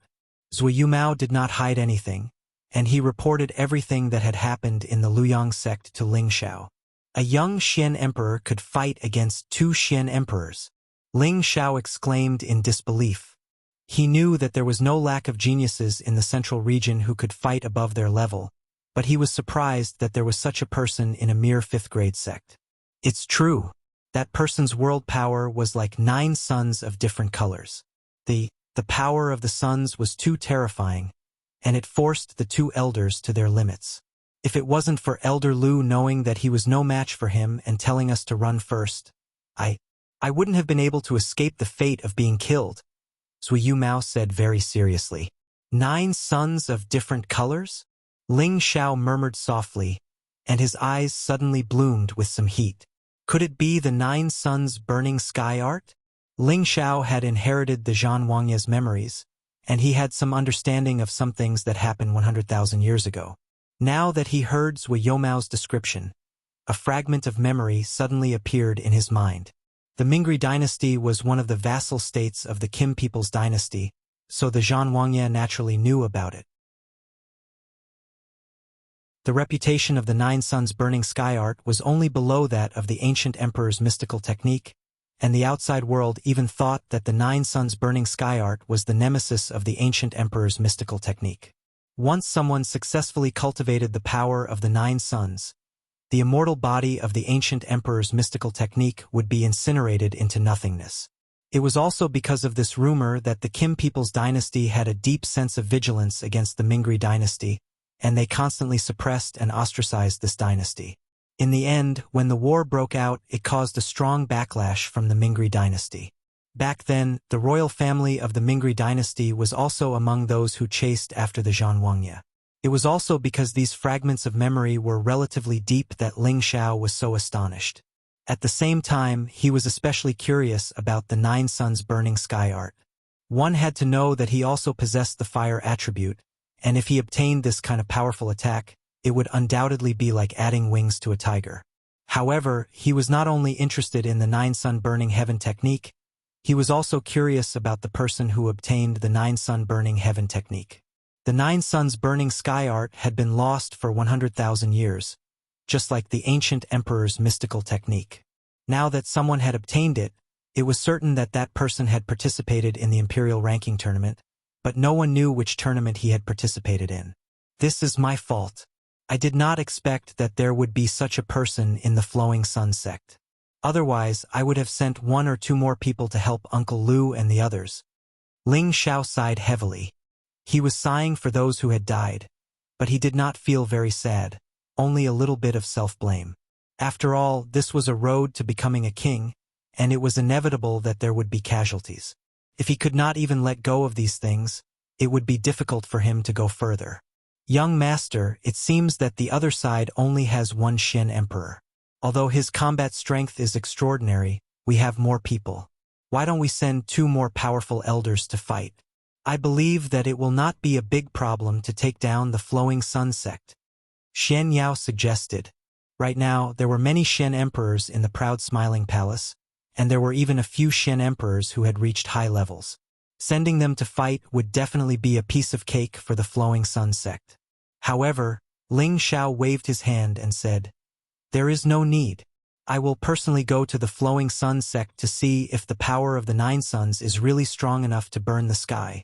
A: Zui Yumao did not hide anything, and he reported everything that had happened in the Luyang sect to Ling Xiao. A young Xian emperor could fight against two Xian emperors. Ling Xiao exclaimed in disbelief. He knew that there was no lack of geniuses in the central region who could fight above their level, but he was surprised that there was such a person in a mere fifth-grade sect. It's true. That person's world power was like 9 suns of different colors. The power of the suns was too terrifying, and it forced the two elders to their limits. If it wasn't for Elder Lu knowing that he was no match for him and telling us to run first, I wouldn't have been able to escape the fate of being killed, Zui Yumao said very seriously. 9 suns of different colors? Ling Xiao murmured softly, and his eyes suddenly bloomed with some heat. Could it be the 9 suns burning sky art? Ling Xiao had inherited the Zhan Wangya's memories, and he had some understanding of some things that happened 100,000 years ago. Now that he heard Zui Yumao's description, a fragment of memory suddenly appeared in his mind. The Mingri dynasty was one of the vassal states of the Qin people's dynasty, so the Zhan Wangya naturally knew about it. The reputation of the 9 suns burning sky art was only below that of the ancient emperor's mystical technique, and the outside world even thought that the 9 suns burning sky art was the nemesis of the ancient emperor's mystical technique. Once someone successfully cultivated the power of the 9 suns, the immortal body of the ancient emperor's mystical technique would be incinerated into nothingness. It was also because of this rumor that the Qin people's dynasty had a deep sense of vigilance against the Mingri dynasty, and they constantly suppressed and ostracized this dynasty. In the end, when the war broke out, it caused a strong backlash from the Mingri dynasty. Back then, the royal family of the Mingri dynasty was also among those who chased after the Zhan Wangya. It was also because these fragments of memory were relatively deep that Ling Xiao was so astonished. At the same time, he was especially curious about the 9 suns burning sky art. One had to know that he also possessed the fire attribute, and if he obtained this kind of powerful attack, it would undoubtedly be like adding wings to a tiger. However, he was not only interested in the 9 sun burning heaven technique, he was also curious about the person who obtained the 9 sun burning heaven technique. The 9 suns burning sky art had been lost for 100,000 years, just like the ancient emperor's mystical technique. Now that someone had obtained it, it was certain that that person had participated in the imperial ranking tournament, but no one knew which tournament he had participated in. This is my fault. I did not expect that there would be such a person in the Flowing Sun sect. Otherwise, I would have sent 1 or 2 more people to help Uncle Lu and the others. Ling Xiao sighed heavily. He was sighing for those who had died, but he did not feel very sad, only a little bit of self-blame. After all, this was a road to becoming a king, and it was inevitable that there would be casualties. If he could not even let go of these things, it would be difficult for him to go further. Young master, it seems that the other side only has one Shen emperor. Although his combat strength is extraordinary, we have more people. Why don't we send 2 more powerful elders to fight? I believe that it will not be a big problem to take down the Flowing Sun sect. Xian Yao suggested. Right now, there were many Shen emperors in the proud Smiling Palace, and there were even a few Shen emperors who had reached high levels. Sending them to fight would definitely be a piece of cake for the Flowing Sun sect. However, Ling Xiao waved his hand and said, "There is no need. I will personally go to the Flowing Sun sect to see if the power of the 9 suns is really strong enough to burn the sky."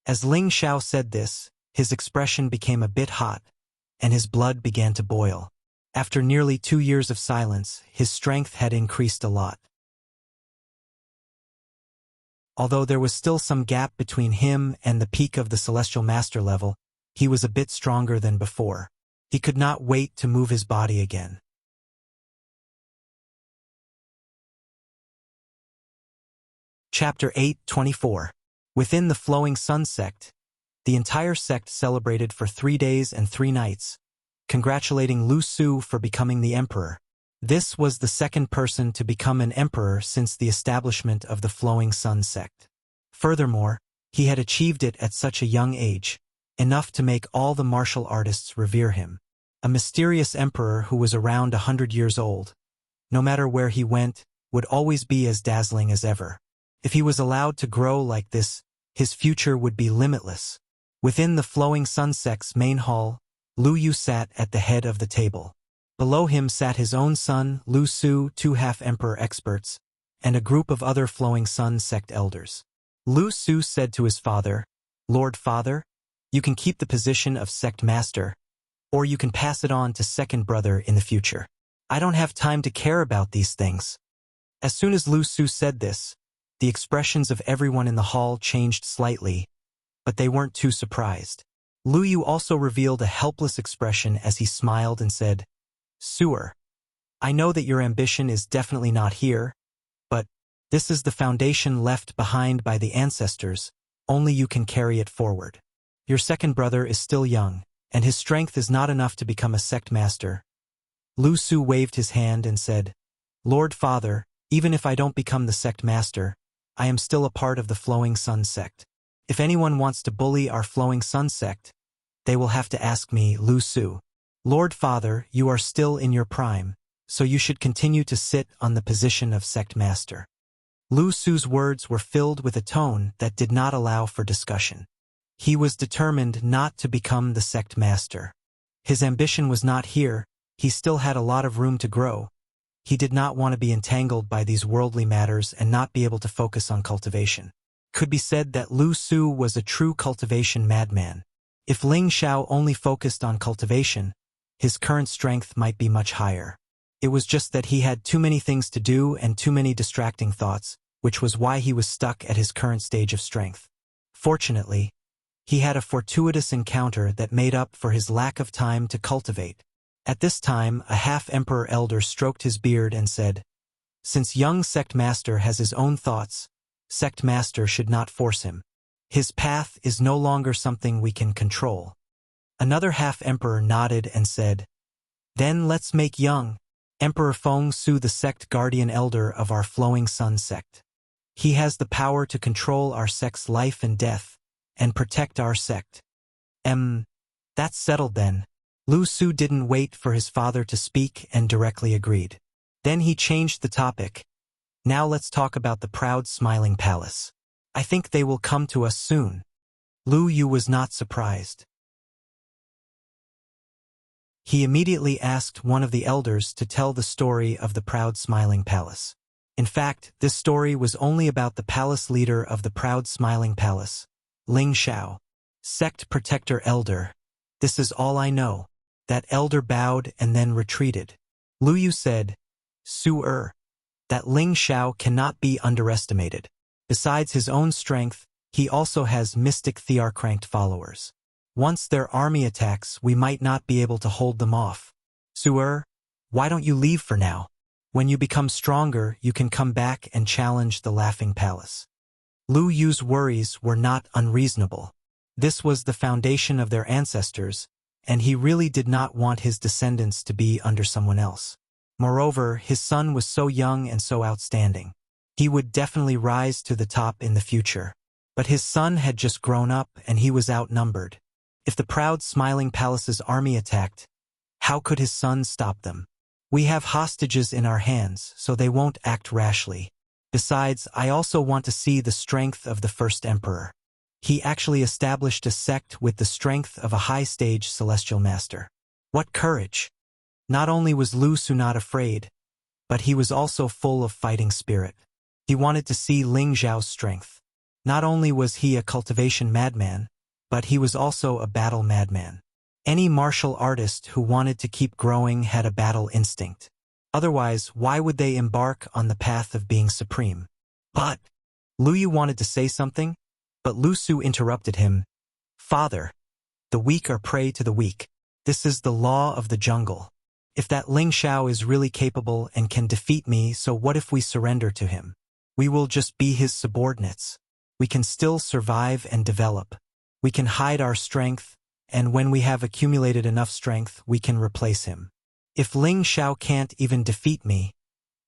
A: As Ling Xiao said this, his expression became a bit hot, and his blood began to boil. After nearly 2 years of silence, his strength had increased a lot. Although there was still some gap between him and the peak of the Celestial Master level, he was a bit stronger than before. He could not wait to move his body again. Chapter 8:24. Within the Flowing Sun sect, the entire sect celebrated for 3 days and 3 nights, congratulating Lu Su for becoming the emperor. This was the second person to become an emperor since the establishment of the Flowing Sun sect. Furthermore, he had achieved it at such a young age, enough to make all the martial artists revere him. A mysterious emperor who was around 100 years old, no matter where he went, would always be as dazzling as ever. If he was allowed to grow like this, his future would be limitless. Within the Flowing Sun sect's main hall, Lu Yu sat at the head of the table. Below him sat his own son, Lu Su, 2 half-emperor experts, and a group of other Flowing Sun sect elders. Lu Su said to his father, "Lord Father, you can keep the position of sect master, or you can pass it on to second brother in the future. I don't have time to care about these things." As soon as Lu Su said this, the expressions of everyone in the hall changed slightly, but they weren't too surprised. Lu Yu also revealed a helpless expression as he smiled and said, "Suer, I know that your ambition is definitely not here, but this is the foundation left behind by the ancestors, only you can carry it forward. Your second brother is still young, and his strength is not enough to become a sect master." Lu Su waved his hand and said, "Lord Father, even if I don't become the sect master, I am still a part of the Flowing Sun sect. If anyone wants to bully our Flowing Sun sect, they will have to ask me, Lu Su. Lord Father, you are still in your prime, so you should continue to sit on the position of sect master." Lu Su's words were filled with a tone that did not allow for discussion. He was determined not to become the sect master. His ambition was not here, he still had a lot of room to grow. He did not want to be entangled by these worldly matters and not be able to focus on cultivation. Could be said that Lu Su was a true cultivation madman. If Ling Xiao only focused on cultivation, his current strength might be much higher. It was just that he had too many things to do and too many distracting thoughts, which was why he was stuck at his current stage of strength. Fortunately, he had a fortuitous encounter that made up for his lack of time to cultivate. At this time, a half-emperor elder stroked his beard and said, "Since young sect master has his own thoughts, sect master should not force him. His path is no longer something we can control." Another half-emperor nodded and said, "Then let's make young Emperor Feng Su the sect guardian elder of our Flowing Sun sect. He has the power to control our sect's life and death, and protect our sect." That's settled then. Lu Su didn't wait for his father to speak and directly agreed. Then he changed the topic. "Now let's talk about the proud Smiling Palace. I think they will come to us soon." Lu Yu was not surprised. He immediately asked one of the elders to tell the story of the proud Smiling Palace. In fact, this story was only about the palace leader of the proud Smiling Palace, Ling Xiao, sect protector elder. "This is all I know." That elder bowed and then retreated. Lu Yu said, "Su-er, that Ling Xiao cannot be underestimated. Besides his own strength, he also has mystic thearcranked followers. Once their army attacks, we might not be able to hold them off. Su-er, why don't you leave for now? When you become stronger, you can come back and challenge the Laughing Palace." Lu Yu's worries were not unreasonable. This was the foundation of their ancestors, and he really did not want his descendants to be under someone else. Moreover, his son was so young and so outstanding. He would definitely rise to the top in the future. But his son had just grown up and he was outnumbered. If the proud smiling palace's army attacked, how could his son stop them? We have hostages in our hands, so they won't act rashly. Besides, I also want to see the strength of the first emperor. He actually established a sect with the strength of a high-stage celestial master. What courage! Not only was Lu Su not afraid, but he was also full of fighting spirit. He wanted to see Ling Zhao's strength. Not only was he a cultivation madman, but he was also a battle madman. Any martial artist who wanted to keep growing had a battle instinct. Otherwise, why would they embark on the path of being supreme? But Lu Yu wanted to say something, but Lu Su interrupted him. Father, the weak are prey to the weak. This is the law of the jungle. If that Ling Xiao is really capable and can defeat me, so what if we surrender to him? We will just be his subordinates. We can still survive and develop. We can hide our strength, and when we have accumulated enough strength, we can replace him. If Ling Xiao can't even defeat me,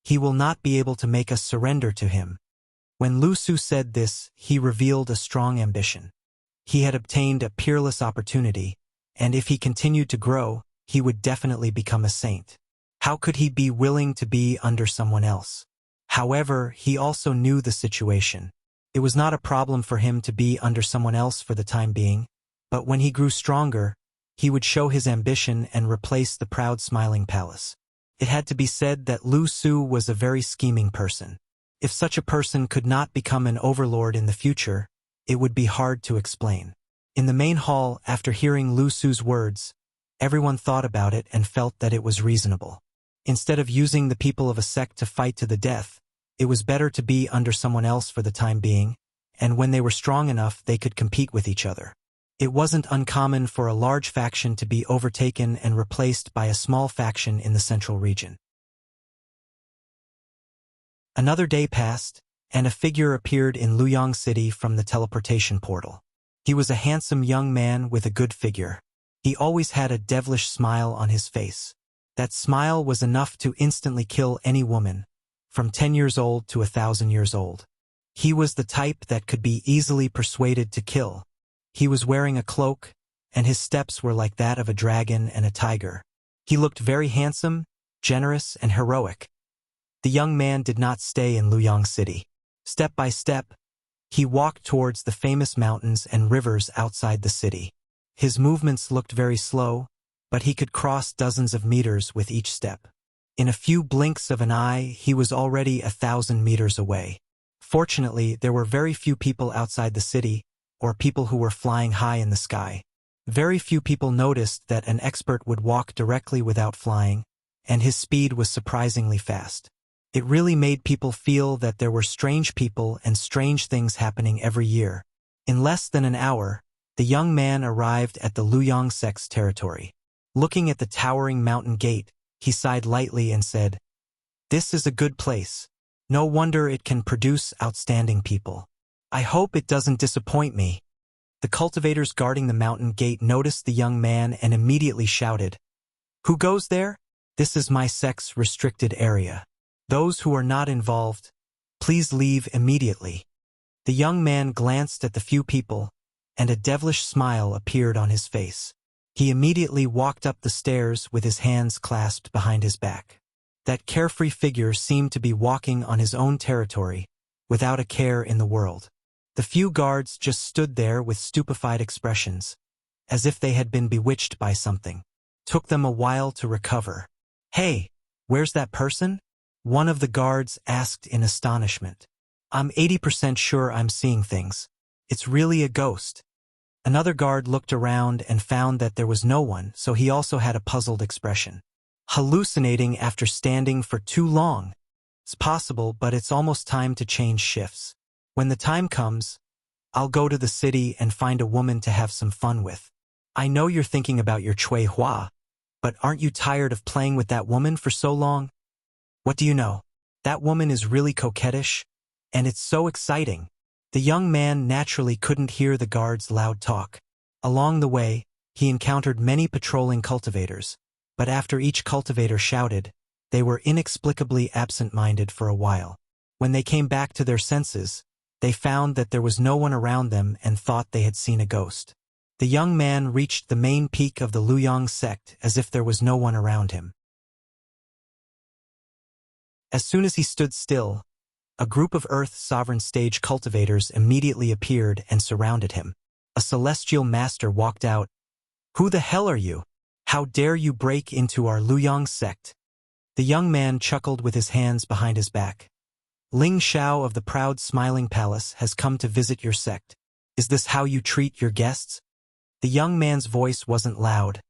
A: he will not be able to make us surrender to him. When Lu Su said this, he revealed a strong ambition. He had obtained a peerless opportunity, and if he continued to grow, he would definitely become a saint. How could he be willing to be under someone else? However, he also knew the situation. It was not a problem for him to be under someone else for the time being, but when he grew stronger, he would show his ambition and replace the proud smiling palace. It had to be said that Lu Su was a very scheming person. If such a person could not become an overlord in the future, it would be hard to explain. In the main hall, after hearing Lu Su's words, everyone thought about it and felt that it was reasonable. Instead of using the people of a sect to fight to the death, it was better to be under someone else for the time being, and when they were strong enough, they could compete with each other. It wasn't uncommon for a large faction to be overtaken and replaced by a small faction in the central region. Another day passed, and a figure appeared in Luoyang City from the teleportation portal. He was a handsome young man with a good figure. He always had a devilish smile on his face. That smile was enough to instantly kill any woman, from 10 years old to 1,000 years old. He was the type that could be easily persuaded to kill. He was wearing a cloak, and his steps were like that of a dragon and a tiger. He looked very handsome, generous, and heroic. The young man did not stay in Luoyang City. Step by step, he walked towards the famous mountains and rivers outside the city. His movements looked very slow, but he could cross dozens of meters with each step. In a few blinks of an eye, he was already 1,000 meters away. Fortunately, there were very few people outside the city, or people who were flying high in the sky. Very few people noticed that an expert would walk directly without flying, and his speed was surprisingly fast. It really made people feel that there were strange people and strange things happening every year. In less than an hour, the young man arrived at the Luoyang sect's territory. Looking at the towering mountain gate, he sighed lightly and said, "This is a good place. No wonder it can produce outstanding people. I hope it doesn't disappoint me." The cultivators guarding the mountain gate noticed the young man and immediately shouted, "Who goes there? This is my sect's restricted area. Those who are not involved, please leave immediately." The young man glanced at the few people, and a devilish smile appeared on his face. He immediately walked up the stairs with his hands clasped behind his back. That carefree figure seemed to be walking on his own territory, without a care in the world. The few guards just stood there with stupefied expressions, as if they had been bewitched by something. Took them a while to recover. "Hey, where's that person?" one of the guards asked in astonishment. "I'm 80% sure I'm seeing things. It's really a ghost." Another guard looked around and found that there was no one, so he also had a puzzled expression. "Hallucinating after standing for too long. It's possible, but it's almost time to change shifts. When the time comes, I'll go to the city and find a woman to have some fun with. I know you're thinking about your Cui Hua, but aren't you tired of playing with that woman for so long? What do you know? That woman is really coquettish, and it's so exciting. The young man naturally couldn't hear the guards' loud talk. Along the way, he encountered many patrolling cultivators, but after each cultivator shouted, they were inexplicably absent-minded for a while. When they came back to their senses, they found that there was no one around them and thought they had seen a ghost. The young man reached the main peak of the Luyang sect as if there was no one around him. As soon as he stood still, a group of Earth Sovereign stage cultivators immediately appeared and surrounded him. A celestial master walked out. "Who the hell are you? How dare you break into our Luyang sect?" The young man chuckled with his hands behind his back. "Ling Xiao of the proud smiling palace has come to visit your sect. Is this how you treat your guests?" The young man's voice wasn't loud,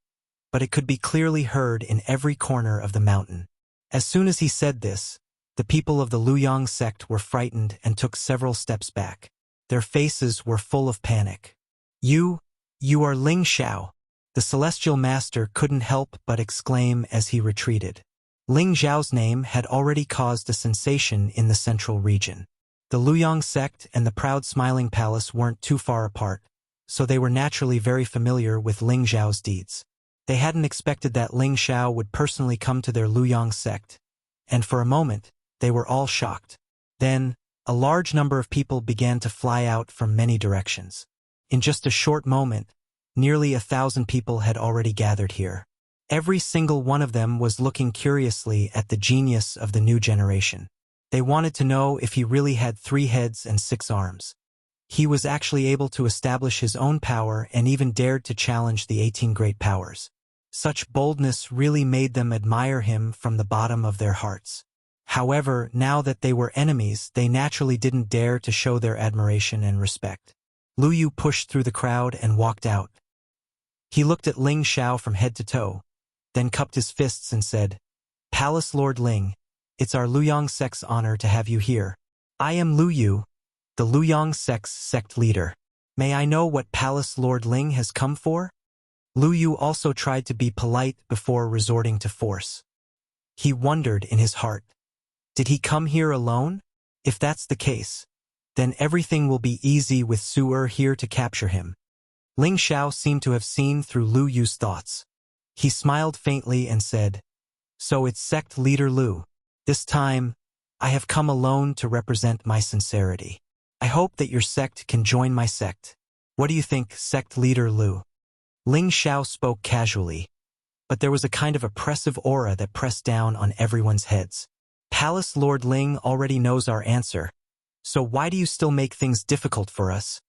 A: but it could be clearly heard in every corner of the mountain. As soon as he said this, the people of the Luyang sect were frightened and took several steps back. Their faces were full of panic. You are Ling Xiao." The celestial master couldn't help but exclaim as he retreated. Ling Xiao's name had already caused a sensation in the central region. The Luyang sect and the proud smiling palace weren't too far apart, so they were naturally very familiar with Ling Xiao's deeds. They hadn't expected that Ling Xiao would personally come to their Luyang sect, and for a moment, they were all shocked. Then, a large number of people began to fly out from many directions. In just a short moment, nearly 1,000 people had already gathered here. Every single one of them was looking curiously at the genius of the new generation. They wanted to know if he really had 3 heads and 6 arms. He was actually able to establish his own power and even dared to challenge the 18 great powers. Such boldness really made them admire him from the bottom of their hearts. However, now that they were enemies, they naturally didn't dare to show their admiration and respect. Lu Yu pushed through the crowd and walked out. He looked at Ling Xiao from head to toe, then cupped his fists and said, "Palace Lord Ling, it's our Luyang sect's honor to have you here. I am Lu Yu, the Luyang sect's sect leader. May I know what Palace Lord Ling has come for?" Lu Yu also tried to be polite before resorting to force. He wondered in his heart, did he come here alone? If that's the case, then everything will be easy with Su here to capture him. Ling Xiao seemed to have seen through Lu Yu's thoughts. He smiled faintly and said, "So it's sect leader Lu. This time, I have come alone to represent my sincerity. I hope that your sect can join my sect. What do you think, sect leader Lu?" Ling Xiao spoke casually, but there was a kind of oppressive aura that pressed down on everyone's heads. "Palace Lord Ling already knows our answer, so why do you still make things difficult for us?"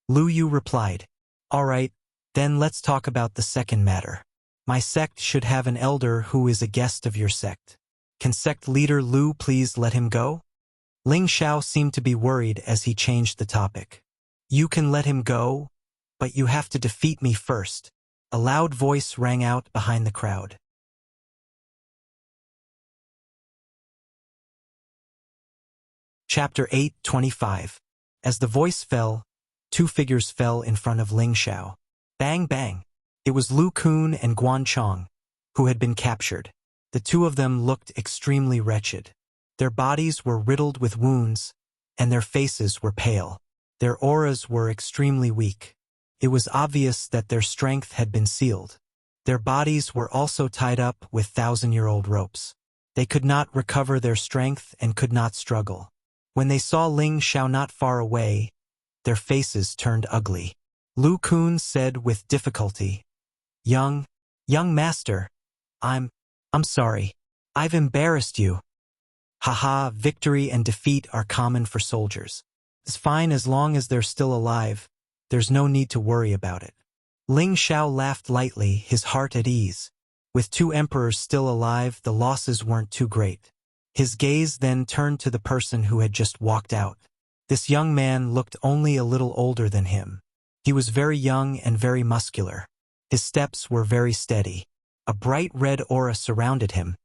A: Lu Yu replied, "All right, then let's talk about the second matter. My sect should have an elder who is a guest of your sect. Can sect leader Lu please let him go?" Ling Xiao seemed to be worried as he changed the topic. "You can let him go, but you have to defeat me first." A loud voice rang out behind the crowd. Chapter 8:25. As the voice fell, 2 figures fell in front of Ling Xiao. Bang bang! It was Lu Kun and Guan Chong, who had been captured. The 2 of them looked extremely wretched. Their bodies were riddled with wounds, and their faces were pale. Their auras were extremely weak. It was obvious that their strength had been sealed. Their bodies were also tied up with 1,000-year-old ropes. They could not recover their strength and could not struggle. When they saw Ling Xiao not far away, their faces turned ugly. Lu Kun said with difficulty, Young master, I'm sorry. I've embarrassed you." "Haha, victory and defeat are common for soldiers. It's fine as long as they're still alive. There's no need to worry about it." Ling Xiao laughed lightly, his heart at ease. With 2 emperors still alive, the losses weren't too great. His gaze then turned to the person who had just walked out. This young man looked only a little older than him. He was very young and very muscular. His steps were very steady. A bright red aura surrounded him,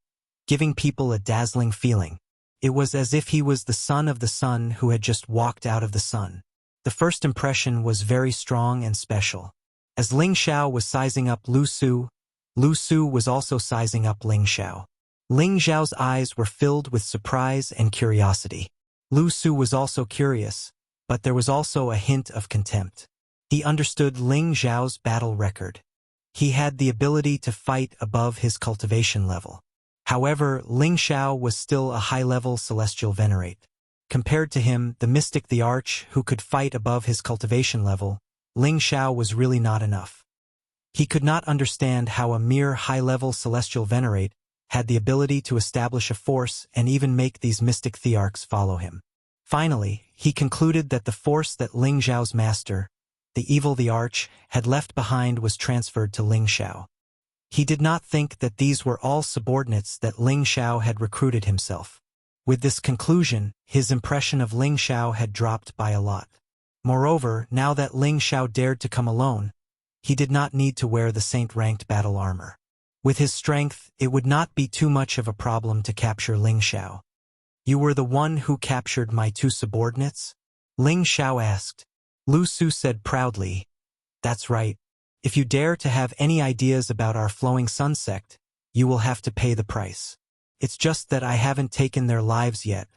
A: giving people a dazzling feeling. It was as if he was the son of the sun who had just walked out of the sun. The first impression was very strong and special. As Ling Xiao was sizing up Lu Su was also sizing up Ling Xiao. Ling Xiao's eyes were filled with surprise and curiosity. Lu Su was also curious, but there was also a hint of contempt. He understood Ling Xiao's battle record. He had the ability to fight above his cultivation level. However, Ling Xiao was still a high-level celestial venerate. Compared to him, the mystic the Arch, who could fight above his cultivation level, Ling Xiao was really not enough. He could not understand how a mere high-level celestial venerate had the ability to establish a force and even make these mystic thearchs follow him. Finally, he concluded that the force that Ling Xiao's master, the evil the Arch, had left behind was transferred to Ling Xiao. He did not think that these were all subordinates that Ling Xiao had recruited himself. With this conclusion, his impression of Ling Xiao had dropped by a lot. Moreover, now that Ling Xiao dared to come alone, he did not need to wear the saint-ranked battle armor. With his strength, it would not be too much of a problem to capture Ling Xiao. "You were the one who captured my two subordinates?" Ling Xiao asked. Lu Su said proudly, "That's right. If you dare to have any ideas about our Flowing Sun sect, you will have to pay the price. It's just that I haven't taken their lives yet,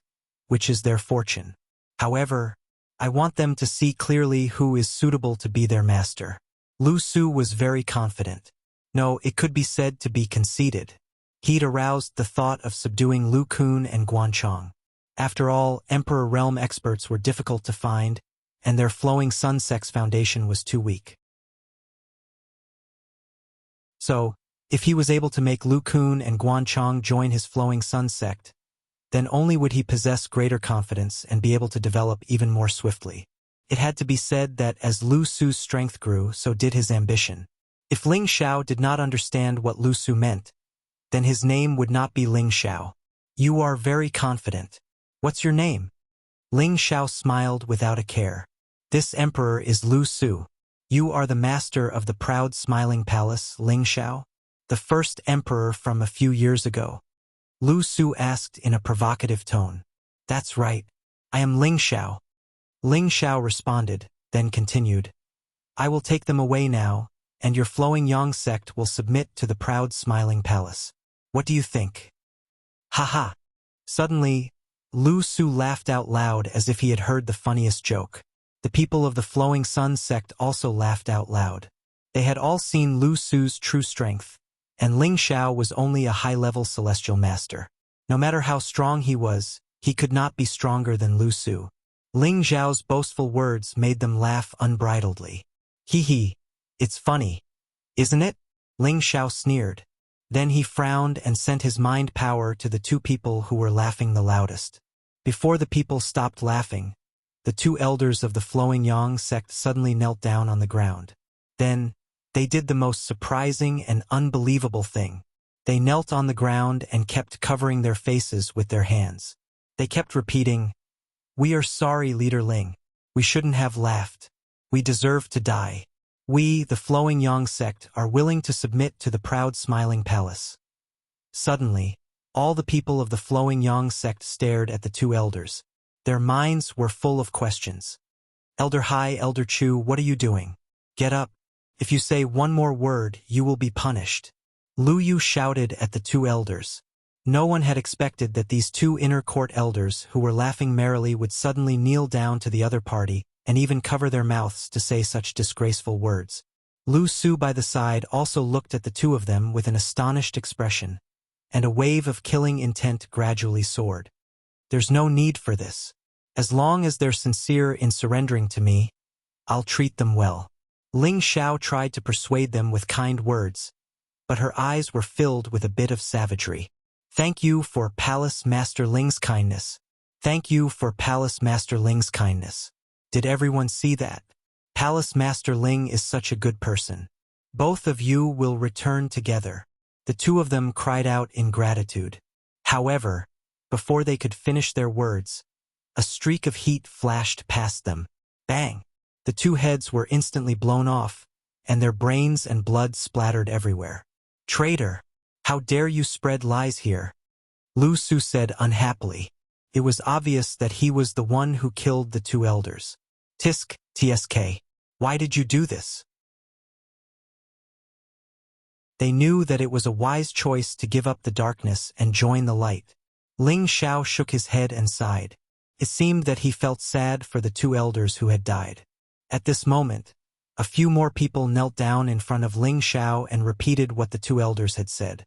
A: which is their fortune. However, I want them to see clearly who is suitable to be their master." Lu Su was very confident. No, it could be said to be conceited. He'd aroused the thought of subduing Lu Kun and Guanchong. After all, Emperor Realm experts were difficult to find, and their Flowing Sun sect's foundation was too weak. So, if he was able to make Lu Kun and Guanchong join his Flowing Sun sect, then only would he possess greater confidence and be able to develop even more swiftly. It had to be said that as Lu Su's strength grew, so did his ambition. If Ling Xiao did not understand what Lu Su meant, then his name would not be Ling Xiao. "You are very confident. What's your name?" Ling Xiao smiled without a care. "This emperor is Lu Su. You are the master of the proud smiling palace, Ling Xiao? The first emperor from a few years ago?" Lu Su asked in a provocative tone. "That's right. I am Ling Xiao." Ling Xiao responded, then continued, "I will take them away now, and your Flowing Yang sect will submit to the proud smiling palace. What do you think?" "Ha ha!" Suddenly, Lu Su laughed out loud as if he had heard the funniest joke. The people of the Flowing Sun sect also laughed out loud. They had all seen Lu Su's true strength, and Ling Xiao was only a high-level celestial master. No matter how strong he was, he could not be stronger than Lu Su. Ling Xiao's boastful words made them laugh unbridledly. "Hee hee, it's funny, isn't it?" Ling Xiao sneered. Then he frowned and sent his mind power to the two people who were laughing the loudest. Before the people stopped laughing, the two elders of the Flowing Yang sect suddenly knelt down on the ground. Then, they did the most surprising and unbelievable thing. They knelt on the ground and kept covering their faces with their hands. They kept repeating, "We are sorry, Leader Ling. We shouldn't have laughed. We deserve to die. We, the Flowing Yang sect, are willing to submit to the proud smiling palace." Suddenly, all the people of the Flowing Yang sect stared at the two elders. Their minds were full of questions. "Elder Hai, Elder Chu, what are you doing? Get up. If you say one more word, you will be punished." Lu Yu shouted at the two elders. No one had expected that these two inner court elders who were laughing merrily would suddenly kneel down to the other party and even cover their mouths to say such disgraceful words. Lu Su by the side also looked at the two of them with an astonished expression, and a wave of killing intent gradually soared. "There's no need for this. As long as they're sincere in surrendering to me, I'll treat them well." Ling Xiao tried to persuade them with kind words, but her eyes were filled with a bit of savagery. "Thank you for Palace Master Ling's kindness. Thank you for Palace Master Ling's kindness. Did everyone see that? Palace Master Ling is such a good person. Both of you will return together." The two of them cried out in gratitude. However, before they could finish their words, a streak of heat flashed past them. Bang! The two heads were instantly blown off, and their brains and blood splattered everywhere. "Traitor! How dare you spread lies here?" Lu Su said unhappily. It was obvious that he was the one who killed the two elders. "Tisk, tsk. Why did you do this?" They knew that it was a wise choice to give up the darkness and join the light. Ling Xiao shook his head and sighed. It seemed that he felt sad for the two elders who had died. At this moment, a few more people knelt down in front of Ling Xiao and repeated what the two elders had said.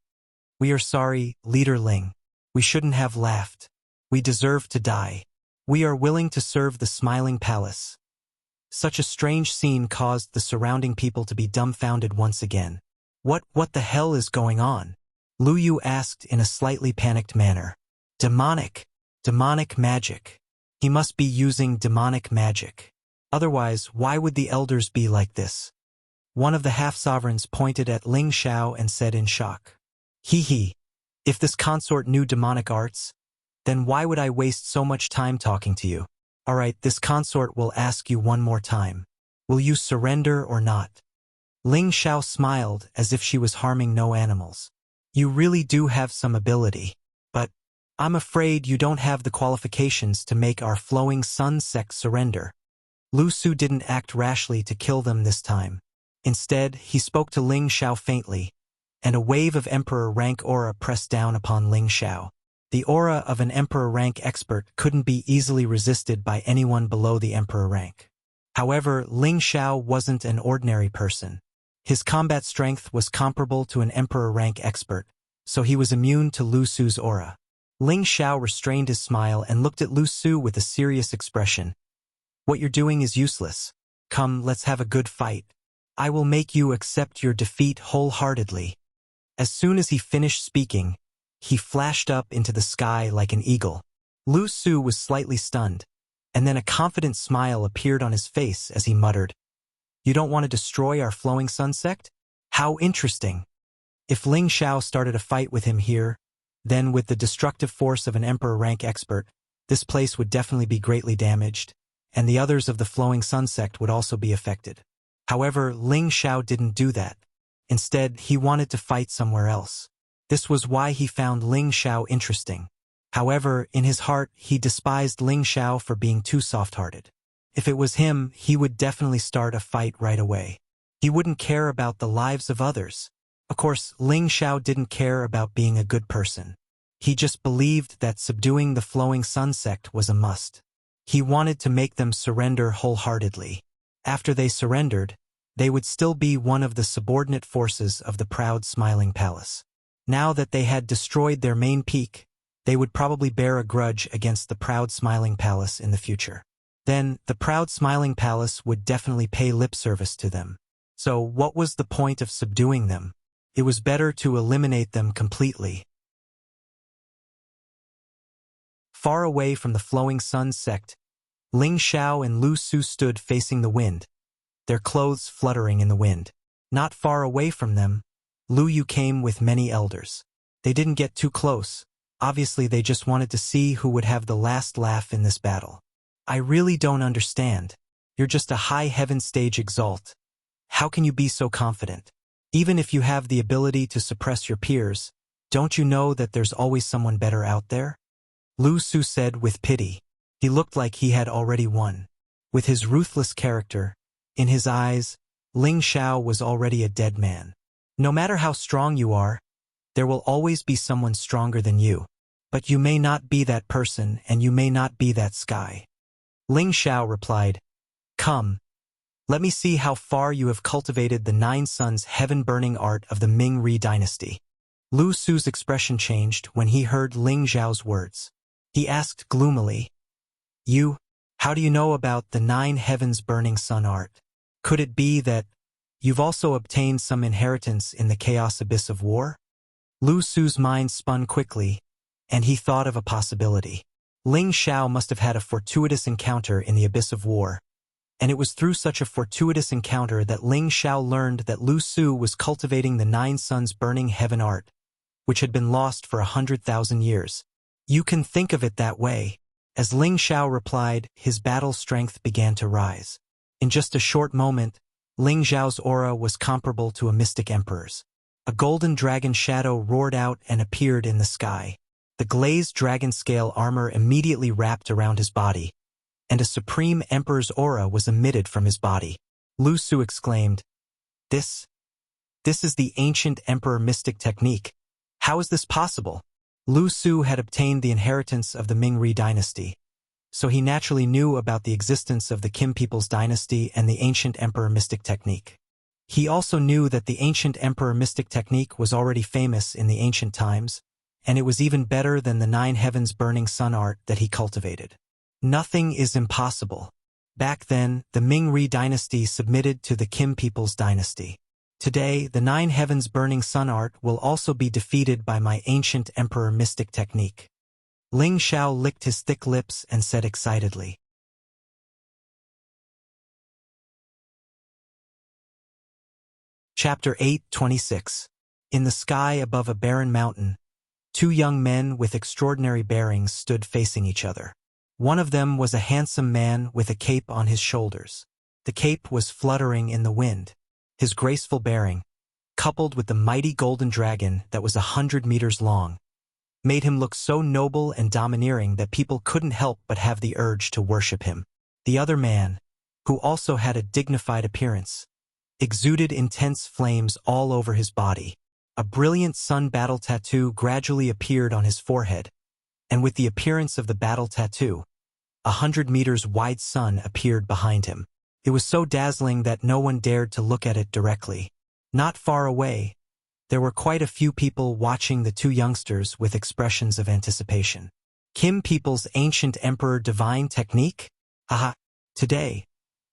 A: "We are sorry, Leader Ling. We shouldn't have laughed. We deserve to die. We are willing to serve the Smiling Palace." Such a strange scene caused the surrounding people to be dumbfounded once again. What the hell is going on?" Lu Yu asked in a slightly panicked manner. Demonic magic. He must be using demonic magic. Otherwise, why would the elders be like this? One of the half-sovereigns pointed at Ling Xiao and said in shock, He, if this consort knew demonic arts, then why would I waste so much time talking to you? Alright, this consort will ask you one more time. Will you surrender or not?" Ling Xiao smiled as if she was harming no animals. "You really do have some ability, but I'm afraid you don't have the qualifications to make our Flowing Sun sect surrender." Lu Su didn't act rashly to kill them this time. Instead, he spoke to Ling Xiao faintly, and a wave of Emperor rank aura pressed down upon Ling Xiao. The aura of an Emperor rank expert couldn't be easily resisted by anyone below the Emperor rank. However, Ling Xiao wasn't an ordinary person. His combat strength was comparable to an Emperor rank expert, so he was immune to Lu Su's aura. Ling Xiao restrained his smile and looked at Lu Su with a serious expression. "What you're doing is useless. Come, let's have a good fight. I will make you accept your defeat wholeheartedly." As soon as he finished speaking, he flashed up into the sky like an eagle. Lu Su was slightly stunned, and then a confident smile appeared on his face as he muttered, "You don't want to destroy our Flowing Sun sect? How interesting." If Ling Xiao started a fight with him here, then with the destructive force of an Emperor rank expert, this place would definitely be greatly damaged, and the others of the Flowing Sun sect would also be affected. However, Ling Xiao didn't do that. Instead, he wanted to fight somewhere else. This was why he found Ling Xiao interesting. However, in his heart, he despised Ling Xiao for being too soft-hearted. If it was him, he would definitely start a fight right away. He wouldn't care about the lives of others. Of course, Ling Xiao didn't care about being a good person. He just believed that subduing the Flowing Sun sect was a must. He wanted to make them surrender wholeheartedly. After they surrendered, they would still be one of the subordinate forces of the proud Smiling Palace. Now that they had destroyed their main peak, they would probably bear a grudge against the proud Smiling Palace in the future. Then, the proud Smiling Palace would definitely pay lip service to them. So what was the point of subduing them? It was better to eliminate them completely. Far away from the Flowing Sun sect, Ling Xiao and Lu Su stood facing the wind, their clothes fluttering in the wind. Not far away from them, Lu Yu came with many elders. They didn't get too close. Obviously, they just wanted to see who would have the last laugh in this battle. "I really don't understand. You're just a high heaven stage exalt. How can you be so confident? Even if you have the ability to suppress your peers, don't you know that there's always someone better out there?" Lu Su said with pity. He looked like he had already won. With his ruthless character, in his eyes, Ling Xiao was already a dead man. No matter how strong you are, there will always be someone stronger than you. But you may not be that person and you may not be that sky. Ling Xiao replied, "Come. Let me see how far you have cultivated the 9 suns heaven-burning art of the Ming-Ri dynasty." Lu Su's expression changed when he heard Ling Xiao's words. He asked gloomily, How do you know about the 9 heavens-burning sun art? Could it be that you've also obtained some inheritance in the chaos abyss of war?" Lu Su's mind spun quickly, and he thought of a possibility. Ling Xiao must have had a fortuitous encounter in the abyss of war, and it was through such a fortuitous encounter that Ling Xiao learned that Lu Su was cultivating the 9 suns burning heaven art, which had been lost for 100,000 years. "You can think of it that way." As Ling Xiao replied, his battle strength began to rise. In just a short moment, Ling Xiao's aura was comparable to a mystic emperor's. A golden dragon shadow roared out and appeared in the sky. The glazed dragon scale armor immediately wrapped around his body, and a supreme emperor's aura was emitted from his body. Lu Su exclaimed, This is the ancient emperor mystic technique. How is this possible?" Lu Su had obtained the inheritance of the Ming-Ri dynasty, so he naturally knew about the existence of the Kim people's dynasty and the ancient emperor mystic technique. He also knew that the ancient emperor mystic technique was already famous in the ancient times, and it was even better than the 9 heavens burning sun art that he cultivated. Nothing is impossible. Back then, the Ming-Ri dynasty submitted to the Kim people's dynasty. Today, the 9 heavens burning sun art will also be defeated by my ancient emperor mystic technique. Ling Xiao licked his thick lips and said excitedly. Chapter 8:26. In the sky above a barren mountain, 2 young men with extraordinary bearings stood facing each other. One of them was a handsome man with a cape on his shoulders. The cape was fluttering in the wind. His graceful bearing, coupled with the mighty golden dragon that was 100 meters long, made him look so noble and domineering that people couldn't help but have the urge to worship him. The other man, who also had a dignified appearance, exuded intense flames all over his body. A brilliant sun battle tattoo gradually appeared on his forehead, and with the appearance of the battle tattoo, 100 meters wide sun appeared behind him. It was so dazzling that no one dared to look at it directly. Not far away, there were quite a few people watching the 2 youngsters with expressions of anticipation. Kim people's ancient emperor divine technique? Haha, today,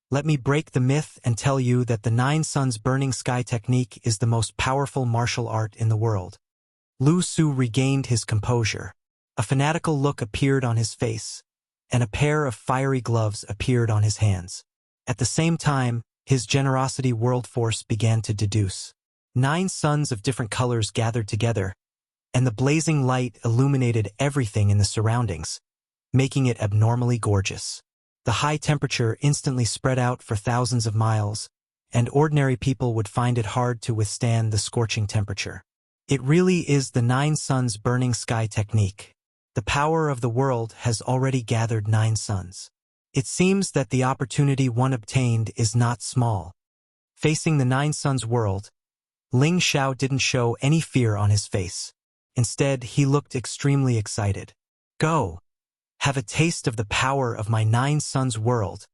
A: let me break the myth and tell you that the 9 suns burning sky technique is the most powerful martial art in the world. Lu Su regained his composure. A fanatical look appeared on his face, and a pair of fiery gloves appeared on his hands. At the same time, his generosity world force began to deduce. 9 suns of different colors gathered together, and the blazing light illuminated everything in the surroundings, making it abnormally gorgeous. The high temperature instantly spread out for thousands of miles, and ordinary people would find it hard to withstand the scorching temperature. It really is the 9 suns burning sky technique. The power of the world has already gathered 9 suns. It seems that the opportunity one obtained is not small. Facing the 9 suns world, Ling Xiao didn't show any fear on his face. Instead, he looked extremely excited. Go! Have a taste of the power of my 9 suns world.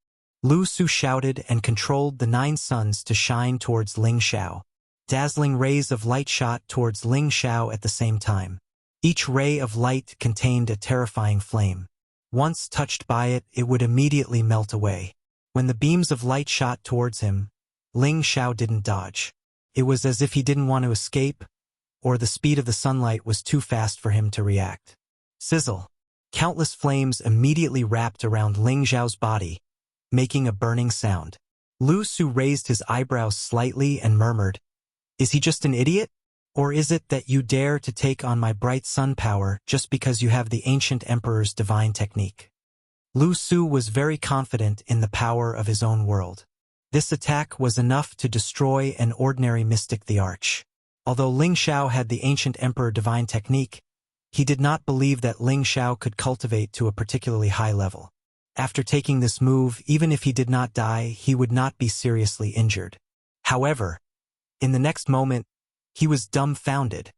A: Lu Su shouted and controlled the 9 suns to shine towards Ling Xiao. Dazzling rays of light shot towards Ling Xiao at the same time. Each ray of light contained a terrifying flame. Once touched by it, it would immediately melt away. When the beams of light shot towards him, Ling Xiao didn't dodge. It was as if he didn't want to escape, or the speed of the sunlight was too fast for him to react. Sizzle! Countless flames immediately wrapped around Ling Xiao's body, making a burning sound. Lu Su raised his eyebrows slightly and murmured, "Is he just an idiot? Or is it that you dare to take on my bright sun power just because you have the ancient emperor's divine technique?" Lu Su was very confident in the power of his own world. This attack was enough to destroy an ordinary mystic the Arch. Although Ling Xiao had the ancient emperor divine technique, he did not believe that Ling Xiao could cultivate to a particularly high level. After taking this move, even if he did not die, he would not be seriously injured. However, in the next moment, he was dumbfounded.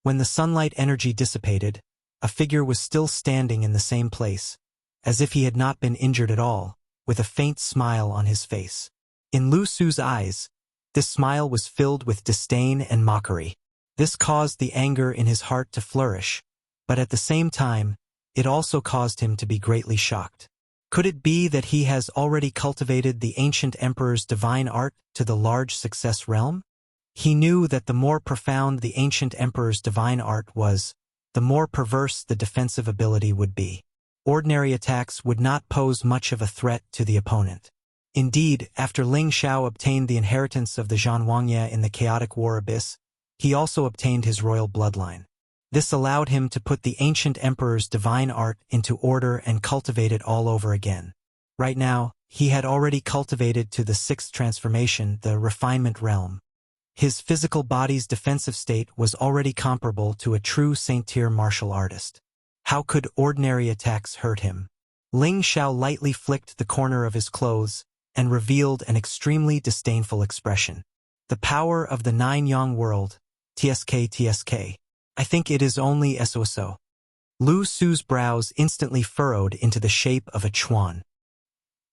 A: When the sunlight energy dissipated, a figure was still standing in the same place, as if he had not been injured at all, with a faint smile on his face. In Lu Su's eyes, this smile was filled with disdain and mockery. This caused the anger in his heart to flourish, but at the same time, it also caused him to be greatly shocked. Could it be that he has already cultivated the ancient emperor's divine art to the large success realm? He knew that the more profound the ancient emperor's divine art was, the more perverse the defensive ability would be. Ordinary attacks would not pose much of a threat to the opponent. Indeed, after Ling Xiao obtained the inheritance of the Zhanwangye in the chaotic war abyss, he also obtained his royal bloodline. This allowed him to put the ancient emperor's divine art into order and cultivate it all over again. Right now, he had already cultivated to the 6th transformation, the refinement realm. His physical body's defensive state was already comparable to a true Saint-tier martial artist. How could ordinary attacks hurt him? Ling Xiao lightly flicked the corner of his clothes and revealed an extremely disdainful expression. The power of the 9 Yang world, TSK. I think it is only SOSO. Lu Su's brows instantly furrowed into the shape of a chuan.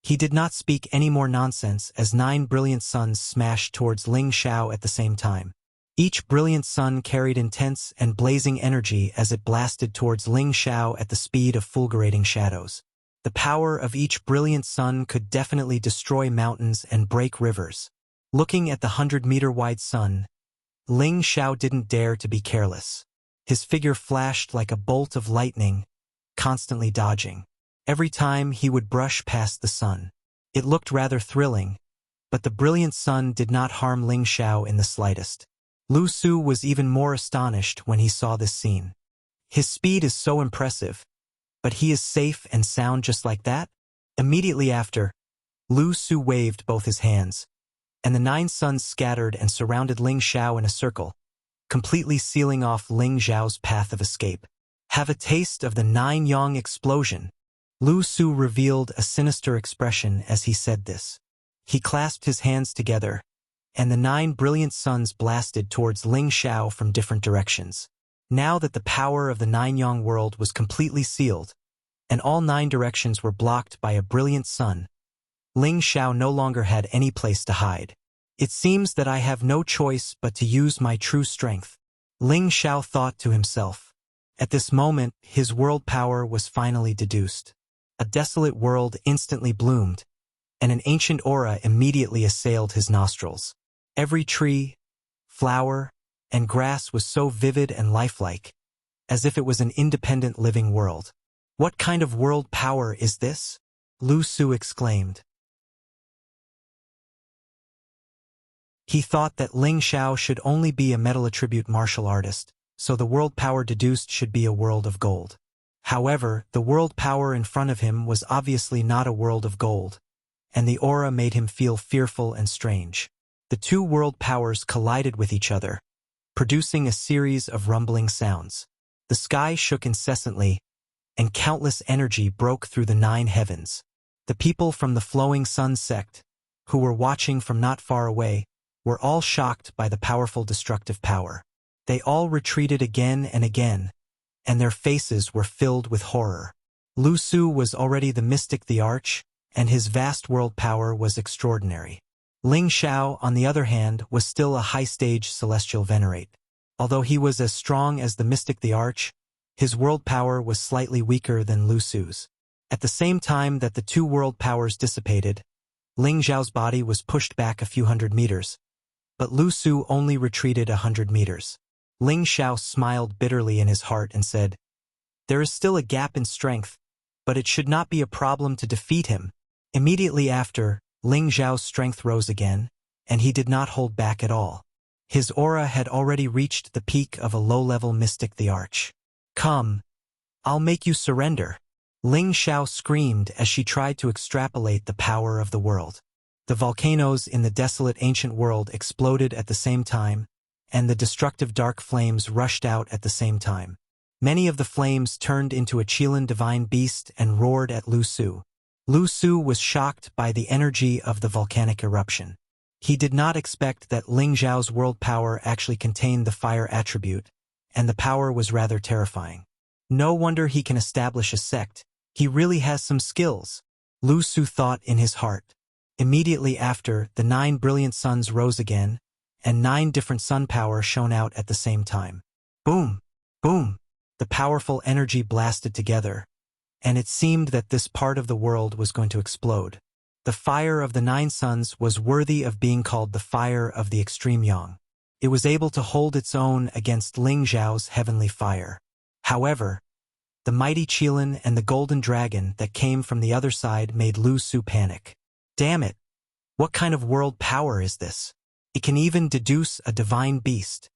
A: He did not speak any more nonsense as 9 brilliant suns smashed towards Ling Xiao at the same time. Each brilliant sun carried intense and blazing energy as it blasted towards Ling Xiao at the speed of fulgurating shadows. The power of each brilliant sun could definitely destroy mountains and break rivers. Looking at the 100-meter-wide sun, Ling Xiao didn't dare to be careless. His figure flashed like a bolt of lightning, constantly dodging. Every time he would brush past the sun. It looked rather thrilling, but the brilliant sun did not harm Ling Xiao in the slightest. Lu Su was even more astonished when he saw this scene. His speed is so impressive, but he is safe and sound just like that? Immediately after, Lu Su waved both his hands, and the 9 suns scattered and surrounded Ling Xiao in a circle, completely sealing off Ling Xiao's path of escape. Have a taste of the 9-yang explosion. Lu Su revealed a sinister expression as he said this. He clasped his hands together, and the 9 brilliant suns blasted towards Ling Xiao from different directions. Now that the power of the 9-yang world was completely sealed, and all 9 directions were blocked by a brilliant sun, Ling Xiao no longer had any place to hide. It seems that I have no choice but to use my true strength, Ling Xiao thought to himself. At this moment, his world power was finally deduced. A desolate world instantly bloomed, and an ancient aura immediately assailed his nostrils. Every tree, flower, and grass was so vivid and lifelike, as if it was an independent living world. What kind of world power is this? Lu Su exclaimed. He thought that Ling Xiao should only be a metal attribute martial artist, so the world power deduced should be a world of gold. However, the world power in front of him was obviously not a world of gold, and the aura made him feel fearful and strange. The 2 world powers collided with each other, producing a series of rumbling sounds. The sky shook incessantly, and countless energy broke through the 9 heavens. The people from the Flowing Sun sect, who were watching from not far away, were all shocked by the powerful destructive power. They all retreated again and again, and their faces were filled with horror. Lu Su was already the mystic the Arch, and his vast world power was extraordinary. Ling Xiao, on the other hand, was still a high-stage celestial venerate. Although he was as strong as the mystic the Arch, his world power was slightly weaker than Lu Su's. At the same time that the 2 world powers dissipated, Ling Xiao's body was pushed back a few hundred meters, but Lu Su only retreated 100 meters. Ling Xiao smiled bitterly in his heart and said, "There is still a gap in strength, but it should not be a problem to defeat him." Immediately after, Ling Xiao's strength rose again, and he did not hold back at all. His aura had already reached the peak of a low-level mystic the Arch. "Come, I'll make you surrender," Ling Xiao screamed as she tried to extrapolate the power of the world. The volcanoes in the desolate ancient world exploded at the same time, and the destructive dark flames rushed out at the same time. Many of the flames turned into a Qilin divine beast and roared at Lu Su. Lu Su was shocked by the energy of the volcanic eruption. He did not expect that Ling Xiao's world power actually contained the fire attribute, and the power was rather terrifying. No wonder he can establish a sect. He really has some skills, Lu Su thought in his heart. Immediately after, the 9 brilliant suns rose again, and 9 different sun power shone out at the same time. Boom! Boom! The powerful energy blasted together, and it seemed that this part of the world was going to explode. The fire of the 9 suns was worthy of being called the fire of the extreme yang. It was able to hold its own against Ling Xiao's heavenly fire. However, the mighty Qilin and the golden dragon that came from the other side made Lu Su panic. Damn it! What kind of world power is this? It can even deduce a divine beast.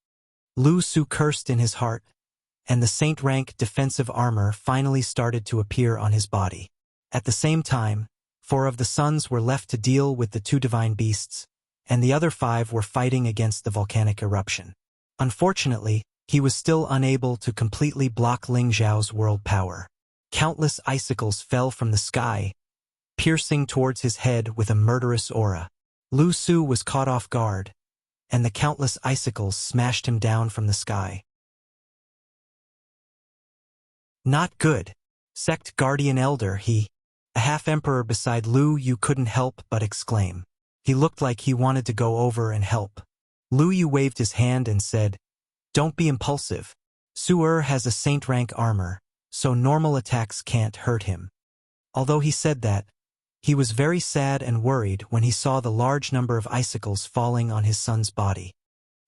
A: Lu Su cursed in his heart, and the saint-rank defensive armor finally started to appear on his body. At the same time, 4 of the suns were left to deal with the 2 divine beasts, and the other 5 were fighting against the volcanic eruption. Unfortunately, he was still unable to completely block Ling Xiao's world power. Countless icicles fell from the sky, piercing towards his head with a murderous aura. Lu Su was caught off guard, and the countless icicles smashed him down from the sky. Not good. Sect Guardian Elder, a half-emperor beside Lu Yu couldn't help but exclaim. He looked like he wanted to go over and help. Lu Yu waved his hand and said, "Don't be impulsive. Su has a saint rank armor, so normal attacks can't hurt him." Although he said that, he was very sad and worried when he saw the large number of icicles falling on his son's body.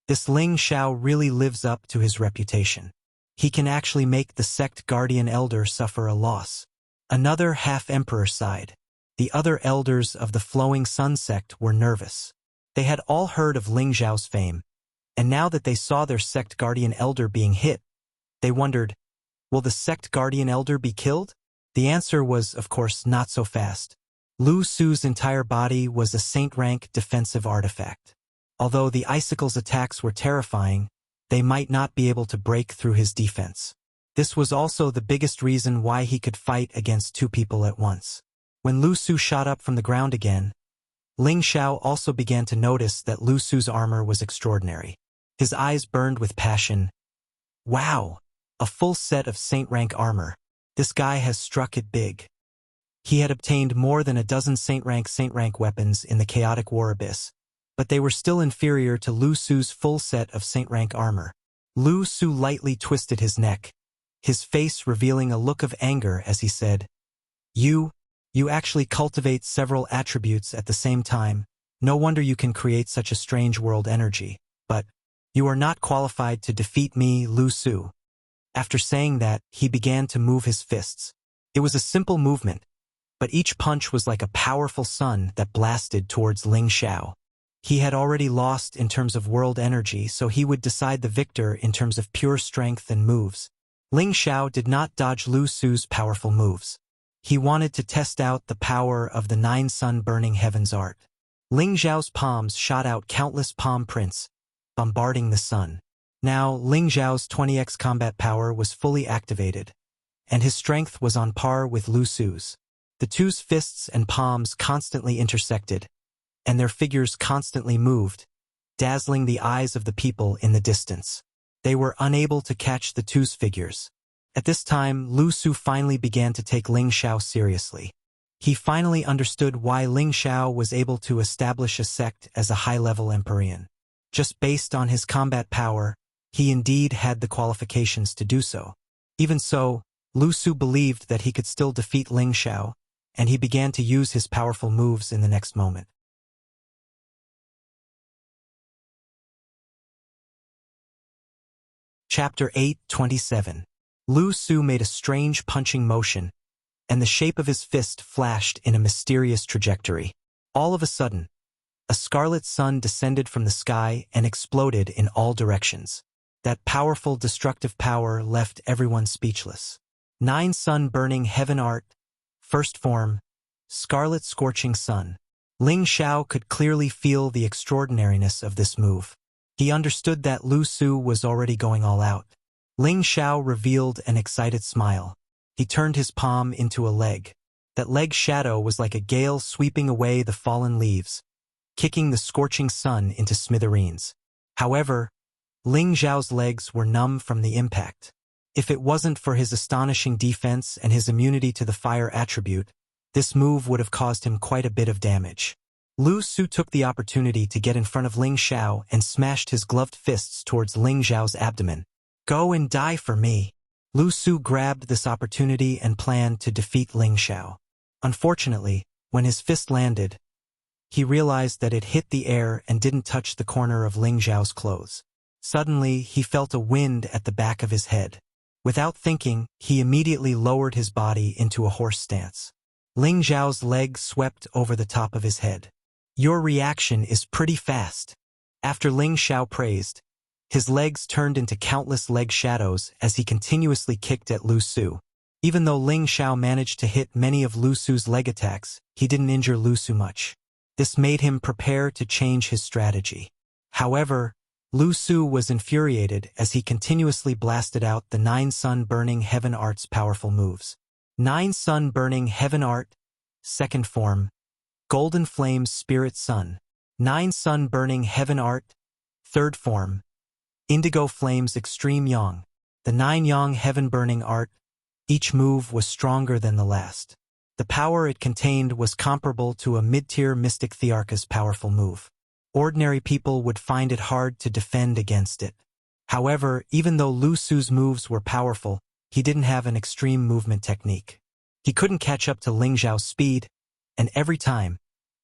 A: This Ling Xiao really lives up to his reputation. He can actually make the sect Guardian Elder suffer a loss. Another half-emperor sighed. The other elders of the Flowing Sun sect were nervous. They had all heard of Ling Xiao's fame, and now that they saw their sect Guardian Elder being hit, they wondered, will the sect Guardian Elder be killed? The answer was, of course, not so fast. Lu Su's entire body was a saint-rank defensive artifact. Although the icicle's attacks were terrifying, they might not be able to break through his defense. This was also the biggest reason why he could fight against two people at once. When Lu Su shot up from the ground again, Ling Xiao also began to notice that Lu Su's armor was extraordinary. His eyes burned with passion. Wow! A full set of saint-rank armor. This guy has struck it big. He had obtained more than a dozen saint-rank weapons in the Chaotic War Abyss, but they were still inferior to Lu Su's full set of saint-rank armor. Lu Su lightly twisted his neck, his face revealing a look of anger as he said, You actually cultivate several attributes at the same time. No wonder you can create such a strange world energy. But you are not qualified to defeat me, Lu Su." After saying that, he began to move his fists. It was a simple movement, but each punch was like a powerful sun that blasted towards Ling Xiao. He had already lost in terms of world energy, so he would decide the victor in terms of pure strength and moves. Ling Xiao did not dodge Lu Su's powerful moves. He wanted to test out the power of the 9 sun-burning heavens art. Ling Xiao's palms shot out countless palm prints, bombarding the sun. Now, Ling Xiao's 20x combat power was fully activated, and his strength was on par with Lu Su's. The two's fists and palms constantly intersected, and their figures constantly moved, dazzling the eyes of the people in the distance. They were unable to catch the two's figures. At this time, Lu Su finally began to take Ling Xiao seriously. He finally understood why Ling Xiao was able to establish a sect as a high-level Empyrean. Just based on his combat power, he indeed had the qualifications to do so. Even so, Lu Su believed that he could still defeat Ling Xiao, and he began to use his powerful moves in the next moment. Chapter 8:27. Lu Su made a strange punching motion, and the shape of his fist flashed in a mysterious trajectory. All of a sudden, a scarlet sun descended from the sky and exploded in all directions. That powerful destructive power left everyone speechless. 9 sun-burning heaven art, first form, scarlet scorching sun. Ling Xiao could clearly feel the extraordinariness of this move. He understood that Lu Su was already going all out. Ling Xiao revealed an excited smile. He turned his palm into a leg. That leg's shadow was like a gale sweeping away the fallen leaves, kicking the scorching sun into smithereens. However, Ling Xiao's legs were numb from the impact. If it wasn't for his astonishing defense and his immunity to the fire attribute, this move would have caused him quite a bit of damage. Lu Su took the opportunity to get in front of Ling Xiao and smashed his gloved fists towards Ling Xiao's abdomen. "Go and die for me." Lu Su grabbed this opportunity and planned to defeat Ling Xiao. Unfortunately, when his fist landed, he realized that it hit the air and didn't touch the corner of Ling Xiao's clothes. Suddenly, he felt a wind at the back of his head. Without thinking, he immediately lowered his body into a horse stance. Ling Xiao's leg swept over the top of his head. "Your reaction is pretty fast." After Ling Xiao praised, his legs turned into countless leg shadows as he continuously kicked at Lu Su. Even though Ling Xiao managed to hit many of Lu Su's leg attacks, he didn't injure Lu Su much. This made him prepare to change his strategy. However, Lu Su was infuriated as he continuously blasted out the 9 sun-burning heaven art's powerful moves. 9 sun-burning heaven art, second form, golden flames spirit sun. 9 sun-burning heaven art, third form, indigo flames extreme yang. The 9 yang heaven-burning art, Each move was stronger than the last. The power it contained was comparable to a mid-tier mystic Thearcha's powerful move. Ordinary people would find it hard to defend against it. However, even though Lu Su's moves were powerful, he didn't have an extreme movement technique. He couldn't catch up to Ling Xiao's speed, and every time,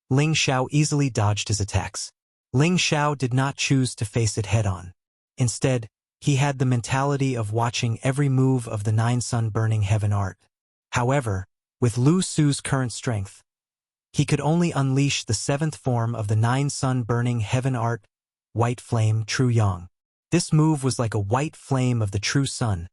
A: Ling Xiao easily dodged his attacks. Ling Xiao did not choose to face it head-on. Instead, he had the mentality of watching every move of the Nine Sun Burning Heaven art. However, with Lu Su's current strength, he could only unleash the seventh form of the Nine Sun Burning Heaven art, White Flame True Yang. This move was like a white flame of the true sun,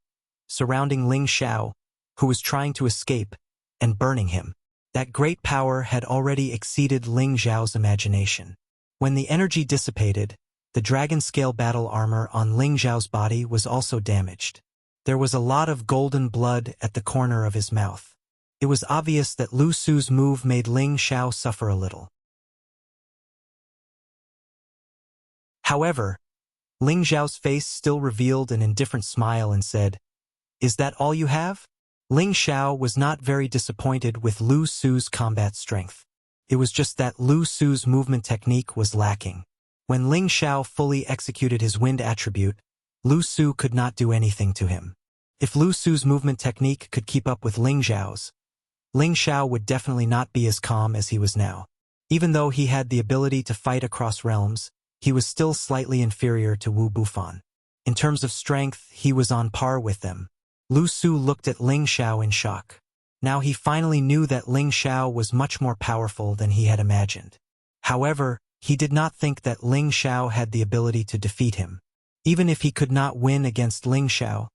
A: surrounding Ling Xiao, who was trying to escape, and burning him. That great power had already exceeded Ling Xiao's imagination. When the energy dissipated, the dragon-scale battle armor on Ling Xiao's body was also damaged. There was a lot of golden blood at the corner of his mouth. It was obvious that Lu Su's move made Ling Xiao suffer a little. However, Ling Xiao's face still revealed an indifferent smile and said, "Is that all you have?" Ling Xiao was not very disappointed with Lu Su's combat strength. It was just that Lu Su's movement technique was lacking. When Ling Xiao fully executed his wind attribute, Lu Su could not do anything to him. If Lu Su's movement technique could keep up with Ling Xiao's, Ling Xiao would definitely not be as calm as he was now. Even though he had the ability to fight across realms, he was still slightly inferior to Wu Bufan. In terms of strength, he was on par with them. Lu Su looked at Ling Xiao in shock. Now he finally knew that Ling Xiao was much more powerful than he had imagined. However, he did not think that Ling Xiao had the ability to defeat him. Even if he could not win against Ling Xiao,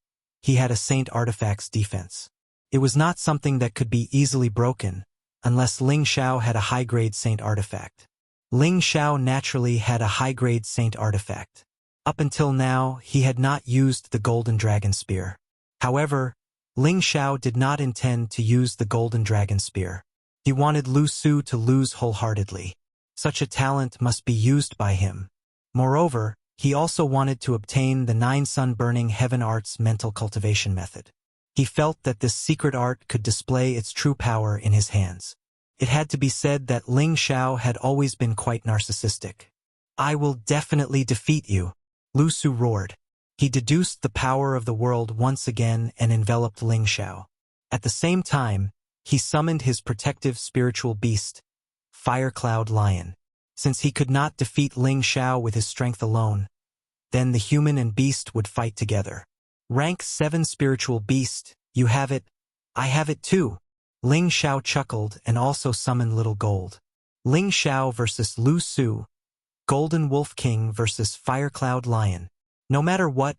A: he had a Saint Artifact's defense. It was not something that could be easily broken, unless Ling Xiao had a high-grade Saint Artifact. Ling Xiao naturally had a high-grade Saint Artifact. Up until now, he had not used the Golden Dragon Spear. However, Ling Xiao did not intend to use the Golden Dragon Spear. He wanted Lu Su to lose wholeheartedly. Such a talent must be used by him. Moreover, he also wanted to obtain the Nine Sun Burning Heaven Art's mental cultivation method. He felt that this secret art could display its true power in his hands. It had to be said that Ling Xiao had always been quite narcissistic. "I will definitely defeat you," Lu Su roared. He deduced the power of the world once again and enveloped Ling Xiao. At the same time, he summoned his protective spiritual beast, Fire Cloud Lion. Since he could not defeat Ling Xiao with his strength alone, then the human and beast would fight together. Rank 7 spiritual beast, you have it, I have it too. Ling Xiao chuckled and also summoned Little Gold. Ling Xiao versus Lu Su, Golden Wolf King versus Fire Cloud Lion. No matter what,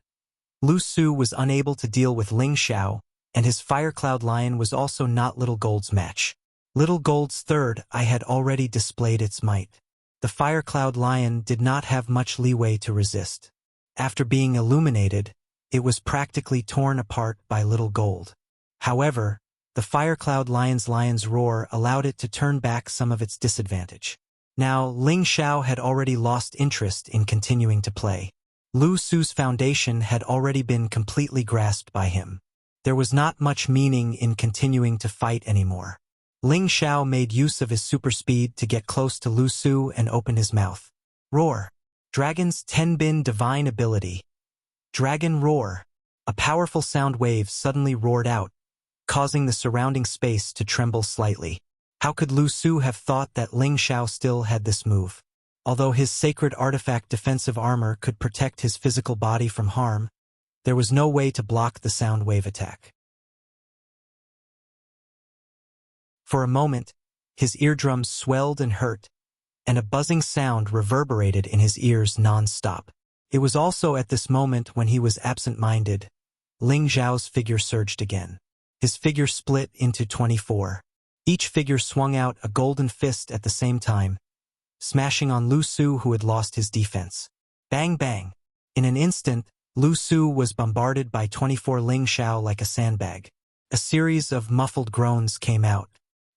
A: Lu Su was unable to deal with Ling Xiao, and his Fire Cloud Lion was also not Little Gold's match. Little Gold's third eye had already displayed its might. The Fire Cloud Lion did not have much leeway to resist. After being illuminated, it was practically torn apart by Little Gold. However, the Fire Cloud Lion's roar allowed it to turn back some of its disadvantage. Now, Ling Xiao had already lost interest in continuing to play. Lu Su's foundation had already been completely grasped by him. There was not much meaning in continuing to fight anymore. Ling Xiao made use of his super speed to get close to Lu Su and open his mouth. Roar. Dragon's Tenbin Divine Ability. Dragon Roar. A powerful sound wave suddenly roared out, causing the surrounding space to tremble slightly. How could Lu Su have thought that Ling Xiao still had this move? Although his sacred artifact defensive armor could protect his physical body from harm, there was no way to block the sound wave attack. For a moment, his eardrums swelled and hurt, and a buzzing sound reverberated in his ears non-stop. It was also at this moment when he was absent-minded. Ling Xiao's figure surged again. His figure split into 24. Each figure swung out a golden fist at the same time, smashing on Lu Su, who had lost his defense. Bang bang. In an instant, Lu Su was bombarded by 24 Ling Xiao like a sandbag. A series of muffled groans came out.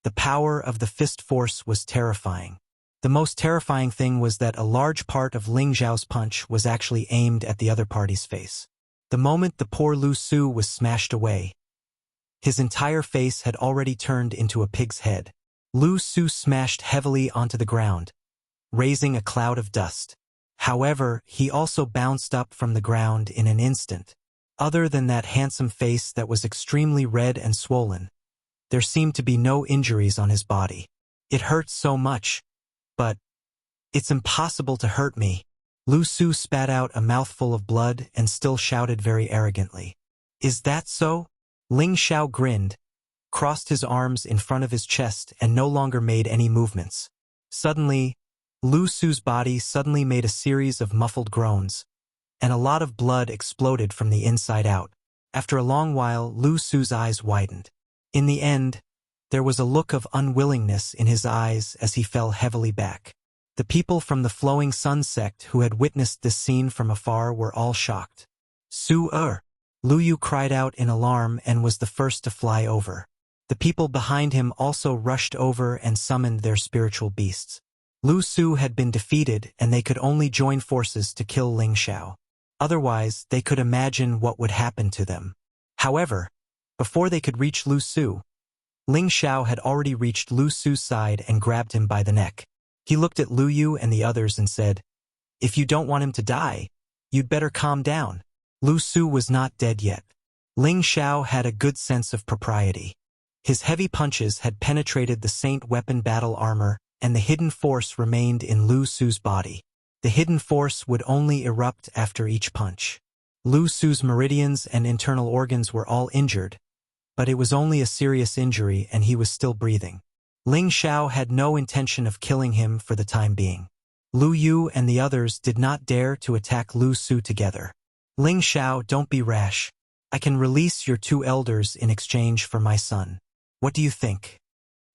A: The power of the fist force was terrifying. The most terrifying thing was that a large part of Ling Xiao's punch was actually aimed at the other party's face. The moment the poor Lu Su was smashed away, His entire face had already turned into a pig's head. Lu Su smashed heavily onto the ground, raising a cloud of dust. However, he also bounced up from the ground in an instant. Other than that handsome face that was extremely red and swollen, there seemed to be no injuries on his body. It hurt so much, but it's impossible to hurt me. Lu Su spat out a mouthful of blood and still shouted very arrogantly. Is that so? Ling Xiao grinned, crossed his arms in front of his chest and no longer made any movements. Suddenly, Lu Su's body suddenly made a series of muffled groans, and a lot of blood exploded from the inside out. After a long while, Lu Su's eyes widened. In the end, there was a look of unwillingness in his eyes as he fell heavily back. The people from the Flowing Sun sect who had witnessed this scene from afar were all shocked. Su-er! Lu Yu cried out in alarm and was the first to fly over. The people behind him also rushed over and summoned their spiritual beasts. Lu Su had been defeated and they could only join forces to kill Ling Xiao. Otherwise, they could imagine what would happen to them. However, before they could reach Lu Su, Ling Xiao had already reached Lu Su's side and grabbed him by the neck. He looked at Lu Yu and the others and said, "If you don't want him to die, you'd better calm down." Lu Su was not dead yet. Ling Xiao had a good sense of propriety. His heavy punches had penetrated the Saint weapon battle armor, and the hidden force remained in Lu Su's body. The hidden force would only erupt after each punch. Lu Su's meridians and internal organs were all injured, but it was only a serious injury and he was still breathing. Ling Xiao had no intention of killing him for the time being. Lu Yu and the others did not dare to attack Lu Su together. Ling Xiao, don't be rash. I can release your 2 elders in exchange for my son. What do you think?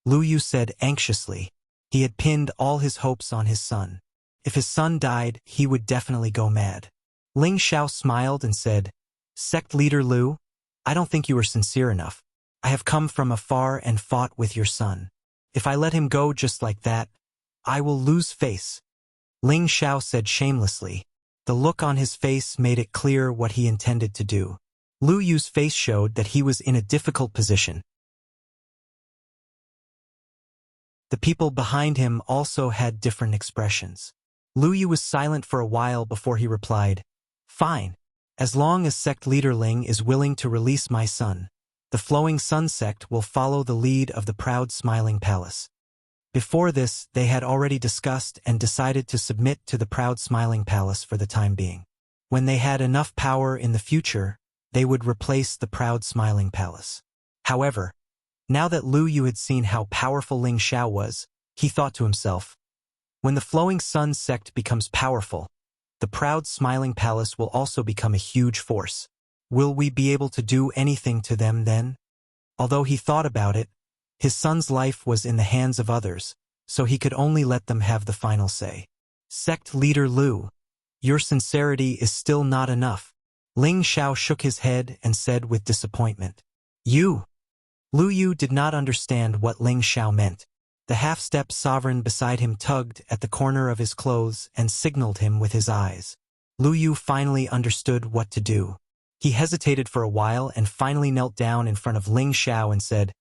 A: Lu Yu said anxiously. He had pinned all his hopes on his son. If his son died, he would definitely go mad. Ling Xiao smiled and said, "Sect leader Lu, I don't think you are sincere enough. I have come from afar and fought with your son. If I let him go just like that, I will lose face." Ling Xiao said shamelessly. The look on his face made it clear what he intended to do. Lu Yu's face showed that he was in a difficult position. The people behind him also had different expressions. Lu Yu was silent for a while before he replied, "Fine. As long as sect leader Ling is willing to release my son, the Flowing Sun sect will follow the lead of the proud Smiling Palace." Before this, they had already discussed and decided to submit to the proud Smiling Palace for the time being. When they had enough power in the future, they would replace the proud Smiling Palace. However, now that Lu Yu had seen how powerful Ling Xiao was, he thought to himself, when the Flowing Sun sect becomes powerful, the proud Smiling Palace will also become a huge force. Will we be able to do anything to them then? Although he thought about it, his son's life was in the hands of others, so he could only let them have the final say. Sect leader Lu, your sincerity is still not enough. Ling Xiao shook his head and said with disappointment. You! Lu Yu did not understand what Ling Xiao meant. The half-step sovereign beside him tugged at the corner of his clothes and signaled him with his eyes. Lu Yu finally understood what to do. He hesitated for a while and finally knelt down in front of Ling Xiao and said,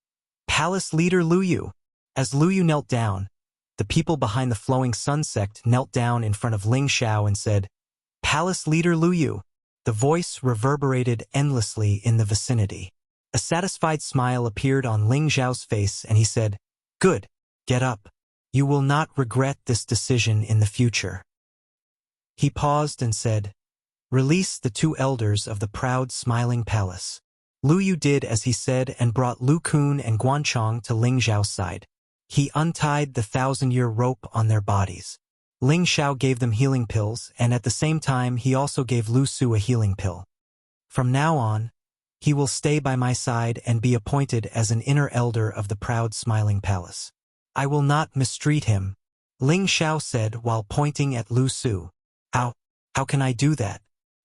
A: "Palace leader Lu Yu." As Lu Yu knelt down, the people behind the Flowing Sun sect knelt down in front of Ling Xiao and said, "Palace leader Lu Yu." The voice reverberated endlessly in the vicinity. A satisfied smile appeared on Ling Xiao's face and he said, "Good, get up. You will not regret this decision in the future." He paused and said, "Release the 2 elders of the proud Smiling Palace." Lu Yu did as he said and brought Lu Kun and Guanchong to Ling Xiao's side. He untied the 1,000-year rope on their bodies. Ling Xiao gave them healing pills, and at the same time he also gave Lu Su a healing pill. "From now on, he will stay by my side and be appointed as an inner elder of the proud Smiling Palace. I will not mistreat him," Ling Xiao said while pointing at Lu Su. How can I do that?"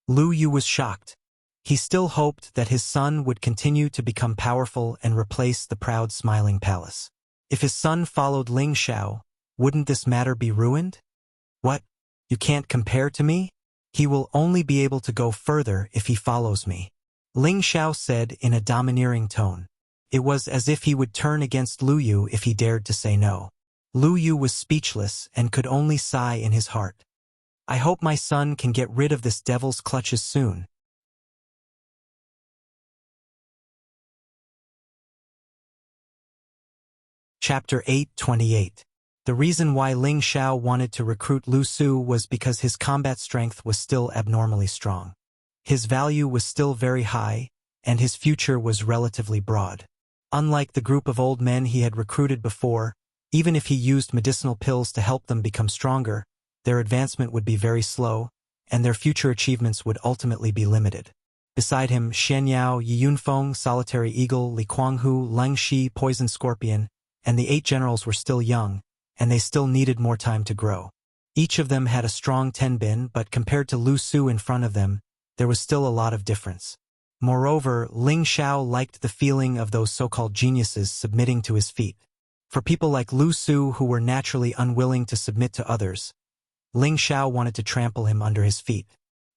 A: Lu Yu was shocked. He still hoped that his son would continue to become powerful and replace the proud Smiling Palace. If his son followed Ling Xiao, wouldn't this matter be ruined? "What? You can't compare to me? He will only be able to go further if he follows me," Ling Xiao said in a domineering tone. It was as if he would turn against Lu Yu if he dared to say no. Lu Yu was speechless and could only sigh in his heart. I hope my son can get rid of this devil's clutches soon. Chapter 8:28. The reason why Ling Xiao wanted to recruit Lu Su was because his combat strength was still abnormally strong. His value was still very high, and his future was relatively broad. Unlike the group of old men he had recruited before, even if he used medicinal pills to help them become stronger, their advancement would be very slow, and their future achievements would ultimately be limited. Beside him, Xian Yao, Yi Yunfeng, Solitary Eagle, Li Kuanghu, Lang Shi, Poison Scorpion, and the 8 generals were still young, and they still needed more time to grow. Each of them had a strong tenbin, but compared to Lu Su in front of them, there was still a lot of difference. Moreover, Ling Xiao liked the feeling of those so-called geniuses submitting to his feet. For people like Lu Su who were naturally unwilling to submit to others, Ling Xiao wanted to trample him under his feet.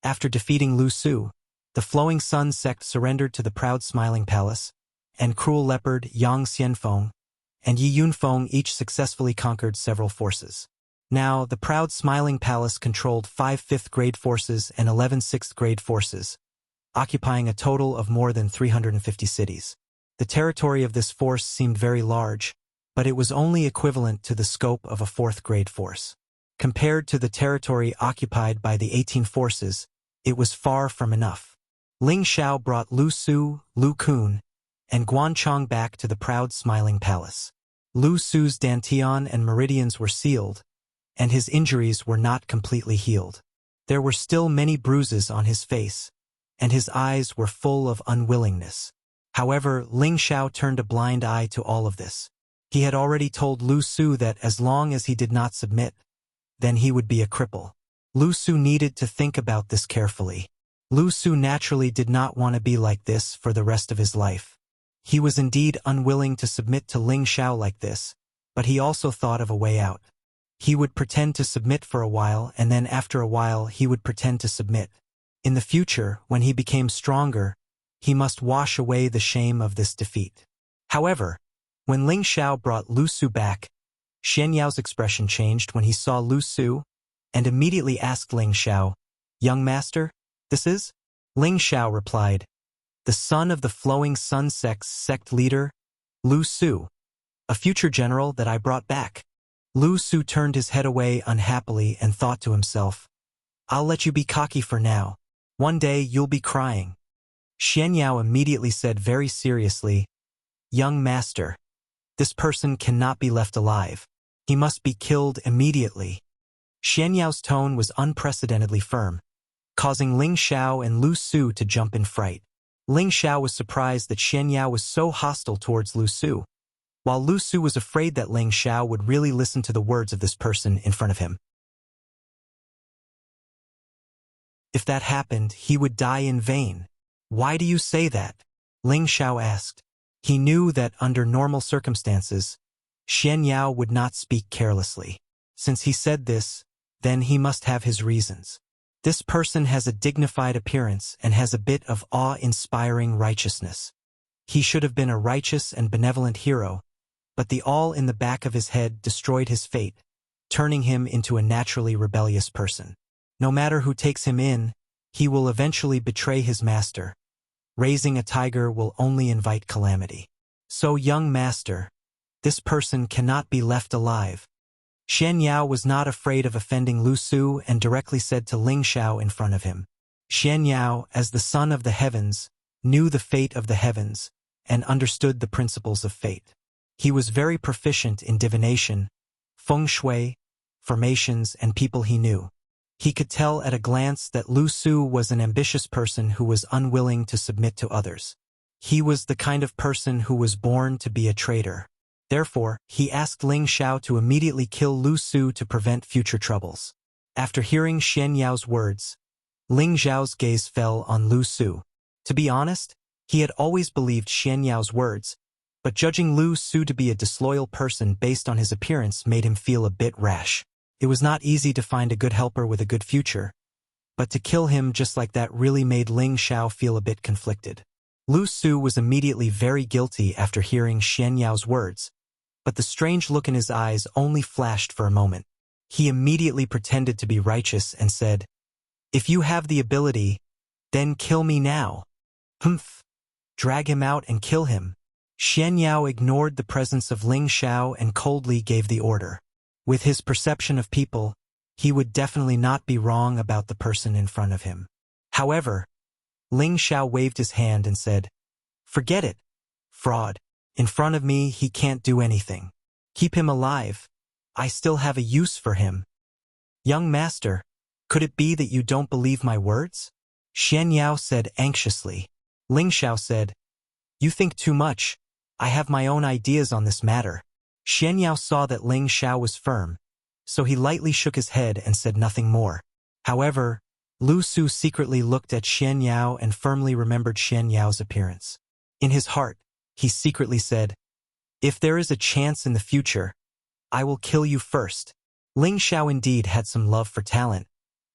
A: After defeating Lu Su, the Flowing Sun sect surrendered to the Proud Smiling Palace, and Cruel Leopard, Yang Xianfeng, and Yi Yunfeng each successfully conquered several forces. Now, the Proud Smiling Palace controlled 5 5th-grade forces and 11 6th-grade forces, occupying a total of more than 350 cities. The territory of this force seemed very large, but it was only equivalent to the scope of a 4th-grade force. Compared to the territory occupied by the 18 forces, it was far from enough. Ling Xiao brought Lu Su, Lu Kun, and Guanchong back to the Proud Smiling Palace. Lu Su's dantian and meridians were sealed, and his injuries were not completely healed. There were still many bruises on his face, and his eyes were full of unwillingness. However, Ling Xiao turned a blind eye to all of this. He had already told Lu Su that as long as he did not submit, then he would be a cripple. Lu Su needed to think about this carefully. Lu Su naturally did not want to be like this for the rest of his life. He was indeed unwilling to submit to Ling Xiao like this, but he also thought of a way out. He would pretend to submit for a while, and then after a while he would pretend to submit. In the future, when he became stronger, he must wash away the shame of this defeat. However, when Ling Xiao brought Lu Su back, Xian Yao's expression changed when he saw Lu Su, and immediately asked Ling Xiao, "Young master, this is?" Ling Xiao replied, "The son of the Flowing Sun sect's sect leader, Lu Su, a future general that I brought back." Lu Su turned his head away unhappily and thought to himself, "I'll let you be cocky for now. One day you'll be crying." Xian Yao immediately said very seriously, "Young master, this person cannot be left alive. He must be killed immediately." Xian Yao's tone was unprecedentedly firm, causing Ling Xiao and Lu Su to jump in fright. Ling Xiao was surprised that Xian Yao was so hostile towards Lu Su, while Lu Su was afraid that Ling Xiao would really listen to the words of this person in front of him. If that happened, he would die in vain. "Why do you say that?" Ling Xiao asked. He knew that under normal circumstances, Xian Yao would not speak carelessly. Since he said this, then he must have his reasons. This person has a dignified appearance and has a bit of awe-inspiring righteousness. He should have been a righteous and benevolent hero, but the awe in the back of his head destroyed his fate, turning him into a naturally rebellious person. No matter who takes him in, he will eventually betray his master. Raising a tiger will only invite calamity. So, young master, this person cannot be left alive. Xian Yao was not afraid of offending Lu Su and directly said to Ling Xiao in front of him. Xian Yao, as the son of the heavens, knew the fate of the heavens and understood the principles of fate. He was very proficient in divination, feng shui, formations, and people he knew. He could tell at a glance that Lu Su was an ambitious person who was unwilling to submit to others. He was the kind of person who was born to be a traitor. Therefore, he asked Ling Xiao to immediately kill Lu Su to prevent future troubles. After hearing Xian Yao's words, Ling Xiao's gaze fell on Lu Su. To be honest, he had always believed Xian Yao's words, but judging Lu Su to be a disloyal person based on his appearance made him feel a bit rash. It was not easy to find a good helper with a good future, but to kill him just like that really made Ling Xiao feel a bit conflicted. Lu Su was immediately very guilty after hearing Xian Yao's words, but the strange look in his eyes only flashed for a moment. He immediately pretended to be righteous and said, "If you have the ability, then kill me now." "Humph. Drag him out and kill him." Xian Yao ignored the presence of Ling Xiao and coldly gave the order. With his perception of people, he would definitely not be wrong about the person in front of him. However, Ling Xiao waved his hand and said, "Forget it. Fraud. In front of me, he can't do anything. Keep him alive. I still have a use for him." "Young master, could it be that you don't believe my words?" Xian Yao said anxiously. Ling Xiao said, "You think too much. I have my own ideas on this matter." Xian Yao saw that Ling Xiao was firm, so he lightly shook his head and said nothing more. However, Lu Su secretly looked at Xian Yao and firmly remembered Xian Yao's appearance. In his heart, he secretly said, "If there is a chance in the future, I will kill you first." Ling Xiao indeed had some love for talent,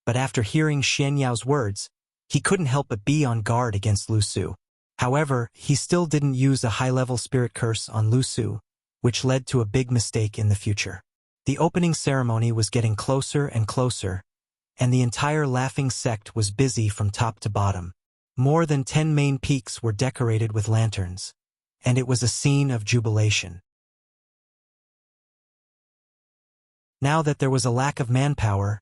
A: but after hearing Xian Yao's words, he couldn't help but be on guard against Lu Su. However, he still didn't use a high-level spirit curse on Lu Su, which led to a big mistake in the future. The opening ceremony was getting closer and closer, and the entire laughing sect was busy from top to bottom. More than 10 main peaks were decorated with lanterns, and it was a scene of jubilation. Now that there was a lack of manpower,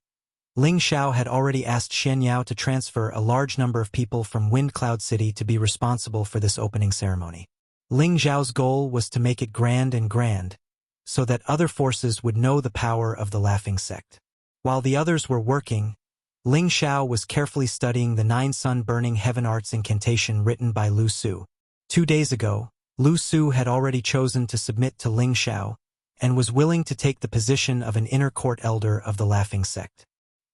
A: Ling Xiao had already asked Xian Yao to transfer a large number of people from Wind Cloud City to be responsible for this opening ceremony. Ling Xiao's goal was to make it grand and grand, so that other forces would know the power of the laughing sect. While the others were working, Ling Xiao was carefully studying the 9 Sun Burning Heaven Arts incantation written by Lu Su. 2 days ago, Lu Su had already chosen to submit to Ling Xiao, and was willing to take the position of an inner court elder of the laughing sect.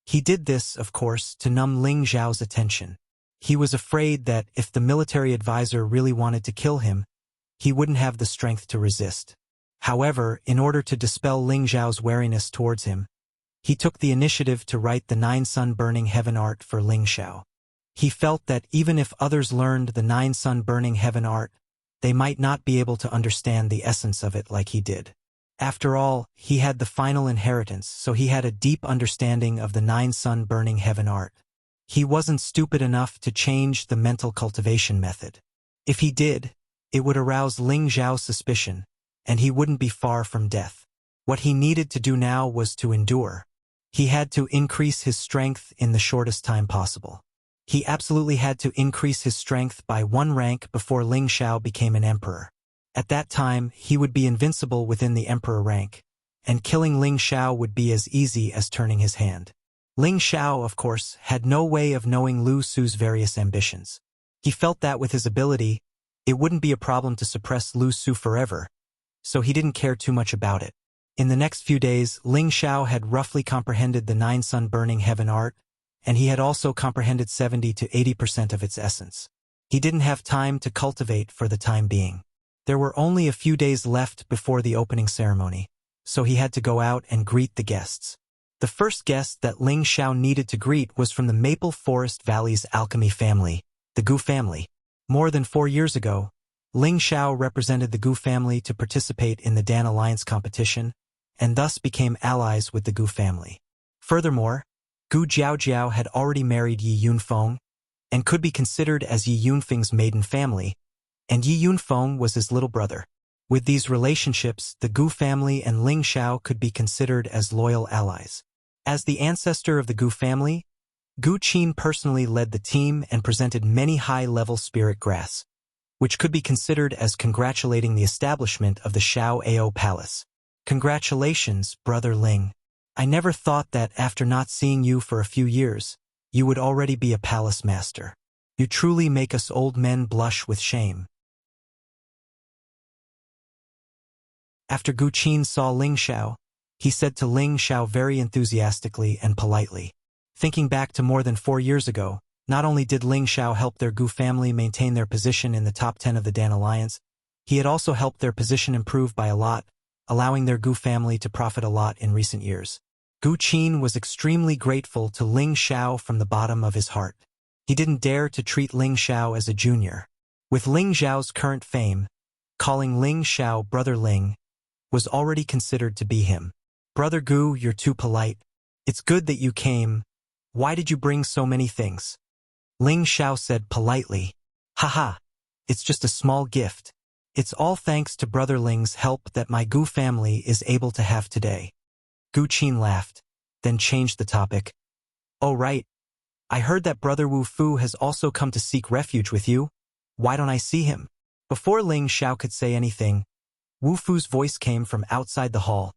A: He did this, of course, to numb Ling Xiao's attention. He was afraid that if the military advisor really wanted to kill him, he wouldn't have the strength to resist. However, in order to dispel Ling Xiao's wariness towards him, he took the initiative to write the 9 Sun Burning Heaven Art for Ling Xiao. He felt that even if others learned the 9 Sun Burning Heaven Art, they might not be able to understand the essence of it like he did. After all, he had the final inheritance, so he had a deep understanding of the 9 Sun Burning Heaven Art. He wasn't stupid enough to change the mental cultivation method. If he did, it would arouse Ling Xiao's suspicion, and he wouldn't be far from death. What he needed to do now was to endure. He had to increase his strength in the shortest time possible. He absolutely had to increase his strength by 1 rank before Ling Xiao became an emperor. At that time, he would be invincible within the emperor rank, and killing Ling Xiao would be as easy as turning his hand. Ling Xiao, of course, had no way of knowing Lu Su's various ambitions. He felt that with his ability, it wouldn't be a problem to suppress Lu Su forever, so he didn't care too much about it. In the next few days, Ling Xiao had roughly comprehended the 9 Sun Burning Heaven Art, and he had also comprehended 70 to 80% of its essence. He didn't have time to cultivate for the time being. There were only a few days left before the opening ceremony, so he had to go out and greet the guests. The first guest that Ling Xiao needed to greet was from the Maple Forest Valley's alchemy family, the Gu family. More than 4 years ago, Ling Xiao represented the Gu family to participate in the Dan Alliance competition, and thus became allies with the Gu family. Furthermore, Gu Jiaojiao had already married Yi Yunfeng, and could be considered as Yi Yunfeng's maiden family, and Yi Yunfeng was his little brother. With these relationships, the Gu family and Ling Xiao could be considered as loyal allies. As the ancestor of the Gu family, Gu Qin personally led the team and presented many high-level spirit grass, which could be considered as congratulating the establishment of the Shao Ao Palace. "Congratulations, Brother Ling. I never thought that after not seeing you for a few years, you would already be a palace master. You truly make us old men blush with shame." After Gu Qin saw Ling Xiao, he said to Ling Xiao very enthusiastically and politely. Thinking back to more than 4 years ago, not only did Ling Xiao help their Gu family maintain their position in the top 10 of the Dan Alliance, he had also helped their position improve by a lot, allowing their Gu family to profit a lot in recent years. Gu Qin was extremely grateful to Ling Xiao from the bottom of his heart. He didn't dare to treat Ling Xiao as a junior. With Ling Xiao's current fame, calling Ling Xiao Brother Ling was already considered to be him. Brother Gu, you're too polite. It's good that you came. Why did you bring so many things? Ling Xiao said politely. Haha, it's just a small gift. It's all thanks to Brother Ling's help that my Gu family is able to have today. Gu Qin laughed, then changed the topic. Oh right, I heard that Brother Wu Fu has also come to seek refuge with you. Why don't I see him? Before Ling Xiao could say anything, Wu Fu's voice came from outside the hall.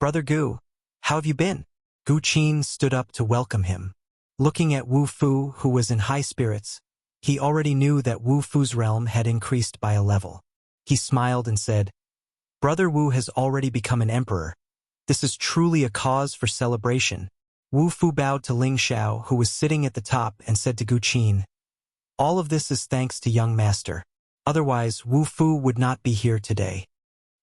A: Brother Gu, how have you been? Gu Qin stood up to welcome him. Looking at Wu Fu, who was in high spirits, he already knew that Wu Fu's realm had increased by a level. He smiled and said, Brother Wu has already become an emperor. This is truly a cause for celebration. Wu Fu bowed to Ling Xiao, who was sitting at the top, and said to Gu Qin, all of this is thanks to young master. Otherwise, Wu Fu would not be here today.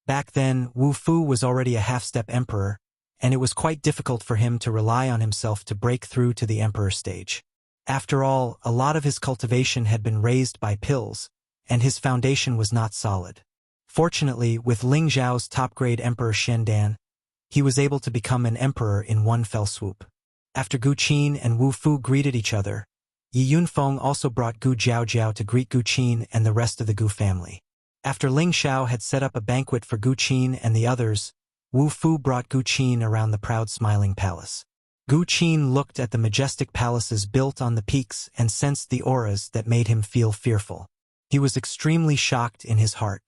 A: Back then, Wu Fu was already a half-step emperor, and it was quite difficult for him to rely on himself to break through to the emperor stage. After all, a lot of his cultivation had been raised by pills, and his foundation was not solid. Fortunately, with Ling Xiao's top-grade emperor Shendan, he was able to become an emperor in one fell swoop. After Gu Qin and Wu Fu greeted each other, Yi Yunfeng also brought Gu Jiaojiao to greet Gu Qin and the rest of the Gu family. After Ling Xiao had set up a banquet for Gu Qin and the others, Wu Fu brought Gu Qin around the proud smiling palace. Gu Qin looked at the majestic palaces built on the peaks and sensed the auras that made him feel fearful. He was extremely shocked in his heart.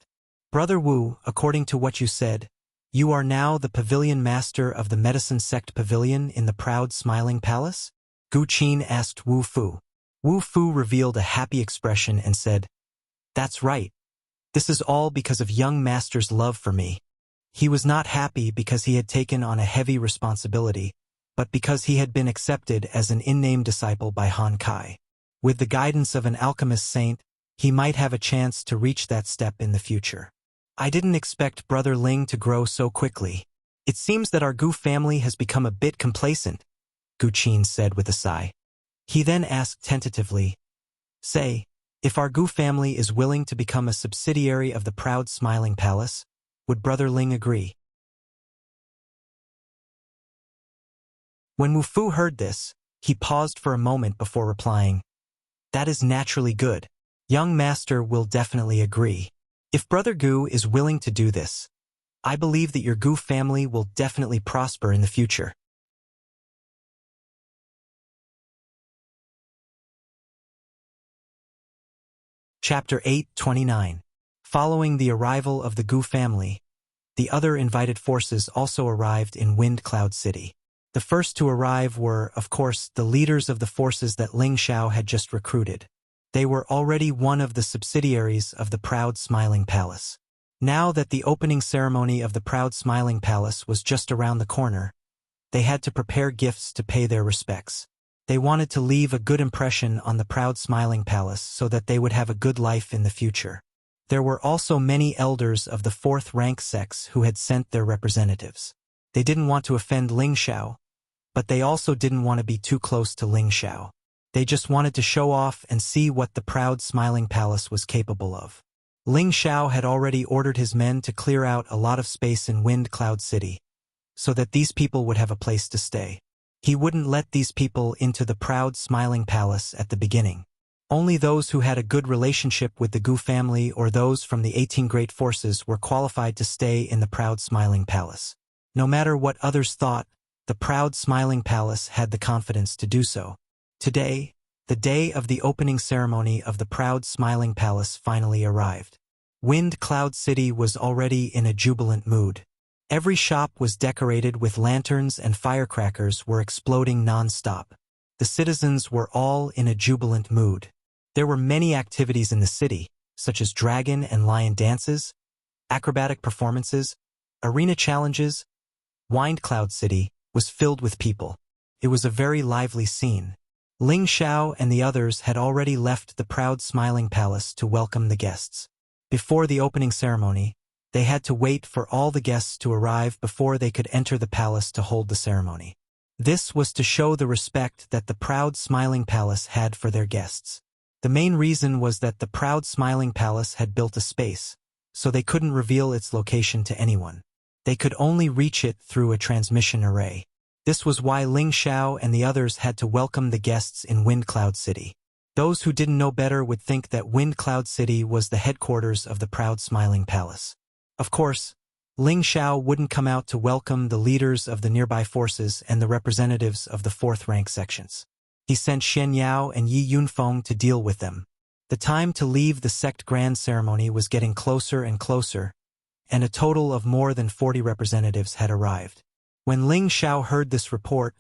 A: Brother Wu, according to what you said, you are now the pavilion master of the medicine sect pavilion in the proud smiling palace? Gu Qin asked Wu Fu. Wu Fu revealed a happy expression and said, that's right. This is all because of young master's love for me. He was not happy because he had taken on a heavy responsibility, but because he had been accepted as an in-name disciple by Han Kai. With the guidance of an alchemist saint, he might have a chance to reach that step in the future. I didn't expect Brother Ling to grow so quickly. It seems that our Gu family has become a bit complacent, Gu Qin said with a sigh. He then asked tentatively, say, if our Gu family is willing to become a subsidiary of the proud smiling palace, would Brother Ling agree? When Wu Fu heard this, he paused for a moment before replying, that is naturally good. Young master will definitely agree. If Brother Gu is willing to do this, I believe that your Gu family will definitely prosper in the future. Chapter 8:29. Following the arrival of the Gu family, the other invited forces also arrived in Wind Cloud City. The first to arrive were, of course, the leaders of the forces that Ling Xiao had just recruited. They were already one of the subsidiaries of the Proud Smiling Palace. Now that the opening ceremony of the Proud Smiling Palace was just around the corner, they had to prepare gifts to pay their respects. They wanted to leave a good impression on the Proud Smiling Palace so that they would have a good life in the future. There were also many elders of the fourth rank sects who had sent their representatives. They didn't want to offend Ling Xiao, but they also didn't want to be too close to Ling Xiao. They just wanted to show off and see what the Proud Smiling Palace was capable of. Ling Xiao had already ordered his men to clear out a lot of space in Wind Cloud City, so that these people would have a place to stay. He wouldn't let these people into the Proud Smiling Palace at the beginning. Only those who had a good relationship with the Gu family or those from the 18 Great Forces were qualified to stay in the Proud Smiling Palace. No matter what others thought, the Proud Smiling Palace had the confidence to do so. Today, the day of the opening ceremony of the Proud Smiling Palace finally arrived. Wind Cloud City was already in a jubilant mood. Every shop was decorated with lanterns and firecrackers were exploding non-stop. The citizens were all in a jubilant mood. There were many activities in the city, such as dragon and lion dances, acrobatic performances, arena challenges. Wind Cloud City was filled with people. It was a very lively scene. Ling Xiao and the others had already left the Proud Smiling Palace to welcome the guests. Before the opening ceremony, they had to wait for all the guests to arrive before they could enter the palace to hold the ceremony. This was to show the respect that the Proud Smiling Palace had for their guests. The main reason was that the proud Smiling Palace had built a space, so they couldn't reveal its location to anyone. They could only reach it through a transmission array. This was why Ling Xiao and the others had to welcome the guests in Wind Cloud City. Those who didn't know better would think that Wind Cloud City was the headquarters of the proud Smiling Palace. Of course, Ling Xiao wouldn't come out to welcome the leaders of the nearby forces and the representatives of the fourth-rank sections. He sent Shen Yao and Yi Yunfeng to deal with them. The time to leave the sect grand ceremony was getting closer and closer, and a total of more than 40 representatives had arrived. When Ling Xiao heard this report,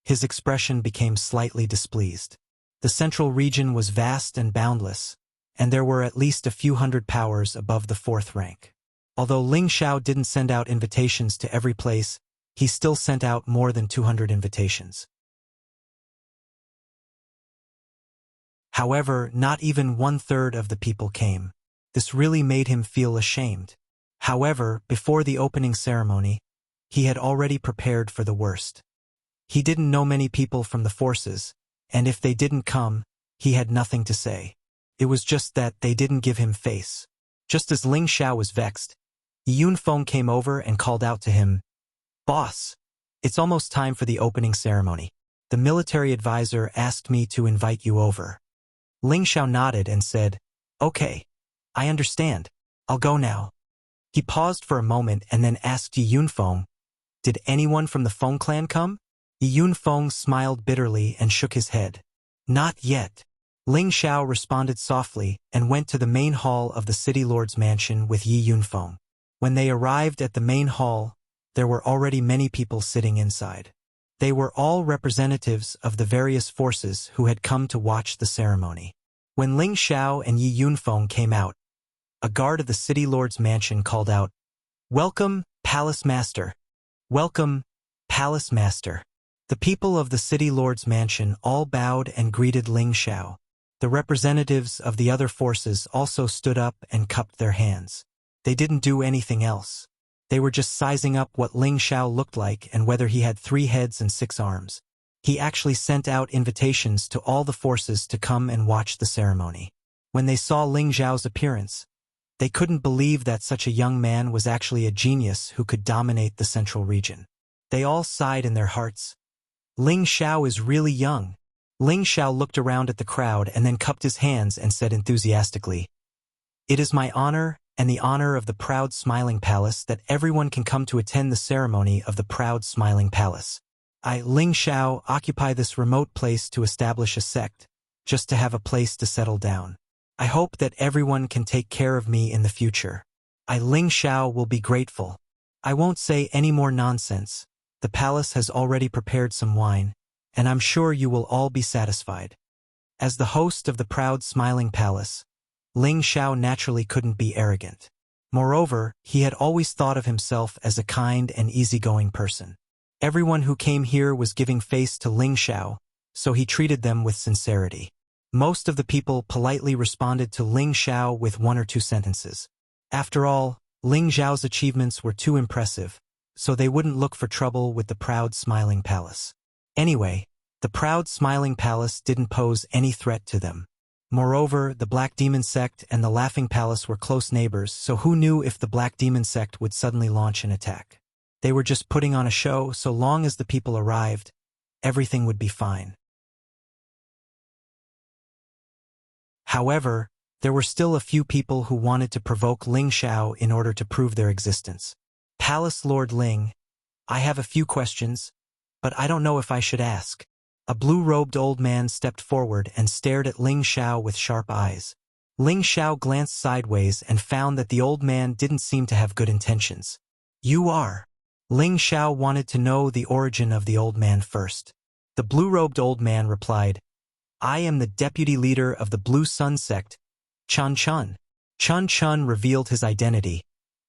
A: his expression became slightly displeased. The central region was vast and boundless, and there were at least a few hundred powers above the fourth rank. Although Ling Xiao didn't send out invitations to every place, he still sent out more than 200 invitations. However, not even 1/3 of the people came. This really made him feel ashamed. However, before the opening ceremony, he had already prepared for the worst. He didn't know many people from the forces, and if they didn't come, he had nothing to say. It was just that they didn't give him face. Just as Ling Xiao was vexed, Yunfeng came over and called out to him, "Boss, it's almost time for the opening ceremony. The military advisor asked me to invite you over." Ling Xiao nodded and said, "Okay, I understand. I'll go now." He paused for a moment and then asked Yunfeng, "Did anyone from the Feng clan come?" Yunfeng smiled bitterly and shook his head. "Not yet." Ling Xiao responded softly and went to the main hall of the city lord's mansion with Yi Yunfeng. When they arrived at the main hall, there were already many people sitting inside. They were all representatives of the various forces who had come to watch the ceremony. When Ling Xiao and Yi Yunfeng came out, a guard of the city lord's mansion called out, "Welcome, Palace Master! Welcome, Palace Master!" The people of the city lord's mansion all bowed and greeted Ling Xiao. The representatives of the other forces also stood up and cupped their hands. They didn't do anything else. They were just sizing up what Ling Xiao looked like and whether he had 3 heads and 6 arms. He actually sent out invitations to all the forces to come and watch the ceremony. When they saw Ling Xiao's appearance, they couldn't believe that such a young man was actually a genius who could dominate the central region. They all sighed in their hearts. Ling Xiao is really young. Ling Xiao looked around at the crowd and then cupped his hands and said enthusiastically, "It is my honor and the honor of the proud Smiling Palace that everyone can come to attend the ceremony of the proud Smiling Palace. I, Ling Xiao, occupy this remote place to establish a sect, just to have a place to settle down. I hope that everyone can take care of me in the future. I, Ling Xiao, will be grateful. I won't say any more nonsense. The palace has already prepared some wine, and I'm sure you will all be satisfied." As the host of the proud Smiling Palace, Ling Xiao naturally couldn't be arrogant. Moreover, he had always thought of himself as a kind and easygoing person. Everyone who came here was giving face to Ling Xiao, so he treated them with sincerity. Most of the people politely responded to Ling Xiao with 1 or 2 sentences. After all, Ling Xiao's achievements were too impressive, so they wouldn't look for trouble with the proud Smiling Palace. Anyway, the proud Smiling Palace didn't pose any threat to them. Moreover, the Black Demon Sect and the Laughing Palace were close neighbors, so who knew if the Black Demon Sect would suddenly launch an attack? They were just putting on a show. So long as the people arrived, everything would be fine. However, there were still a few people who wanted to provoke Ling Xiao in order to prove their existence. "Palace Lord Ling, I have a few questions, but I don't know if I should ask." A blue-robed old man stepped forward and stared at Ling Xiao with sharp eyes. Ling Xiao glanced sideways and found that the old man didn't seem to have good intentions. "You are?" Ling Xiao wanted to know the origin of the old man first. The blue-robed old man replied, "I am the deputy leader of the Blue Sun Sect, Chun Chun." Chun Chun revealed his identity,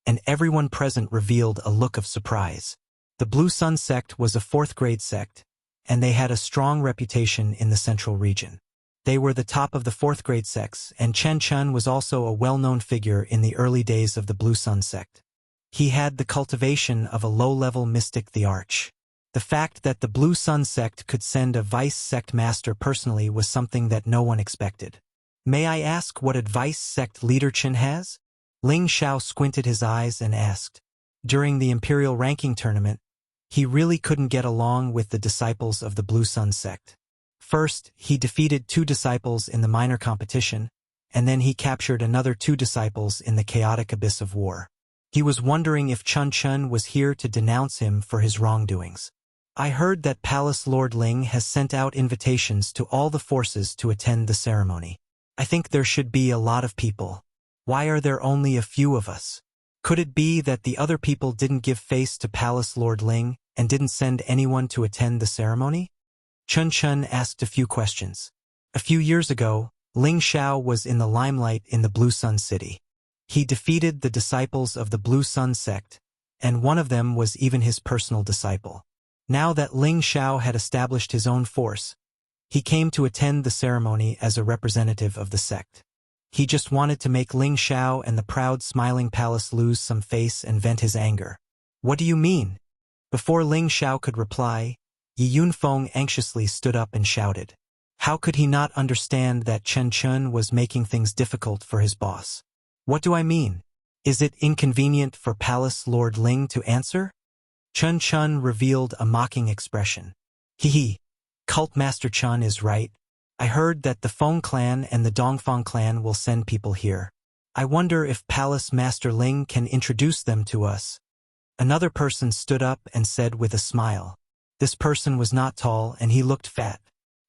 A: and everyone present revealed a look of surprise. The Blue Sun Sect was a 4th-grade sect, and they had a strong reputation in the central region. They were the top of the 4th-grade sects, and Chen Chun was also a well-known figure in the early days of the Blue Sun Sect. He had the cultivation of a low-level mystic, the Arch. The fact that the Blue Sun Sect could send a vice sect master personally was something that no one expected. May I ask what advice sect leader Chen has? Ling Xiao squinted his eyes and asked. During the Imperial ranking tournament, he really couldn't get along with the disciples of the Blue Sun sect. First, he defeated 2 disciples in the minor competition, and then he captured another 2 disciples in the chaotic abyss of war. He was wondering if Chun was here to denounce him for his wrongdoings. I heard that Palace Lord Ling has sent out invitations to all the forces to attend the ceremony. I think there should be a lot of people. Why are there only a few of us? Could it be that the other people didn't give face to Palace Lord Ling and didn't send anyone to attend the ceremony? Chun asked a few questions. A few years ago, Ling Xiao was in the limelight in the Blue Sun City. He defeated the disciples of the Blue Sun sect, and one of them was even his personal disciple. Now that Ling Xiao had established his own force, he came to attend the ceremony as a representative of the sect. He just wanted to make Ling Xiao and the proud smiling palace lose some face and vent his anger. What do you mean? Before Ling Xiao could reply, Yi Yunfeng anxiously stood up and shouted. How could he not understand that Chun was making things difficult for his boss? What do I mean? Is it inconvenient for Palace Lord Ling to answer? Chun revealed a mocking expression. Hee. Cult Master Chun is right. I heard that the Feng clan and the Dongfang clan will send people here. I wonder if Palace Master Ling can introduce them to us. Another person stood up and said with a smile. This person was not tall and he looked fat.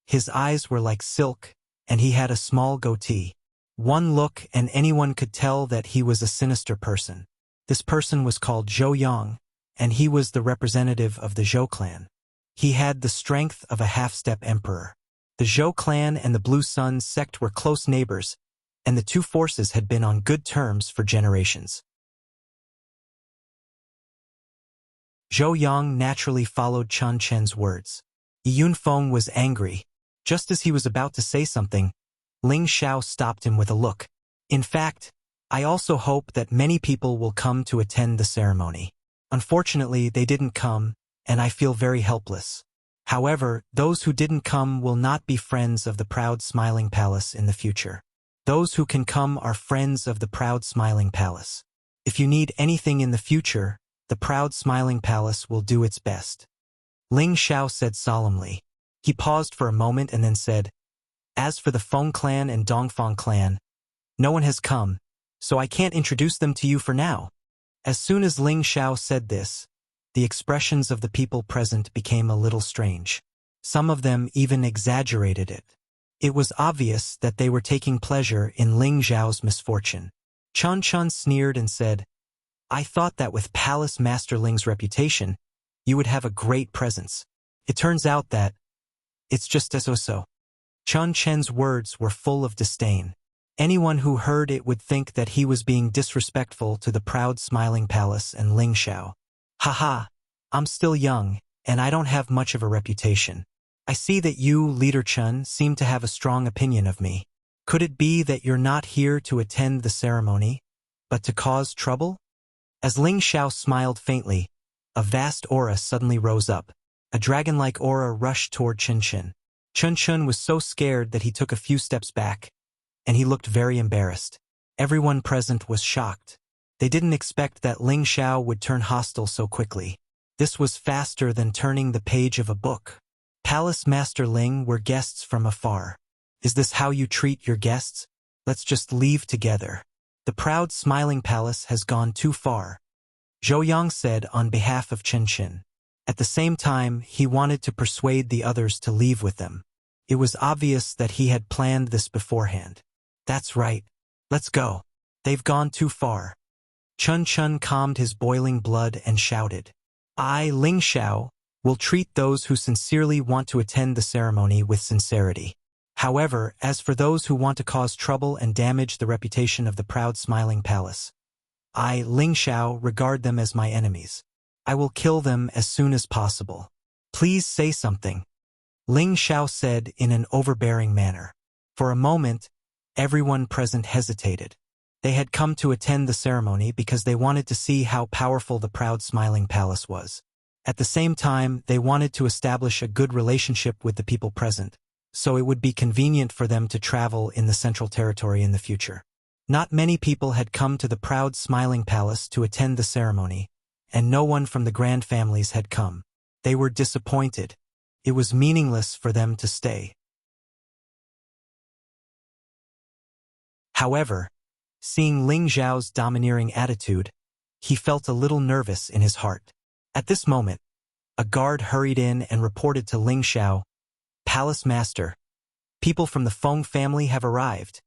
A: His eyes were like silk, and he had a small goatee. One look and anyone could tell that he was a sinister person. This person was called Zhou Yang, and he was the representative of the Zhou clan. He had the strength of a half-step emperor. The Zhou clan and the Blue Sun sect were close neighbors, and the 2 forces had been on good terms for generations. Zhou Yang naturally followed Chun's words. Yi Yunfeng was angry. Just as he was about to say something, Ling Xiao stopped him with a look. In fact, I also hope that many people will come to attend the ceremony. Unfortunately, they didn't come, and I feel very helpless. However, those who didn't come will not be friends of the proud smiling palace in the future. Those who can come are friends of the proud smiling palace. If you need anything in the future, the proud smiling palace will do its best. Ling Xiao said solemnly. He paused for a moment and then said, As for the Feng clan and Dongfang clan, no one has come, so I can't introduce them to you for now. As soon as Ling Xiao said this, the expressions of the people present became a little strange. Some of them even exaggerated it. It was obvious that they were taking pleasure in Ling Xiao's misfortune. Chun sneered and said, I thought that with Palace Master Ling's reputation, you would have a great presence. It turns out that it's just so. Chun's words were full of disdain. Anyone who heard it would think that he was being disrespectful to the proud smiling palace and Ling Xiao. Haha, I'm still young, and I don't have much of a reputation. I see that you, Leader Chun, seem to have a strong opinion of me. Could it be that you're not here to attend the ceremony, but to cause trouble? As Ling Xiao smiled faintly, a vast aura suddenly rose up. A dragon-like aura rushed toward Chun. Chun was so scared that he took a few steps back, and he looked very embarrassed. Everyone present was shocked. They didn't expect that Ling Xiao would turn hostile so quickly. This was faster than turning the page of a book. Palace Master Ling were guests from afar. Is this how you treat your guests? Let's just leave together. The proud smiling palace has gone too far, Zhou Yang said on behalf of Chun. At the same time, he wanted to persuade the others to leave with them. It was obvious that he had planned this beforehand. That's right. Let's go. They've gone too far. Chun calmed his boiling blood and shouted. I, Ling Xiao, will treat those who sincerely want to attend the ceremony with sincerity. However, as for those who want to cause trouble and damage the reputation of the proud smiling palace, I, Ling Xiao, regard them as my enemies. I will kill them as soon as possible. Please say something, Ling Xiao said in an overbearing manner. For a moment, everyone present hesitated. They had come to attend the ceremony because they wanted to see how powerful the proud smiling palace was. At the same time, they wanted to establish a good relationship with the people present. so it would be convenient for them to travel in the Central Territory in the future. Not many people had come to the proud smiling palace to attend the ceremony, and no one from the grand families had come. They were disappointed. It was meaningless for them to stay. However, seeing Ling Xiao's domineering attitude, he felt a little nervous in his heart. At this moment, a guard hurried in and reported to Ling Xiao, "Palace Master, people from the Feng family have arrived."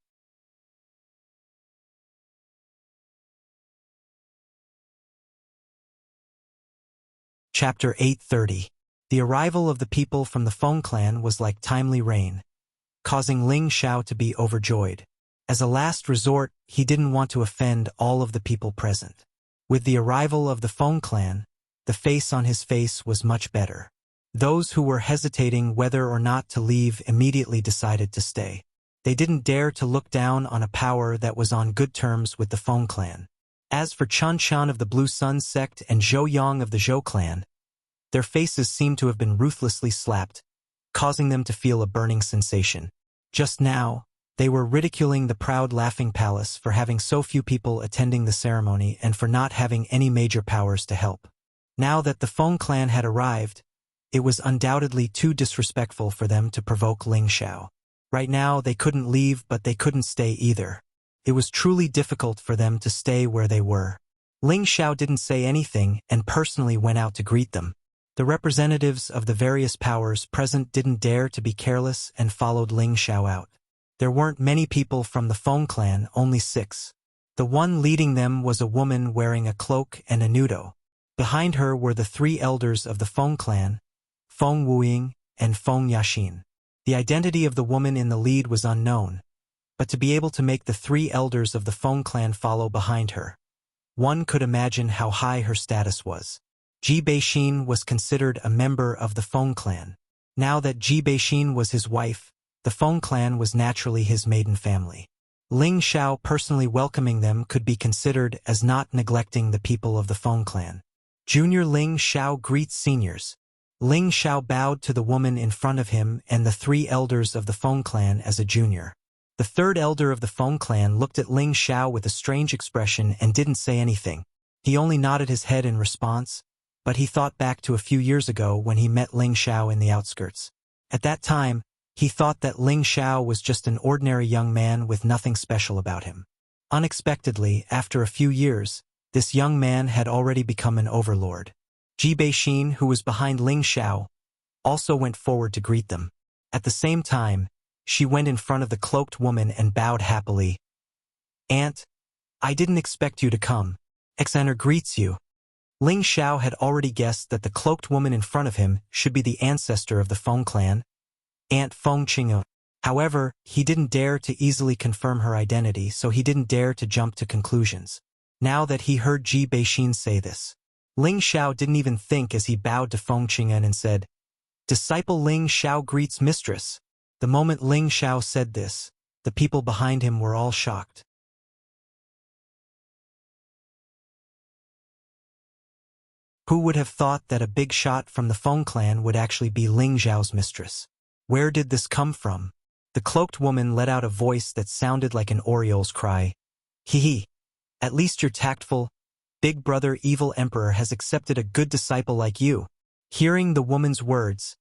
A: Chapter 830. The arrival of the people from the Feng clan was like timely rain, causing Ling Xiao to be overjoyed. As a last resort, he didn't want to offend all of the people present. With the arrival of the Feng clan, the face on his face was much better. Those who were hesitating whether or not to leave immediately decided to stay. They didn't dare to look down on a power that was on good terms with the Feng clan. As for Chun Chan of the Blue Sun sect and Zhou Yang of the Zhou clan, their faces seemed to have been ruthlessly slapped, causing them to feel a burning sensation. Just now, they were ridiculing the proud Laughing Palace for having so few people attending the ceremony and for not having any major powers to help. Now that the Feng clan had arrived, it was undoubtedly too disrespectful for them to provoke Ling Xiao. Right now they couldn't leave, but they couldn't stay either. It was truly difficult for them to stay where they were. Ling Xiao didn't say anything and personally went out to greet them. The representatives of the various powers present didn't dare to be careless and followed Ling Xiao out. There weren't many people from the Feng clan, only 6. The one leading them was a woman wearing a cloak and a nudo. Behind her were the 3 elders of the Feng clan, Feng Wuying and Feng Yaxin. The identity of the woman in the lead was unknown, but to be able to make the 3 elders of the Feng clan follow behind her, one could imagine how high her status was. Ji Beixin was considered a member of the Feng clan. Now that Ji Beixin was his wife, the Feng clan was naturally his maiden family. Ling Xiao personally welcoming them could be considered as not neglecting the people of the Feng clan. Junior Ling Xiao greets seniors. Ling Xiao bowed to the woman in front of him and the 3 elders of the Feng clan as a junior. The 3rd elder of the Feng clan looked at Ling Xiao with a strange expression and didn't say anything. He only nodded his head in response, but he thought back to a few years ago when he met Ling Xiao in the outskirts. At that time, he thought that Ling Xiao was just an ordinary young man with nothing special about him. Unexpectedly, after a few years, this young man had already become an overlord. Ji Beixin, who was behind Ling Xiao, also went forward to greet them. At the same time, she went in front of the cloaked woman and bowed happily. "Aunt, I didn't expect you to come. Xaner greets you." Ling Xiao had already guessed that the cloaked woman in front of him should be the ancestor of the Feng clan, Aunt Feng Qingyu. However, he didn't dare to easily confirm her identity, so he didn't dare to jump to conclusions. Now that he heard Ji Beixin say this, Ling Xiao didn't even think as he bowed to Feng Qingyu and said, "Disciple Ling Xiao greets mistress." The moment Ling Xiao said this, the people behind him were all shocked. Who would have thought that a big shot from the Feng clan would actually be Ling Xiao's mistress? Where did this come from? The cloaked woman let out a voice that sounded like an oriole's cry. "Hee hee. At least you're tactful. Big brother evil emperor has accepted a good disciple like you." Hearing the woman's words,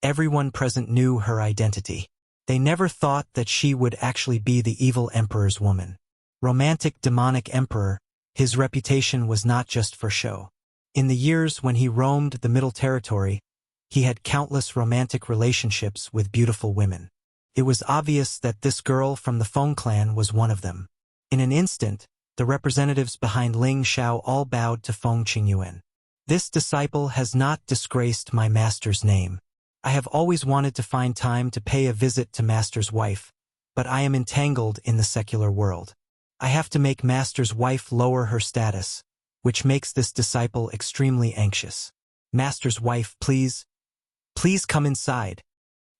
A: everyone present knew her identity. They never thought that she would actually be the evil emperor's woman. Romantic demonic emperor, his reputation was not just for show. In the years when he roamed the Middle Territory, he had countless romantic relationships with beautiful women. It was obvious that this girl from the Feng clan was one of them. In an instant, the representatives behind Ling Xiao all bowed to Feng Qingyuan. "This disciple has not disgraced my master's name. I have always wanted to find time to pay a visit to master's wife, but I am entangled in the secular world. I have to make master's wife lower her status, which makes this disciple extremely anxious. Master's wife, please come inside."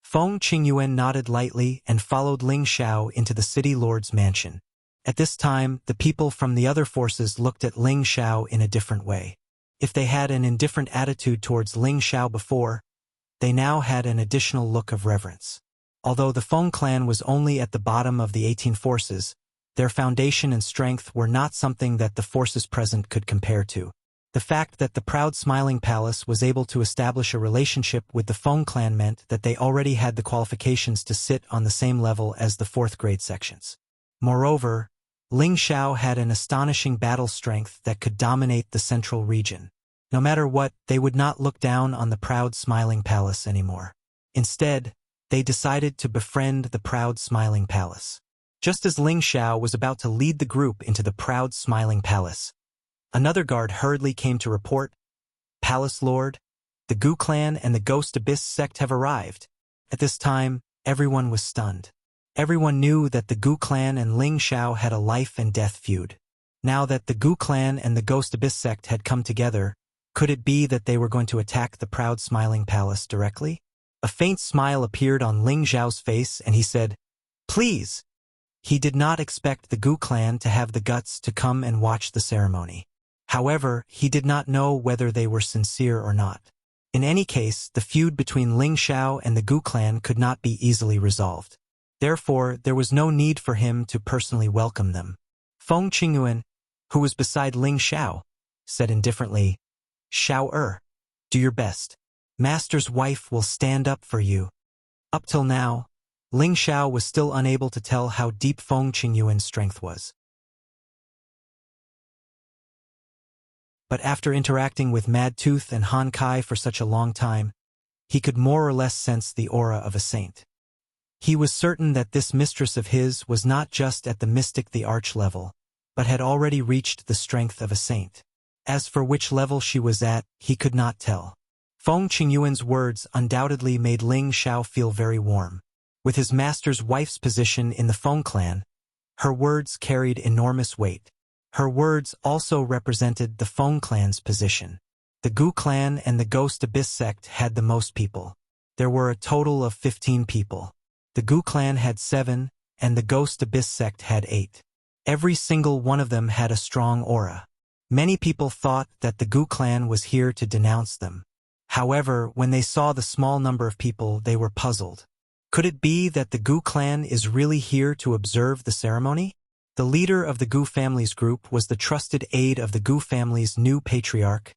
A: Feng Qingyuan nodded lightly and followed Ling Xiao into the city lord's mansion. At this time, the people from the other forces looked at Ling Xiao in a different way. If they had an indifferent attitude towards Ling Xiao before, they now had an additional look of reverence. Although the Feng clan was only at the bottom of the 18 forces, their foundation and strength were not something that the forces present could compare to. The fact that the proud Smiling Palace was able to establish a relationship with the Feng clan meant that they already had the qualifications to sit on the same level as the 4th grade sections. Moreover, Ling Xiao had an astonishing battle strength that could dominate the central region. No matter what, they would not look down on the proud Smiling Palace anymore. Instead, they decided to befriend the proud Smiling Palace. Just as Ling Xiao was about to lead the group into the proud Smiling Palace, another guard hurriedly came to report, "Palace Lord, the Gu clan and the Ghost Abyss sect have arrived." At this time, everyone was stunned. Everyone knew that the Gu clan and Ling Xiao had a life and death feud. Now that the Gu clan and the Ghost Abyss sect had come together, could it be that they were going to attack the proud Smiling Palace directly? A faint smile appeared on Ling Xiao's face and he said, "Please." He did not expect the Gu clan to have the guts to come and watch the ceremony. However, he did not know whether they were sincere or not. In any case, the feud between Ling Xiao and the Gu clan could not be easily resolved. Therefore, there was no need for him to personally welcome them. Feng Qingyuan, who was beside Ling Xiao, said indifferently, "Xiao do your best. Master's wife will stand up for you." Up till now, Ling Xiao was still unable to tell how deep Feng Qingyuan's strength was. But after interacting with Mad Tooth and Han Kai for such a long time, he could more or less sense the aura of a saint. He was certain that this mistress of his was not just at the mystic the arch level, but had already reached the strength of a saint. As for which level she was at, he could not tell. Feng Qingyuan's words undoubtedly made Ling Xiao feel very warm. With his master's wife's position in the Feng clan, her words carried enormous weight. Her words also represented the Feng clan's position. The Gu clan and the Ghost Abyss sect had the most people. There were a total of 15 people. The Gu clan had 7, and the Ghost Abyss sect had 8. Every single one of them had a strong aura. Many people thought that the Gu clan was here to denounce them. However, when they saw the small number of people, they were puzzled. Could it be that the Gu clan is really here to observe the ceremony? The leader of the Gu family's group was the trusted aide of the Gu family's new patriarch,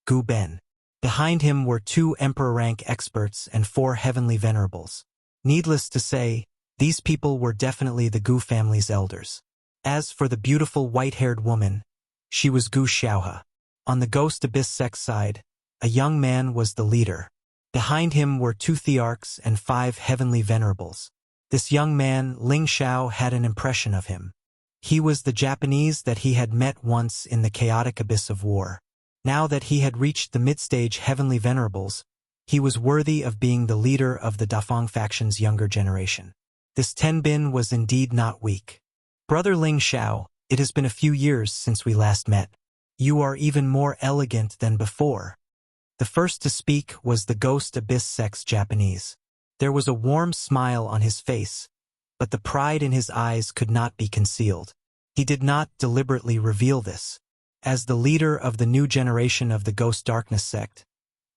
A: Gu Ben. Behind him were 2 emperor-rank experts and 4 heavenly venerables. Needless to say, these people were definitely the Gu family's elders. As for the beautiful white-haired woman, she was Gu Xiaohe. On the Ghost Abyss sect side, a young man was the leader. Behind him were 2 thearchs and 5 heavenly venerables. This young man, Ling Xiao, had an impression of him. He was the Japanese that he had met once in the chaotic abyss of war. Now that he had reached the mid-stage heavenly venerables, he was worthy of being the leader of the Dafeng faction's younger generation. This Tenbin was indeed not weak. "Brother Ling Xiao, it has been a few years since we last met. You are even more elegant than before." The first to speak was the Ghost Abyss sect's Japanese. There was a warm smile on his face, but the pride in his eyes could not be concealed. He did not deliberately reveal this. As the leader of the new generation of the Ghost Darkness sect,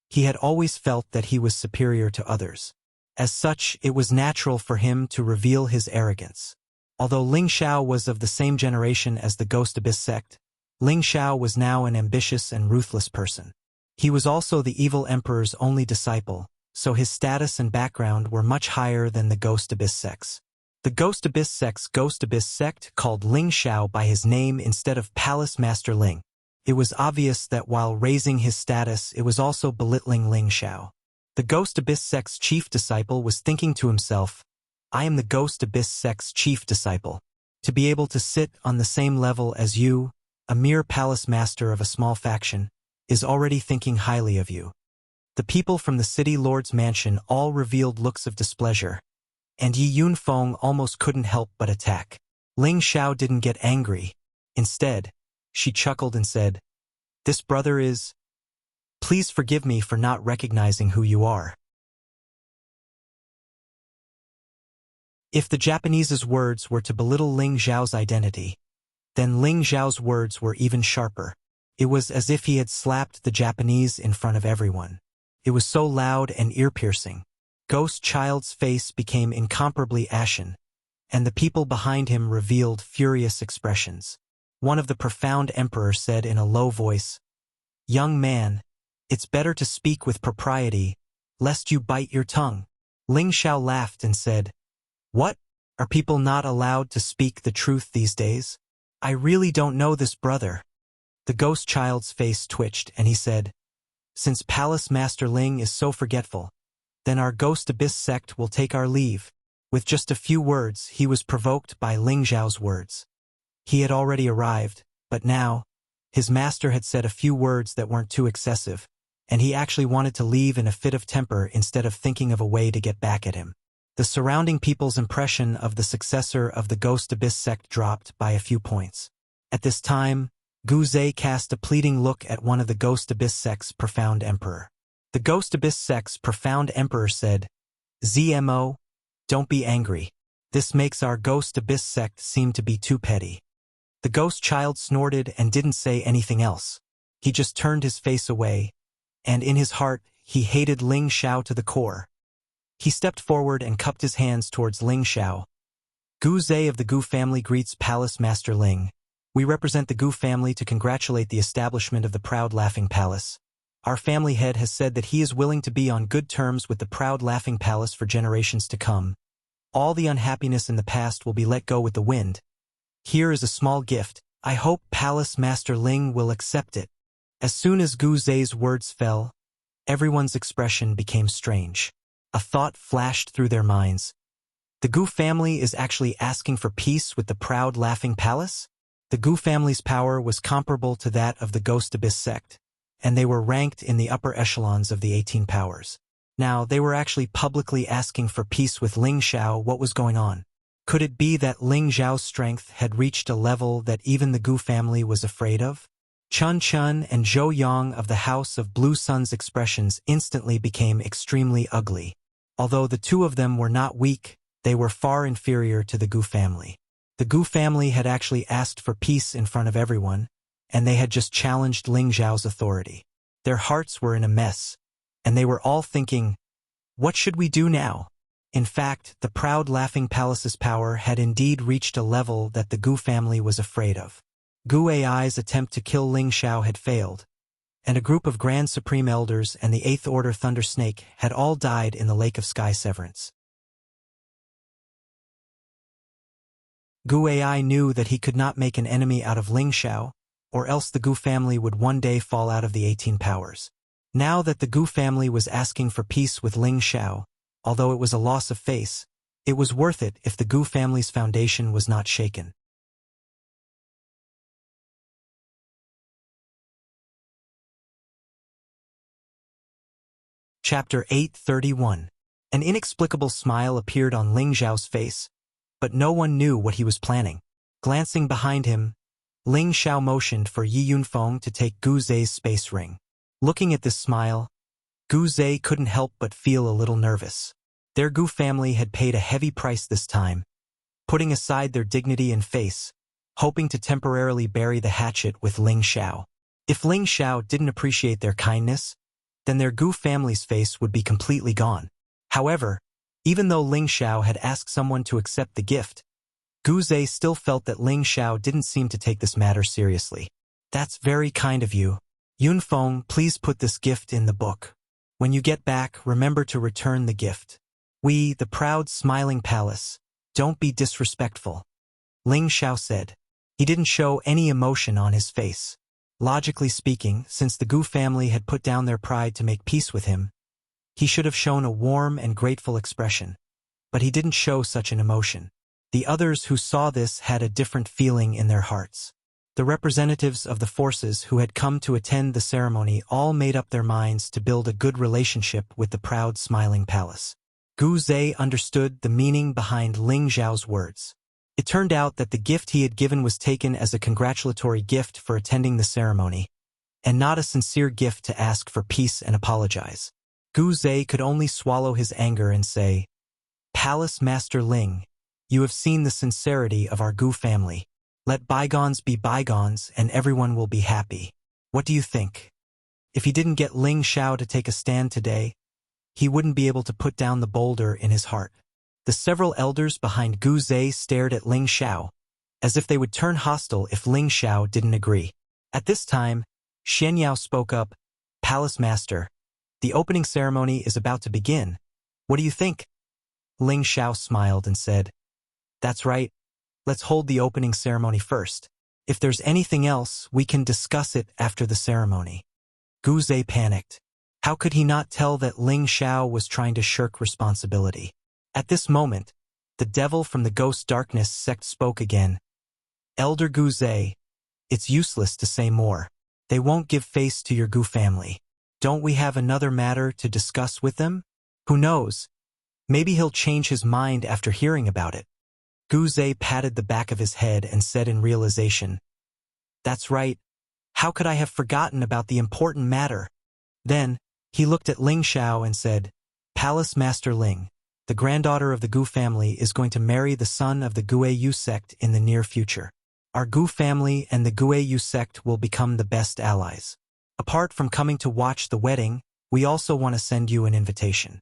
A: he had always felt that he was superior to others. As such, it was natural for him to reveal his arrogance. Although Ling Xiao was of the same generation as the Ghost Abyss sect, Ling Xiao was now an ambitious and ruthless person. He was also the evil emperor's only disciple, so his status and background were much higher than the Ghost Abyss sect's. The Ghost Abyss sect's Ghost Abyss sect called Ling Xiao by his name instead of Palace Master Ling. It was obvious that while raising his status, it was also belittling Ling Xiao. The Ghost Abyss sect's chief disciple was thinking to himself, "I am the Ghost Abyss sect's chief disciple. To be able to sit on the same level as you, a mere palace master of a small faction, is already thinking highly of you." The people from the city lord's mansion all revealed looks of displeasure, and Yi Yunfeng almost couldn't help but attack. Ling Xiao didn't get angry. Instead, she chuckled and said, "This brother is... Please forgive me for not recognizing who you are." If the Japanese's words were to belittle Ling Xiao's identity, then Ling Xiao's words were even sharper. It was as if he had slapped the Japanese in front of everyone. It was so loud and ear-piercing. ghost child's face became incomparably ashen, and the people behind him revealed furious expressions. One of the profound emperor said in a low voice, "Young man, it's better to speak with propriety, lest you bite your tongue." Ling Xiao laughed and said, "What? Are people not allowed to speak the truth these days? I really don't know this brother." The ghost child's face twitched and he said, "Since Palace Master Ling is so forgetful, then our Ghost Abyss sect will take our leave." With just a few words, he was provoked by Ling Xiao's words. He had already arrived, but now, his master had said a few words that weren't too excessive, and he actually wanted to leave in a fit of temper instead of thinking of a way to get back at him. The surrounding people's impression of the successor of the Ghost Abyss sect dropped by a few points. At this time, Gu Zhe cast a pleading look at one of the Ghost Abyss sect's profound emperor. The Ghost Abyss sect's profound emperor said, "ZMO, don't be angry. This makes our Ghost Abyss sect seem to be too petty." The ghost child snorted and didn't say anything else. He just turned his face away, and in his heart, he hated Ling Xiao to the core. He stepped forward and cupped his hands towards Ling Xiao. "Gu Zhe of the Gu family greets Palace Master Ling. We represent the Gu family to congratulate the establishment of the Proud Laughing Palace. Our family head has said that he is willing to be on good terms with the Proud Laughing Palace for generations to come. All the unhappiness in the past will be let go with the wind. Here is a small gift. I hope Palace Master Ling will accept it." As soon as Gu Zhe's words fell, everyone's expression became strange. A thought flashed through their minds. The Gu family is actually asking for peace with the Proud Laughing Palace? The Gu family's power was comparable to that of the Ghost Abyss sect, and they were ranked in the upper echelons of the 18 powers. Now, they were actually publicly asking for peace with Ling Xiao. What was going on? Could it be that Ling Xiao's strength had reached a level that even the Gu family was afraid of? Chun Chun and Zhou Yang of the House of Blue Sun's expressions instantly became extremely ugly. Although the two of them were not weak, they were far inferior to the Gu family. The Gu family had actually asked for peace in front of everyone, and they had just challenged Ling Xiao's authority. Their hearts were in a mess, and they were all thinking, what should we do now? In fact, the Proud Laughing Palace's power had indeed reached a level that the Gu family was afraid of. Gu Ai's attempt to kill Ling Xiao had failed, and a group of Grand Supreme Elders and the 8th Order Thunder Snake had all died in the Lake of Sky Severance. Gu Ai knew that he could not make an enemy out of Ling Xiao, or else the Gu family would one day fall out of the 18 powers. Now that the Gu family was asking for peace with Ling Xiao, although it was a loss of face, it was worth it if the Gu family's foundation was not shaken. Chapter 831. An inexplicable smile appeared on Ling Xiao's face, but no one knew what he was planning. Glancing behind him, Ling Xiao motioned for Yi Yunfeng to take Gu Zhe's space ring. Looking at this smile, Gu Zhe couldn't help but feel a little nervous. Their Gu family had paid a heavy price this time, putting aside their dignity and face, hoping to temporarily bury the hatchet with Ling Xiao. If Ling Xiao didn't appreciate their kindness, then their Gu family's face would be completely gone. However, even though Ling Xiao had asked someone to accept the gift, Gu Zhe still felt that Ling Xiao didn't seem to take this matter seriously. "That's very kind of you. Yunfeng, please put this gift in the book. When you get back, remember to return the gift. We, the Proud Smiling Palace, don't be disrespectful," Ling Xiao said. He didn't show any emotion on his face. Logically speaking, since the Gu family had put down their pride to make peace with him, he should have shown a warm and grateful expression, but he didn't show such an emotion. The others who saw this had a different feeling in their hearts. The representatives of the forces who had come to attend the ceremony all made up their minds to build a good relationship with the Proud Smiling Palace. Gu Zhe understood the meaning behind Ling Xiao's words. It turned out that the gift he had given was taken as a congratulatory gift for attending the ceremony, and not a sincere gift to ask for peace and apologize. Gu Zhe could only swallow his anger and say, "Palace Master Ling, you have seen the sincerity of our Gu family. Let bygones be bygones and everyone will be happy. What do you think? If he didn't get Ling Xiao to take a stand today, he wouldn't be able to put down the boulder in his heart. The several elders behind Gu Zhe stared at Ling Xiao, as if they would turn hostile if Ling Xiao didn't agree. At this time, Xian Yao spoke up, "Palace Master, the opening ceremony is about to begin. What do you think?" Ling Xiao smiled and said, "That's right. Let's hold the opening ceremony first. If there's anything else, we can discuss it after the ceremony." Gu Zhe panicked. How could he not tell that Ling Xiao was trying to shirk responsibility? At this moment, the devil from the Ghost Darkness sect spoke again. "Elder Gu Zhe, it's useless to say more. They won't give face to your Gu family. Don't we have another matter to discuss with them? Who knows? Maybe he'll change his mind after hearing about it." Gu Zhe patted the back of his head and said in realization, "That's right. How could I have forgotten about the important matter?" Then, he looked at Ling Xiao and said, "Palace Master Ling, the granddaughter of the Gu family is going to marry the son of the Guiyu sect in the near future. Our Gu family and the Guiyu sect will become the best allies. Apart from coming to watch the wedding, we also want to send you an invitation.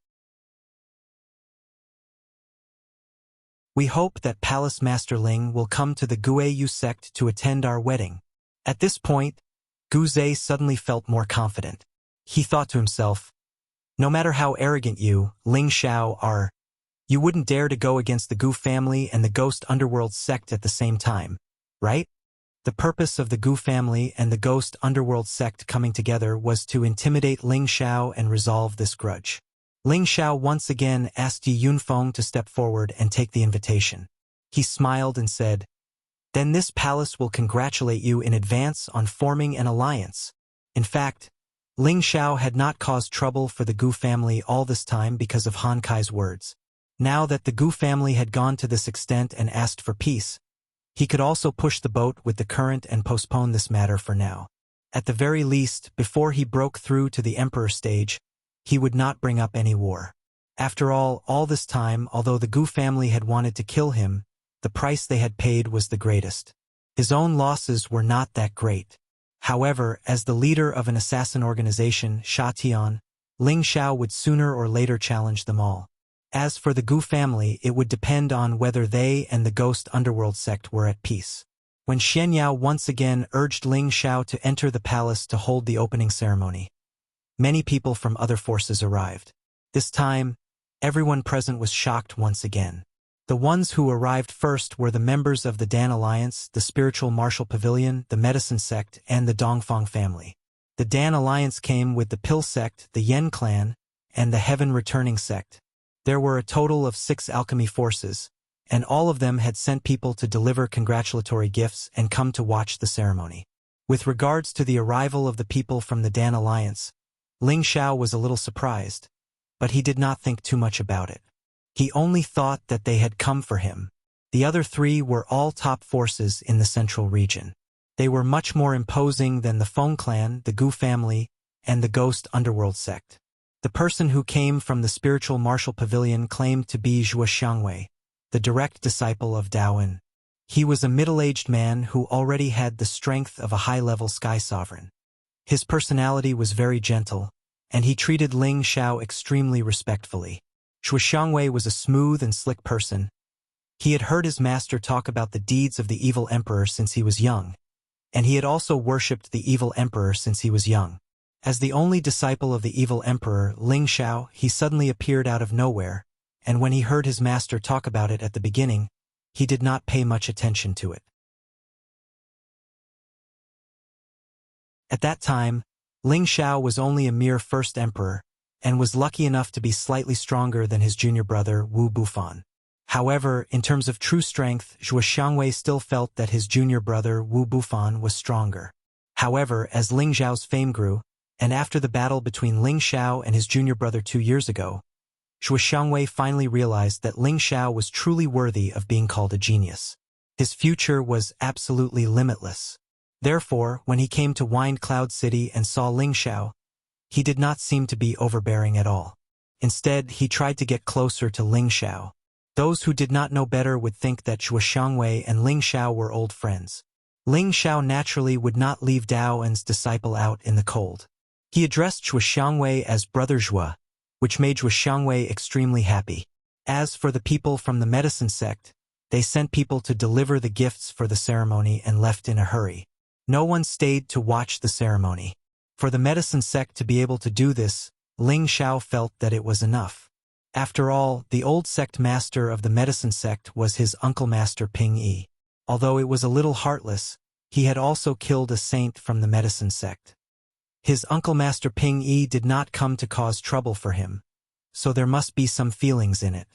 A: We hope that Palace Master Ling will come to the Guiyu sect to attend our wedding." At this point, Gu Zhe suddenly felt more confident. He thought to himself, "No matter how arrogant you, Ling Xiao, are, you wouldn't dare to go against the Gu family and the Ghost Underworld sect at the same time, right?" The purpose of the Gu family and the Ghost Underworld sect coming together was to intimidate Ling Xiao and resolve this grudge. Ling Xiao once again asked Yi Yunfeng to step forward and take the invitation. He smiled and said, "Then this palace will congratulate you in advance on forming an alliance." In fact, Ling Xiao had not caused trouble for the Gu family all this time because of Han Kai's words. Now that the Gu family had gone to this extent and asked for peace, he could also push the boat with the current and postpone this matter for now. At the very least, before he broke through to the emperor stage, he would not bring up any war. After all this time, although the Gu family had wanted to kill him, the price they had paid was the greatest. His own losses were not that great. However, as the leader of an assassin organization, Sha Tian, Ling Xiao would sooner or later challenge them all. As for the Gu family, it would depend on whether they and the Ghost Underworld sect were at peace. When Xian Yao once again urged Ling Xiao to enter the palace to hold the opening ceremony, many people from other forces arrived. This time, everyone present was shocked once again. The ones who arrived first were the members of the Dan Alliance, the Spiritual Martial Pavilion, the Medicine Sect, and the Dongfang family. The Dan Alliance came with the Pill Sect, the Yen Clan, and the Heaven Returning Sect. There were a total of 6 alchemy forces, and all of them had sent people to deliver congratulatory gifts and come to watch the ceremony. With regards to the arrival of the people from the Dan Alliance, Ling Xiao was a little surprised, but he did not think too much about it. He only thought that they had come for him. The other 3 were all top forces in the central region. They were much more imposing than the Feng clan, the Gu family, and the Ghost Underworld sect. The person who came from the Spiritual Martial Pavilion claimed to be Zhuo Xiangwei, the direct disciple of Daowen. He was a middle-aged man who already had the strength of a high-level sky sovereign. His personality was very gentle, and he treated Ling Xiao extremely respectfully. Zhuo Xiangwei was a smooth and slick person. He had heard his master talk about the deeds of the evil emperor since he was young, and he had also worshipped the evil emperor since he was young. As the only disciple of the evil emperor, Ling Xiao, he suddenly appeared out of nowhere, and when he heard his master talk about it at the beginning, he did not pay much attention to it. At that time, Ling Xiao was only a mere first emperor, and was lucky enough to be slightly stronger than his junior brother Wu Bufan. However, in terms of true strength, Zhuo Xiangwei still felt that his junior brother Wu Bufan was stronger. However, as Ling Xiao's fame grew, and after the battle between Ling Xiao and his junior brother 2 years ago, Zhuo Xiangwei finally realized that Ling Xiao was truly worthy of being called a genius. His future was absolutely limitless. Therefore, when he came to Wind Cloud City and saw Ling Xiao, he did not seem to be overbearing at all. Instead, he tried to get closer to Ling Xiao. Those who did not know better would think that Zhuo Xiangwei and Ling Xiao were old friends. Ling Xiao naturally would not leave Daowen's disciple out in the cold. He addressed Zhuo Xiangwei as Brother Zhuo, which made Zhuo Xiangwei extremely happy. As for the people from the medicine sect, they sent people to deliver the gifts for the ceremony and left in a hurry. No one stayed to watch the ceremony. For the medicine sect to be able to do this, Ling Xiao felt that it was enough. After all, the old sect master of the medicine sect was his uncle Master Ping Yi. Although it was a little heartless, he had also killed a saint from the medicine sect. His uncle Master Ping Yi did not come to cause trouble for him, so there must be some feelings in it.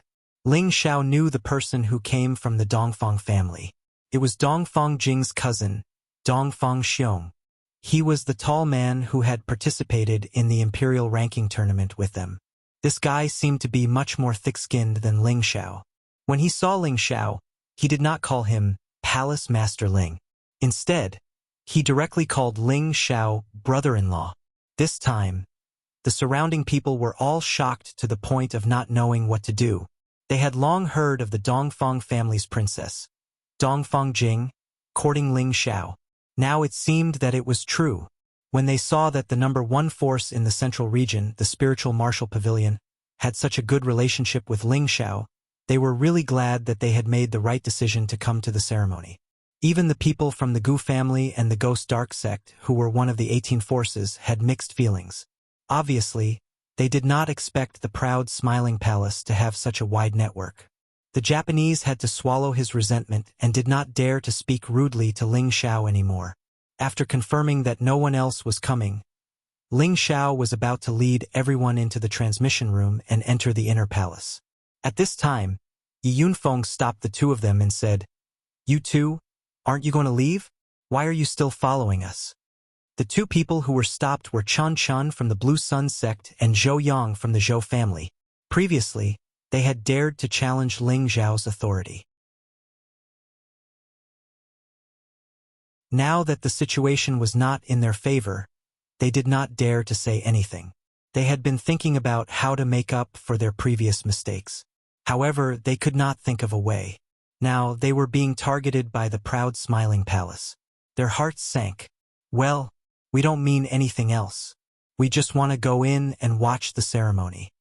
A: Ling Xiao knew the person who came from the Dongfang family. It was Dongfang Jing's cousin, Dongfang Xiong. He was the tall man who had participated in the imperial ranking tournament with them. This guy seemed to be much more thick-skinned than Ling Xiao. When he saw Ling Xiao, he did not call him Palace Master Ling. Instead, he directly called Ling Xiao brother-in-law. This time, the surrounding people were all shocked to the point of not knowing what to do. They had long heard of the Dongfang family's princess, Dongfang Jing, courting Ling Xiao. Now it seemed that it was true. When they saw that the number one force in the central region, the spiritual martial pavilion, had such a good relationship with Ling Xiao, they were really glad that they had made the right decision to come to the ceremony. Even the people from the Gu family and the Ghost Dark sect, who were one of the 18 forces, had mixed feelings. Obviously, they did not expect the proud Smiling Palace to have such a wide network. The Japanese had to swallow his resentment and did not dare to speak rudely to Ling Xiao anymore. After confirming that no one else was coming, Ling Xiao was about to lead everyone into the transmission room and enter the inner palace. At this time, Yi Yunfeng stopped the two of them and said, "You two, aren't you going to leave? Why are you still following us?" The two people who were stopped were Chun Chun from the Blue Sun sect and Zhou Yang from the Zhou family. Previously, they had dared to challenge Ling Xiao's authority. Now that the situation was not in their favor, they did not dare to say anything. They had been thinking about how to make up for their previous mistakes. However, they could not think of a way. Now they were being targeted by the proud Smiling Palace. Their hearts sank. "Well, we don't mean anything else. We just want to go in and watch the ceremony."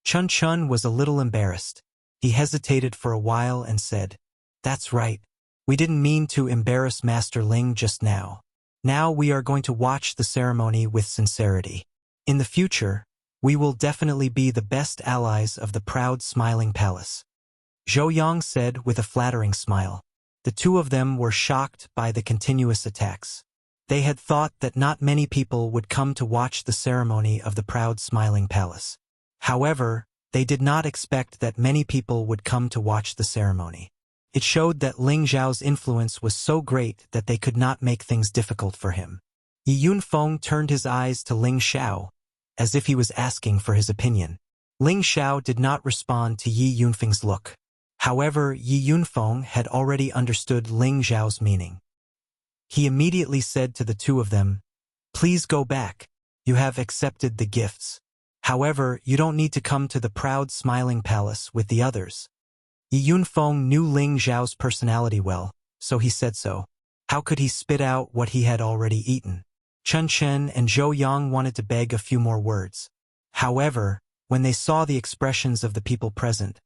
A: Chun Chun was a little embarrassed. He hesitated for a while and said, "That's right. We didn't mean to embarrass Master Ling just now. Now we are going to watch the ceremony with sincerity. In the future, we will definitely be the best allies of the proud Smiling Palace." Zhou Yang said with a flattering smile. The two of them were shocked by the continuous attacks. They had thought that not many people would come to watch the ceremony of the proud Smiling Palace. However, they did not expect that many people would come to watch the ceremony. It showed that Ling Xiao's influence was so great that they could not make things difficult for him. Yi Yunfeng turned his eyes to Ling Xiao, as if he was asking for his opinion. Ling Xiao did not respond to Yi Yunfeng's look. However, Yi Yunfeng had already understood Ling Xiao's meaning. He immediately said to the two of them, "Please go back. You have accepted the gifts. However, you don't need to come to the proud Smiling Palace with the others." Yi Yunfeng knew Ling Xiao's personality well, so he said so. How could he spit out what he had already eaten? Chun Chen and Zhou Yang wanted to beg a few more words. However, when they saw the expressions of the people present,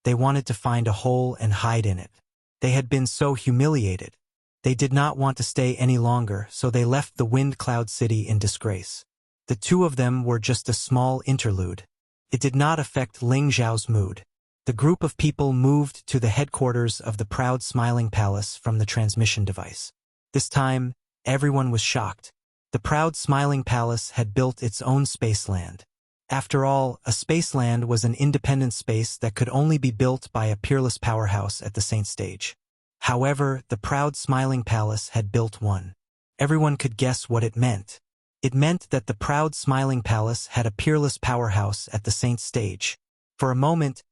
A: they wanted to find a hole and hide in it. They had been so humiliated. They did not want to stay any longer, so they left the Wind Cloud City in disgrace. The two of them were just a small interlude. It did not affect Ling Xiao's mood. The group of people moved to the headquarters of the proud Smiling Palace from the transmission device. This time, everyone was shocked. The proud Smiling Palace had built its own spaceland. After all, a spaceland was an independent space that could only be built by a peerless powerhouse at the Saint Stage. However, the proud Smiling Palace had built one. Everyone could guess what it meant. It meant that the proud Smiling Palace had a peerless powerhouse at the Saint Stage. For a moment,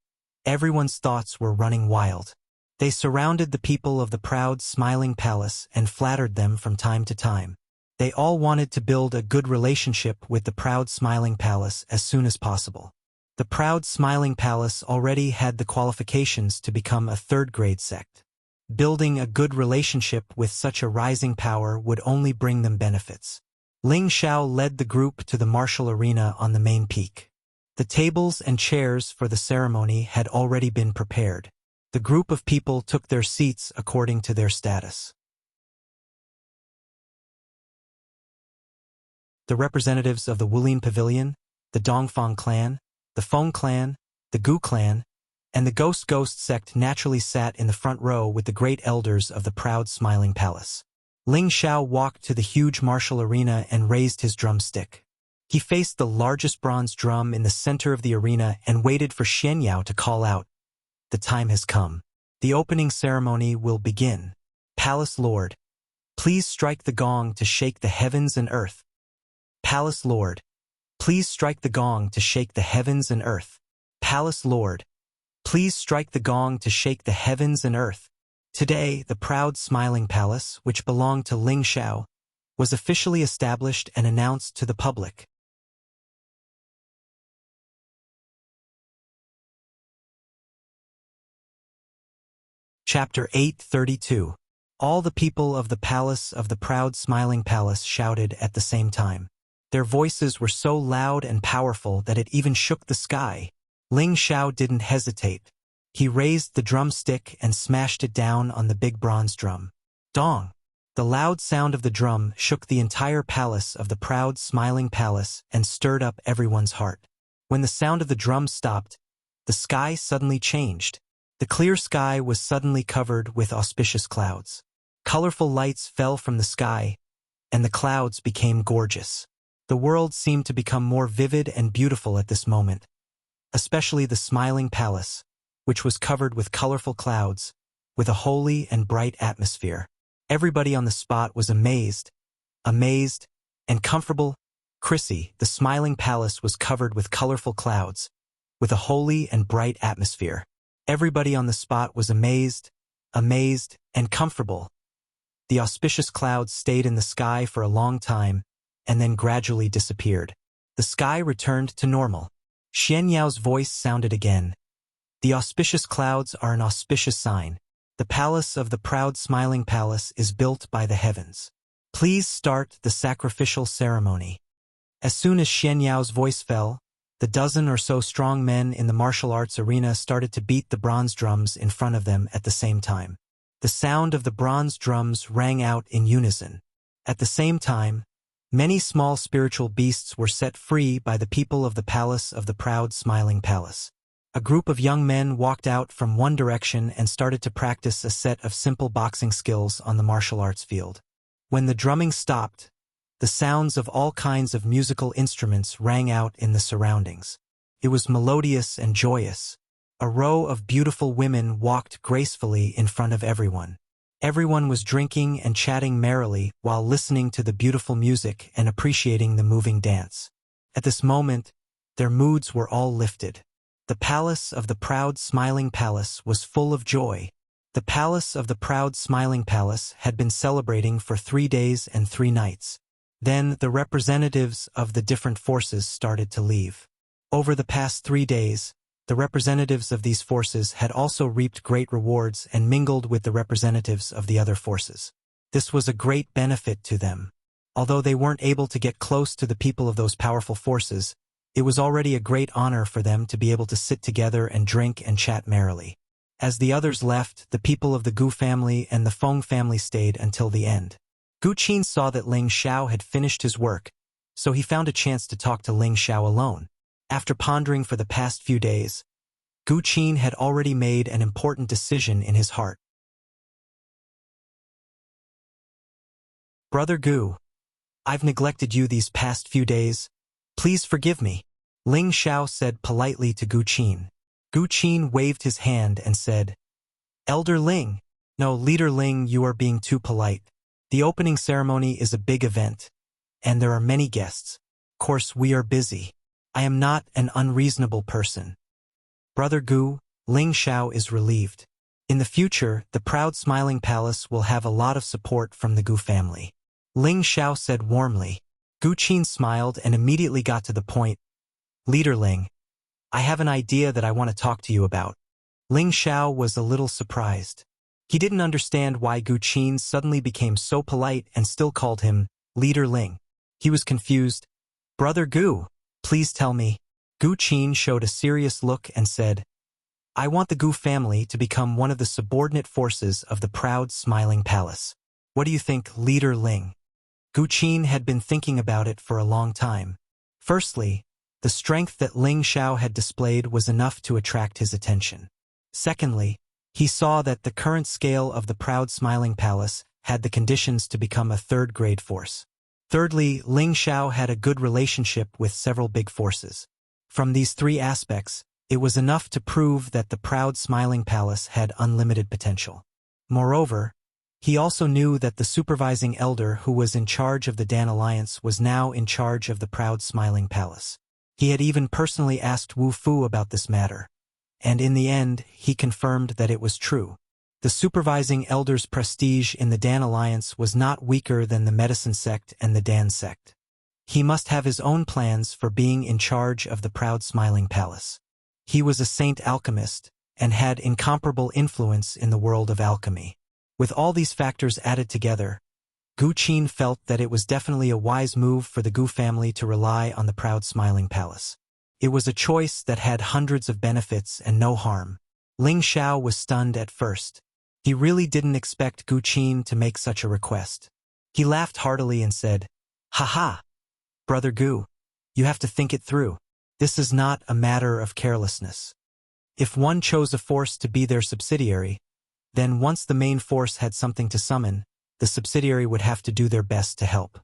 A: everyone's thoughts were running wild. They surrounded the people of the proud Smiling Palace and flattered them from time to time. They all wanted to build a good relationship with the proud Smiling Palace as soon as possible. The proud Smiling Palace already had the qualifications to become a third-grade sect. Building a good relationship with such a rising power would only bring them benefits. Ling Xiao led the group to the martial arena on the main peak. The tables and chairs for the ceremony had already been prepared. The group of people took their seats according to their status. The representatives of the Wulin Pavilion, the Dongfang clan, the Feng clan, the Gu clan, and the Ghost sect naturally sat in the front row with the great elders of the proud smiling palace. Ling Xiao walked to the huge martial arena and raised his drumstick. He faced the largest bronze drum in the center of the arena and waited for Xianyao to call out, "The time has come. The opening ceremony will begin. Palace Lord, please strike the gong to shake the heavens and earth. Palace Lord, please strike the gong to shake the heavens and earth. Palace Lord, please strike the gong to shake the heavens and earth." Today, the proud smiling palace, which belonged to Ling Xiao, was officially established and announced to the public. Chapter 832. All the people of the palace of the proud smiling palace shouted at the same time. Their voices were so loud and powerful that it even shook the sky. Ling Xiao didn't hesitate. He raised the drumstick and smashed it down on the big bronze drum. Dong! The loud sound of the drum shook the entire palace of the proud smiling palace and stirred up everyone's heart. When the sound of the drum stopped, the sky suddenly changed. The clear sky was suddenly covered with auspicious clouds. Colorful lights fell from the sky, and the clouds became gorgeous. The world seemed to become more vivid and beautiful at this moment, especially the smiling palace, which was covered with colorful clouds, with a holy and bright atmosphere. Everybody on the spot was amazed, and comfortable. Chrissy, the smiling palace was covered with colorful clouds, with a holy and bright atmosphere. Everybody on the spot was amazed, and comfortable. The auspicious clouds stayed in the sky for a long time, and then gradually disappeared. The sky returned to normal. Xianyao's voice sounded again. The auspicious clouds are an auspicious sign. The palace of the proud smiling palace is built by the heavens. Please start the sacrificial ceremony. As soon as Xianyao's voice fell, the dozen or so strong men in the martial arts arena started to beat the bronze drums in front of them at the same time. The sound of the bronze drums rang out in unison. At the same time, many small spiritual beasts were set free by the people of the palace of the proud smiling palace. A group of young men walked out from one direction and started to practice a set of simple boxing skills on the martial arts field. When the drumming stopped, the sounds of all kinds of musical instruments rang out in the surroundings. It was melodious and joyous. A row of beautiful women walked gracefully in front of everyone. Everyone was drinking and chatting merrily while listening to the beautiful music and appreciating the moving dance. At this moment, their moods were all lifted. The palace of the proud smiling palace was full of joy. The palace of the proud smiling palace had been celebrating for 3 days and 3 nights. Then the representatives of the different forces started to leave. Over the past 3 days, the representatives of these forces had also reaped great rewards and mingled with the representatives of the other forces. This was a great benefit to them. Although they weren't able to get close to the people of those powerful forces, it was already a great honor for them to be able to sit together and drink and chat merrily. As the others left, the people of the Gu family and the Feng family stayed until the end. Gu Qin saw that Ling Xiao had finished his work, so he found a chance to talk to Ling Xiao alone. After pondering for the past few days, Gu Qin had already made an important decision in his heart. "Brother Gu, I've neglected you these past few days. Please forgive me," Ling Xiao said politely to Gu Qin. Gu Qin waved his hand and said, "Elder Ling, no, Leader Ling, you are being too polite. The opening ceremony is a big event, and there are many guests. Of course, we are busy. I am not an unreasonable person." Brother Gu, Ling Xiao is relieved. In the future, the proud smiling palace will have a lot of support from the Gu family. Ling Xiao said warmly. Gu Qin smiled and immediately got to the point. "Leader Ling, I have an idea that I want to talk to you about." Ling Xiao was a little surprised. He didn't understand why Gu Qin suddenly became so polite and still called him Leader Ling. He was confused. "Brother Gu, please tell me." Gu Qin showed a serious look and said, I want the Gu family to become one of the subordinate forces of the proud, smiling palace. What do you think, Leader Ling? Gu Qin had been thinking about it for a long time. Firstly, the strength that Ling Xiao had displayed was enough to attract his attention. Secondly, he saw that the current scale of the proud smiling palace had the conditions to become a third-grade force. Thirdly, Ling Xiao had a good relationship with several big forces. From these three aspects, it was enough to prove that the proud smiling palace had unlimited potential. Moreover, he also knew that the supervising elder who was in charge of the Dan Alliance was now in charge of the proud smiling palace. He had even personally asked Wu Fu about this matter, and in the end, he confirmed that it was true. The supervising elder's prestige in the Dan Alliance was not weaker than the medicine sect and the Dan sect. He must have his own plans for being in charge of the proud smiling palace. He was a saint alchemist and had incomparable influence in the world of alchemy. With all these factors added together, Gu Qin felt that it was definitely a wise move for the Gu family to rely on the proud smiling palace. It was a choice that had hundreds of benefits and no harm. Ling Xiao was stunned at first. He really didn't expect Gu Qin to make such a request. He laughed heartily and said, "Ha ha! Brother Gu, you have to think it through. This is not a matter of carelessness. If one chose a force to be their subsidiary, then once the main force had something to summon, the subsidiary would have to do their best to help.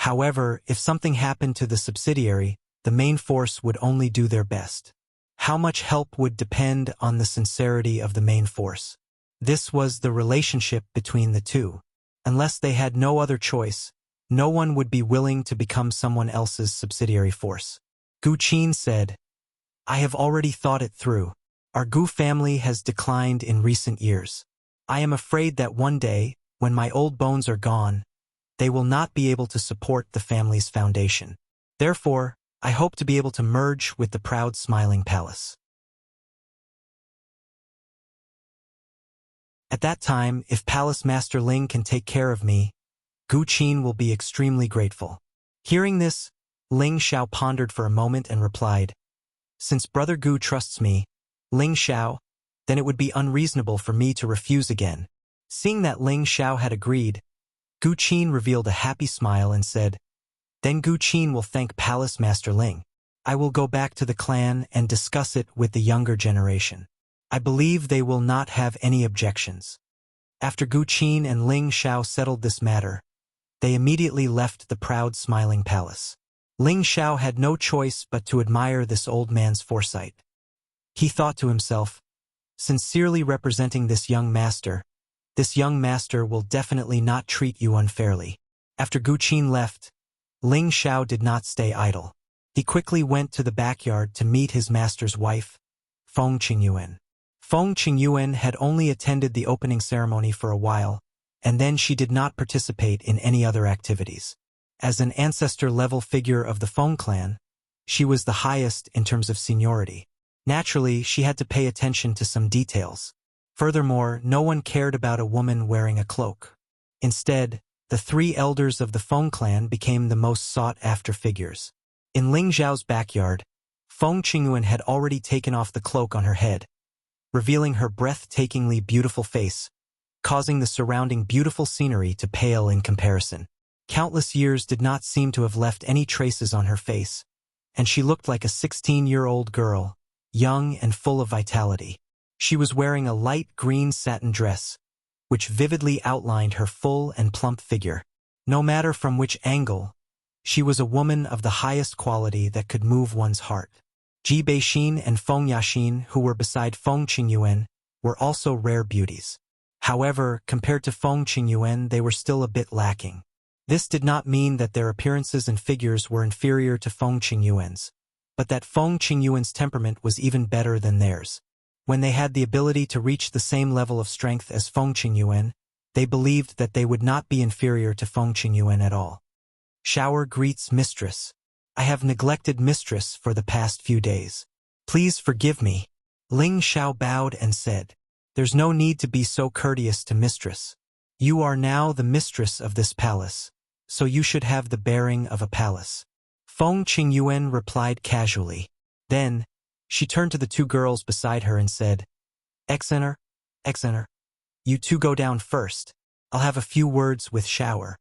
A: However, if something happened to the subsidiary, the main force would only do their best. How much help would depend on the sincerity of the main force. This was the relationship between the two. Unless they had no other choice, no one would be willing to become someone else's subsidiary force." Gu Qin said, "I have already thought it through. Our Gu family has declined in recent years. I am afraid that one day, when my old bones are gone, they will not be able to support the family's foundation. Therefore, I hope to be able to merge with the proud smiling palace. At that time, if Palace Master Ling can take care of me, Gu Qin will be extremely grateful." Hearing this, Ling Xiao pondered for a moment and replied, "Since Brother Gu trusts me, Ling Xiao, then it would be unreasonable for me to refuse again." Seeing that Ling Xiao had agreed, Gu Qin revealed a happy smile and said, "Then Gu Qin will thank Palace Master Ling. I will go back to the clan and discuss it with the younger generation. I believe they will not have any objections." After Gu Qin and Ling Xiao settled this matter, they immediately left the proud smiling palace. Ling Xiao had no choice but to admire this old man's foresight. He thought to himself, sincerely representing this young master will definitely not treat you unfairly. After Gu Qin left, Ling Xiao did not stay idle. He quickly went to the backyard to meet his master's wife, Feng Qingyuan. Feng Qingyuan had only attended the opening ceremony for a while, and then she did not participate in any other activities. As an ancestor-level figure of the Feng clan, she was the highest in terms of seniority. Naturally, she had to pay attention to some details. Furthermore, no one cared about a woman wearing a cloak. Instead, the three elders of the Feng clan became the most sought-after figures. In Ling Zhao's backyard, Feng Qingyuan had already taken off the cloak on her head, revealing her breathtakingly beautiful face, causing the surrounding beautiful scenery to pale in comparison. Countless years did not seem to have left any traces on her face, and she looked like a 16-year-old girl, young and full of vitality. She was wearing a light green satin dress, which vividly outlined her full and plump figure. No matter from which angle, she was a woman of the highest quality that could move one's heart. Ji Beixin and Feng Yaxin, who were beside Feng Qingyuan, were also rare beauties. However, compared to Feng Qingyuan, they were still a bit lacking. This did not mean that their appearances and figures were inferior to Feng Qingyuan's, but that Feng Qingyuan's temperament was even better than theirs. When they had the ability to reach the same level of strength as Feng Qingyuan, they believed that they would not be inferior to Feng Qingyuan at all. Shower greets mistress. I have neglected mistress for the past few days. Please forgive me. Ling Xiao bowed and said, "There's no need to be so courteous to mistress. You are now the mistress of this palace, so you should have the bearing of a palace." Feng Qingyuan replied casually. Then, she turned to the two girls beside her and said, Exeter, you two go down first. I'll have a few words with Shower.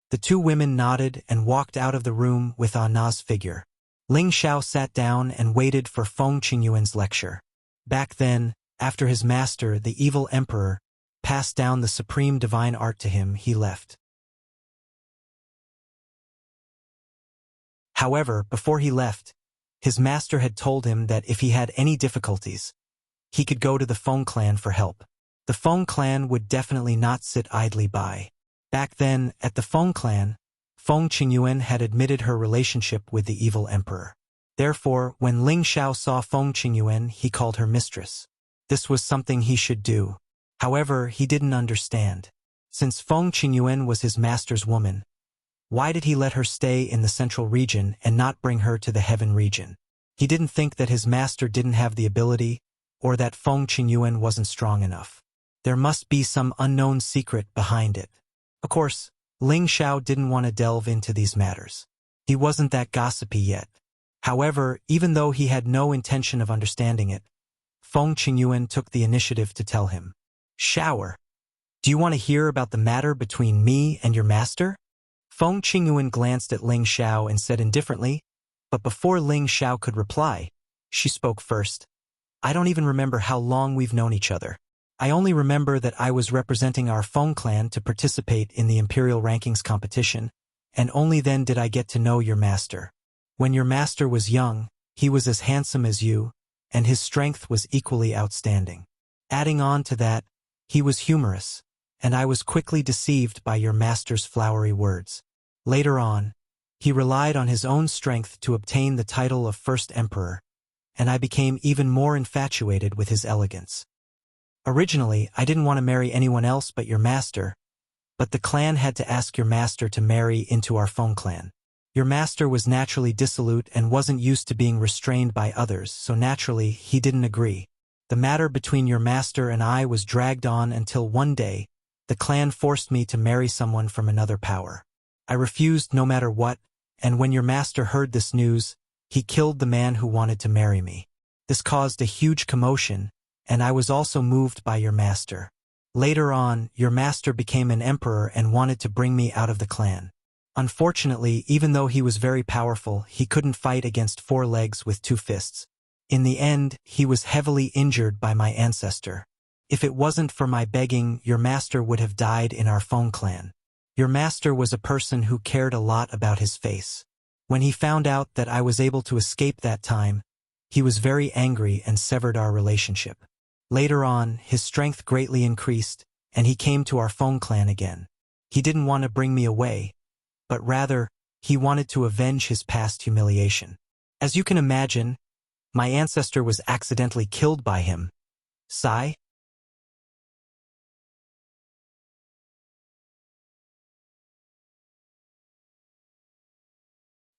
A: The two women nodded and walked out of the room with Na's figure. Ling Xiao sat down and waited for Feng Qingyuan's lecture. Back then, after his master, the evil emperor, passed down the supreme divine art to him, he left. However, before he left, his master had told him that if he had any difficulties, he could go to the Feng clan for help. The Feng clan would definitely not sit idly by. Back then, at the Feng clan, Feng Qingyuan had admitted her relationship with the evil emperor. Therefore, when Ling Xiao saw Feng Qingyuan, he called her mistress. This was something he should do. However, he didn't understand. Since Feng Qingyuan was his master's woman, why did he let her stay in the central region and not bring her to the heaven region? He didn't think that his master didn't have the ability, or that Feng Qingyuan wasn't strong enough. There must be some unknown secret behind it. Of course, Ling Xiao didn't want to delve into these matters. He wasn't that gossipy yet. However, even though he had no intention of understanding it, Feng Qingyuan took the initiative to tell him. Shower, do you want to hear about the matter between me and your master? Feng Qingyuan glanced at Ling Xiao and said indifferently, but before Ling Xiao could reply, she spoke first. I don't even remember how long we've known each other. I only remember that I was representing our Feng clan to participate in the Imperial Rankings competition, and only then did I get to know your master. When your master was young, he was as handsome as you, and his strength was equally outstanding. Adding on to that, he was humorous, and I was quickly deceived by your master's flowery words. Later on, he relied on his own strength to obtain the title of First Emperor, and I became even more infatuated with his elegance. Originally, I didn't want to marry anyone else but your master, but the clan had to ask your master to marry into our Feng clan. Your master was naturally dissolute and wasn't used to being restrained by others, so naturally, he didn't agree. The matter between your master and I was dragged on until one day, the clan forced me to marry someone from another power. I refused no matter what, and when your master heard this news, he killed the man who wanted to marry me. This caused a huge commotion, and I was also moved by your master. Later on, your master became an emperor and wanted to bring me out of the clan. Unfortunately, even though he was very powerful, he couldn't fight against 4 legs with 2 fists. In the end, he was heavily injured by my ancestor. If it wasn't for my begging, your master would have died in our Feng clan. Your master was a person who cared a lot about his face. When he found out that I was able to escape that time, he was very angry and severed our relationship. Later on, his strength greatly increased, and he came to our Feng clan again. He didn't want to bring me away, but rather, he wanted to avenge his past humiliation. As you can imagine, my ancestor was accidentally killed by him. Sigh?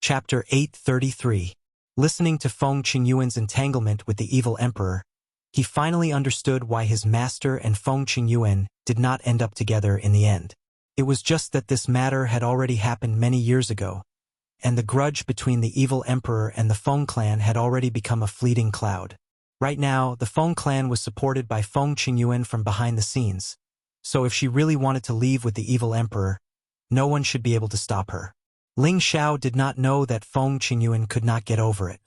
A: Chapter 833. Listening to Feng Qingyuan's entanglement with the evil emperor, he finally understood why his master and Feng Qingyuan did not end up together in the end. It was just that this matter had already happened many years ago, and the grudge between the evil emperor and the Feng clan had already become a fleeting cloud. Right now, the Feng clan was supported by Feng Qingyuan from behind the scenes, so if she really wanted to leave with the evil emperor, no one should be able to stop her. Ling Xiao did not know that Feng Qingyuan could not get over it.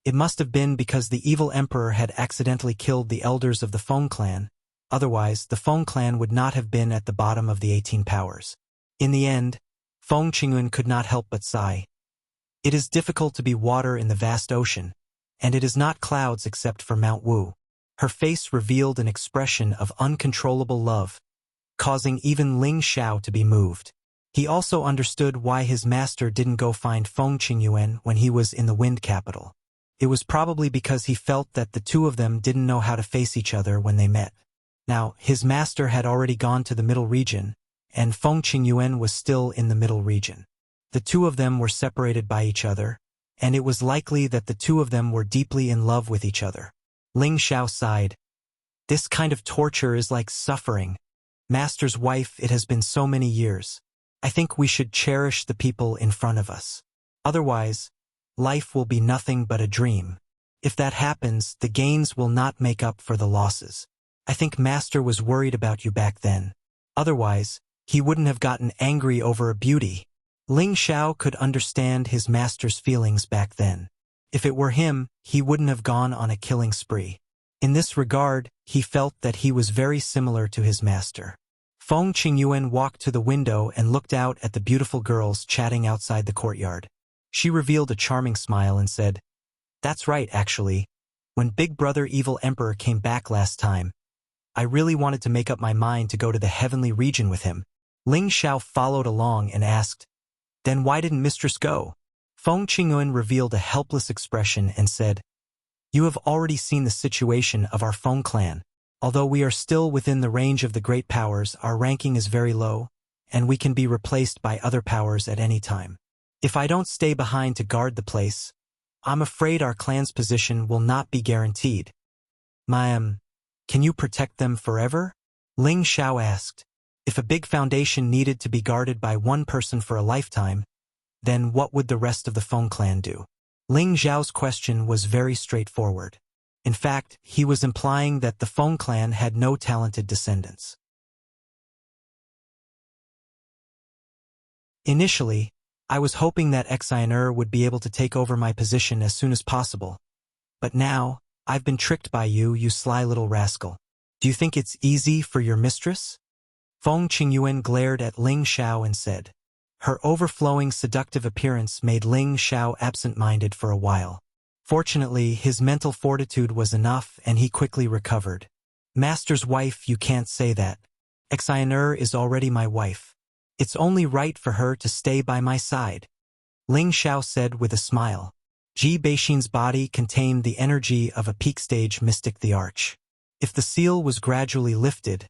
A: It must have been because the evil emperor had accidentally killed the elders of the Feng clan, otherwise the Feng clan would not have been at the bottom of the 18 powers. In the end, Feng Qingyuan could not help but sigh. It is difficult to be water in the vast ocean, and it is not clouds except for Mount Wu. Her face revealed an expression of uncontrollable love, causing even Ling Xiao to be moved. He also understood why his master didn't go find Feng Qingyuan when he was in the Wind Capital. It was probably because he felt that the two of them didn't know how to face each other when they met. Now, his master had already gone to the middle region, and Feng Qingyuan was still in the middle region. The two of them were separated by each other, and it was likely that the two of them were deeply in love with each other. Ling Xiao sighed. This kind of torture is like suffering. Master's wife, it has been so many years. I think we should cherish the people in front of us. Otherwise, life will be nothing but a dream. If that happens, the gains will not make up for the losses. I think Master was worried about you back then. Otherwise, he wouldn't have gotten angry over a beauty. Ling Xiao could understand his master's feelings back then. If it were him, he wouldn't have gone on a killing spree. In this regard, he felt that he was very similar to his master. Feng Qingyuan walked to the window and looked out at the beautiful girls chatting outside the courtyard. She revealed a charming smile and said, "That's right, actually. When Big Brother Evil Emperor came back last time, I really wanted to make up my mind to go to the heavenly region with him." Ling Xiao followed along and asked, "Then why didn't Mistress go?" Feng Qingyuan revealed a helpless expression and said, "You have already seen the situation of our Feng clan. Although we are still within the range of the great powers, our ranking is very low, and we can be replaced by other powers at any time. If I don't stay behind to guard the place, I'm afraid our clan's position will not be guaranteed. Can you protect them forever?" Ling Xiao asked. If a big foundation needed to be guarded by one person for a lifetime, then what would the rest of the Feng clan do? Ling Xiao's question was very straightforward. In fact, he was implying that the Feng clan had no talented descendants. Initially, I was hoping that Xiner would be able to take over my position as soon as possible. But now, I've been tricked by you, you sly little rascal. Do you think it's easy for your mistress? Feng Qingyuan glared at Ling Xiao and said. Her overflowing seductive appearance made Ling Xiao absent-minded for a while. Fortunately, his mental fortitude was enough and he quickly recovered. Master's wife, you can't say that. Xiner is already my wife. It's only right for her to stay by my side. Ling Xiao said with a smile. Ji Beixin's body contained the energy of a peak-stage mystic the Arch. If the seal was gradually lifted,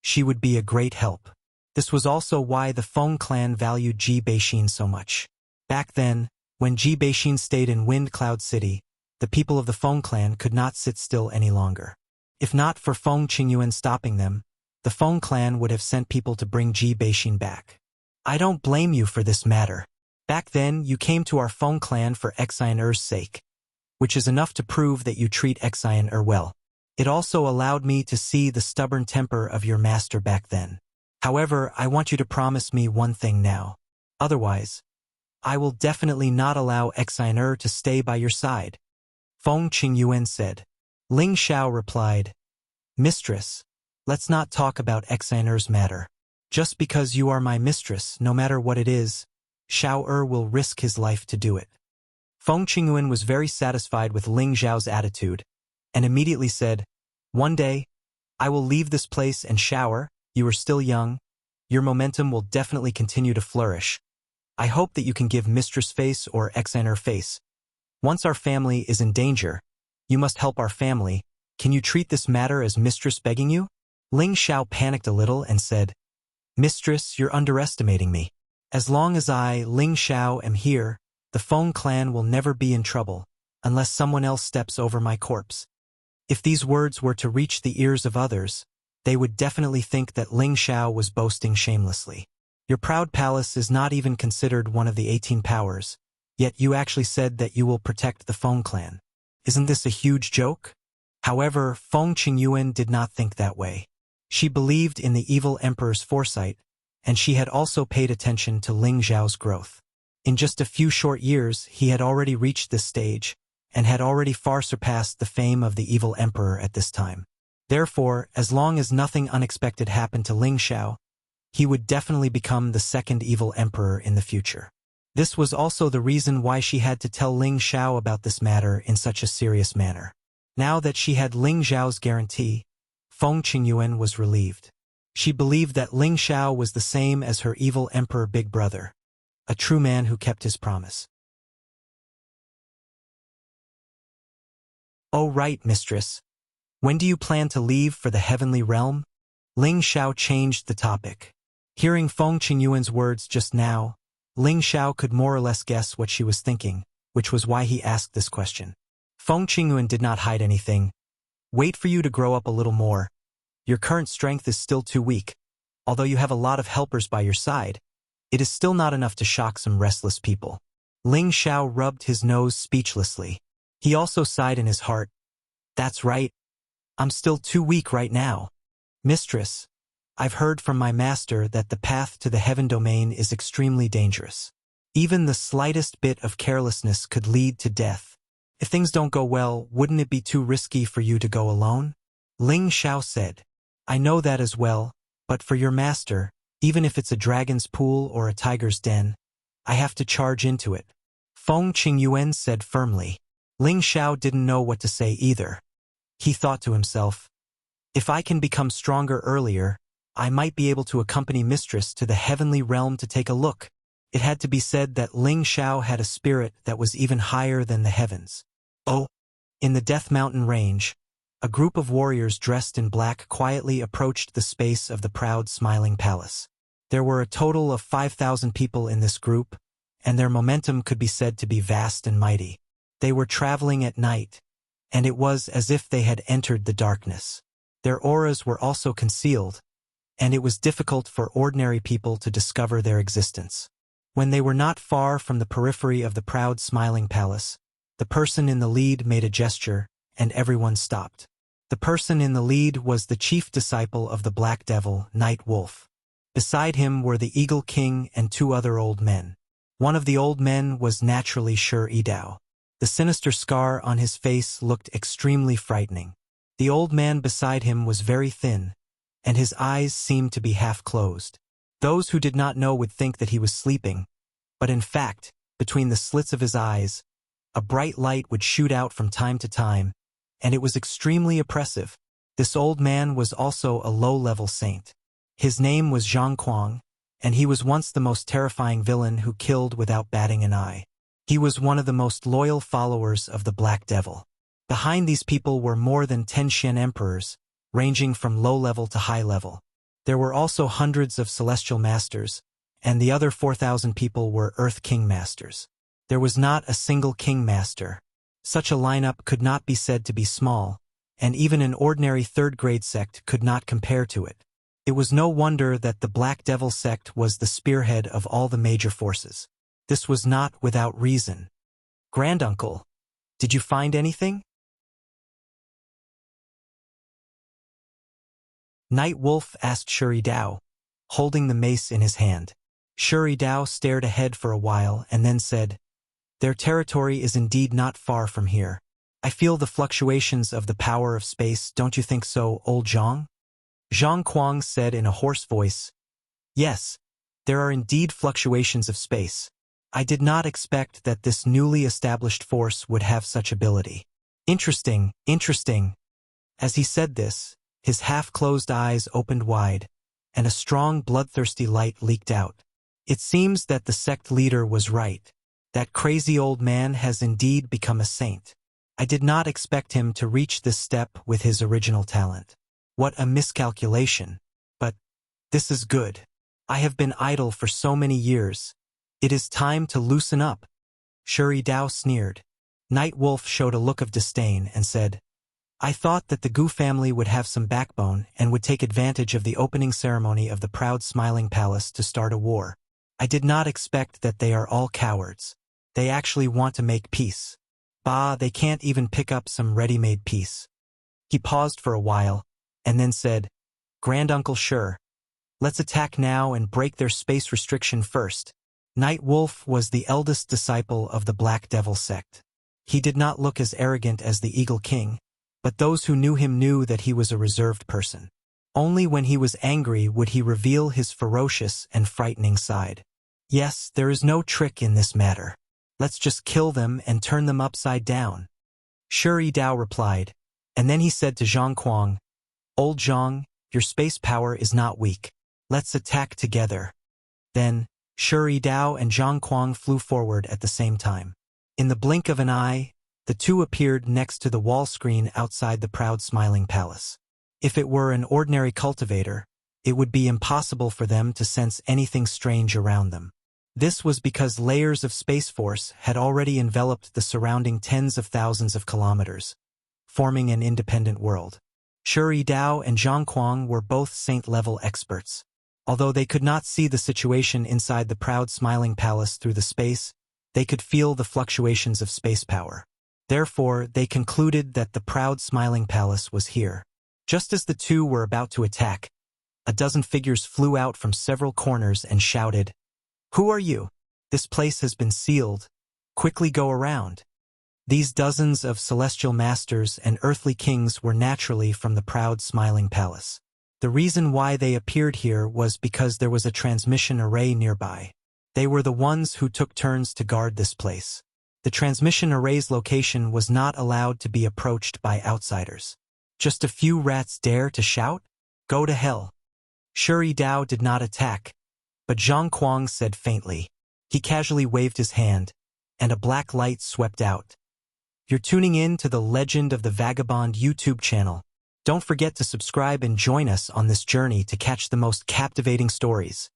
A: she would be a great help. This was also why the Feng clan valued Ji Beixin so much. Back then, when Ji Beixin stayed in Wind Cloud City, the people of the Feng clan could not sit still any longer. If not for Feng Qingyuan stopping them, the Feng clan would have sent people to bring Ji Beixin back. I don't blame you for this matter. Back then, you came to our Feng clan for Xiner's sake, which is enough to prove that you treat Xiner well. It also allowed me to see the stubborn temper of your master back then. However, I want you to promise me one thing now. Otherwise, I will definitely not allow Xiner to stay by your side. Feng Qingyuan said. Ling Xiao replied, Mistress, let's not talk about Xiner's matter. Just because you are my mistress, no matter what it is, Xiao will risk his life to do it. Feng Qingyuan was very satisfied with Ling Xiao's attitude, and immediately said, One day, I will leave this place and Xiao, you are still young, your momentum will definitely continue to flourish. I hope that you can give Mistress face or Xiner face. Once our family is in danger, you must help our family. Can you treat this matter as Mistress begging you? Ling Xiao panicked a little and said, Mistress, you're underestimating me. As long as I, Ling Xiao, am here, the Feng clan will never be in trouble, unless someone else steps over my corpse. If these words were to reach the ears of others, they would definitely think that Ling Xiao was boasting shamelessly. Your proud palace is not even considered one of the 18 powers, yet you actually said that you will protect the Feng clan. Isn't this a huge joke? However, Feng Qingyuan did not think that way. She believed in the evil emperor's foresight, and she had also paid attention to Ling Xiao's growth. In just a few short years, he had already reached this stage, and had already far surpassed the fame of the evil emperor at this time. Therefore, as long as nothing unexpected happened to Ling Xiao, he would definitely become the second evil emperor in the future. This was also the reason why she had to tell Ling Xiao about this matter in such a serious manner. Now that she had Ling Xiao's guarantee, Feng Qingyuan was relieved. She believed that Ling Xiao was the same as her evil emperor big brother, a true man who kept his promise. Oh right, mistress. When do you plan to leave for the heavenly realm? Ling Xiao changed the topic. Hearing Feng Qingyuan's words just now, Ling Xiao could more or less guess what she was thinking, which was why he asked this question. Feng Qingyuan did not hide anything. Wait for you to grow up a little more. Your current strength is still too weak. Although you have a lot of helpers by your side, it is still not enough to shock some restless people. Ling Xiao rubbed his nose speechlessly. He also sighed in his heart. That's right. I'm still too weak right now. Mistress, I've heard from my master that the path to the heaven domain is extremely dangerous. Even the slightest bit of carelessness could lead to death. If things don't go well, wouldn't it be too risky for you to go alone? Ling Xiao said. I know that as well, but for your master, even if it's a dragon's pool or a tiger's den, I have to charge into it. Feng Qingyuan said firmly. Ling Xiao didn't know what to say either. He thought to himself, if I can become stronger earlier, I might be able to accompany Mistress to the heavenly realm to take a look. It had to be said that Ling Xiao had a spirit that was even higher than the heavens. Oh! In the Death Mountain range, a group of warriors dressed in black quietly approached the space of the proud smiling palace. There were a total of 5,000 people in this group, and their momentum could be said to be vast and mighty. They were traveling at night, and it was as if they had entered the darkness. Their auras were also concealed, and it was difficult for ordinary people to discover their existence. When they were not far from the periphery of the proud smiling palace, the person in the lead made a gesture, and everyone stopped. The person in the lead was the chief disciple of the Black Devil, Night Wolf. Beside him were the Eagle King and 2 other old men. One of the old men was naturally Shi Yidao. The sinister scar on his face looked extremely frightening. The old man beside him was very thin, and his eyes seemed to be half closed. Those who did not know would think that he was sleeping, but in fact, between the slits of his eyes, a bright light would shoot out from time to time, and it was extremely oppressive. This old man was also a low-level saint. His name was Zhang Kuang, and he was once the most terrifying villain who killed without batting an eye. He was one of the most loyal followers of the Black Devil. Behind these people were more than 10 Shen emperors, ranging from low-level to high-level. There were also hundreds of celestial masters, and the other 4,000 people were Earth King masters. There was not a single king master. Such a lineup could not be said to be small, and even an ordinary third-grade sect could not compare to it. It was no wonder that the Black Devil sect was the spearhead of all the major forces. This was not without reason. Granduncle, did you find anything? Night Wolf asked Shi Yidao, holding the mace in his hand. Shi Yidao stared ahead for a while and then said, their territory is indeed not far from here. I feel the fluctuations of the power of space, don't you think so, old Zhang? Zhang Kuang said in a hoarse voice, yes, there are indeed fluctuations of space. I did not expect that this newly established force would have such ability. Interesting, interesting. As he said this, his half-closed eyes opened wide, and a strong bloodthirsty light leaked out. It seems that the sect leader was right. That crazy old man has indeed become a saint. I did not expect him to reach this step with his original talent. What a miscalculation. But this is good. I have been idle for so many years. It is time to loosen up. Shi Yidao sneered. Night Wolf showed a look of disdain and said, I thought that the Gu family would have some backbone and would take advantage of the opening ceremony of the proud smiling palace to start a war. I did not expect that they are all cowards. They actually want to make peace. Bah, they can't even pick up some ready-made peace. He paused for a while, and then said, Granduncle Shi, let's attack now and break their space restriction first. Night Wolf was the eldest disciple of the Black Devil sect. He did not look as arrogant as the Eagle King, but those who knew him knew that he was a reserved person. Only when he was angry would he reveal his ferocious and frightening side. Yes, there is no trick in this matter. Let's just kill them and turn them upside down. Shi Yidao replied, and then he said to Zhang Kuang, Old Zhang, your space power is not weak. Let's attack together. Then, Shi Yidao and Zhang Kuang flew forward at the same time. In the blink of an eye, the two appeared next to the wall screen outside the proud smiling palace. If it were an ordinary cultivator, it would be impossible for them to sense anything strange around them. This was because layers of Space Force had already enveloped the surrounding tens of thousands of kilometers, forming an independent world. Shi Yidao and Zhang Kuang were both saint-level experts. Although they could not see the situation inside the proud smiling palace through the space, they could feel the fluctuations of space power. Therefore, they concluded that the proud smiling palace was here. Just as the two were about to attack, a dozen figures flew out from several corners and shouted, "Who are you? This place has been sealed. Quickly go around." These dozens of celestial masters and earthly kings were naturally from the proud smiling palace. The reason why they appeared here was because there was a transmission array nearby. They were the ones who took turns to guard this place. The transmission array's location was not allowed to be approached by outsiders. Just a few rats dare to shout? Go to hell. Shuri Dao did not attack, but Zhang Kuang said faintly. He casually waved his hand, and a black light swept out. You're tuning in to the Legend of the Vagabond YouTube channel. Don't forget to subscribe and join us on this journey to catch the most captivating stories.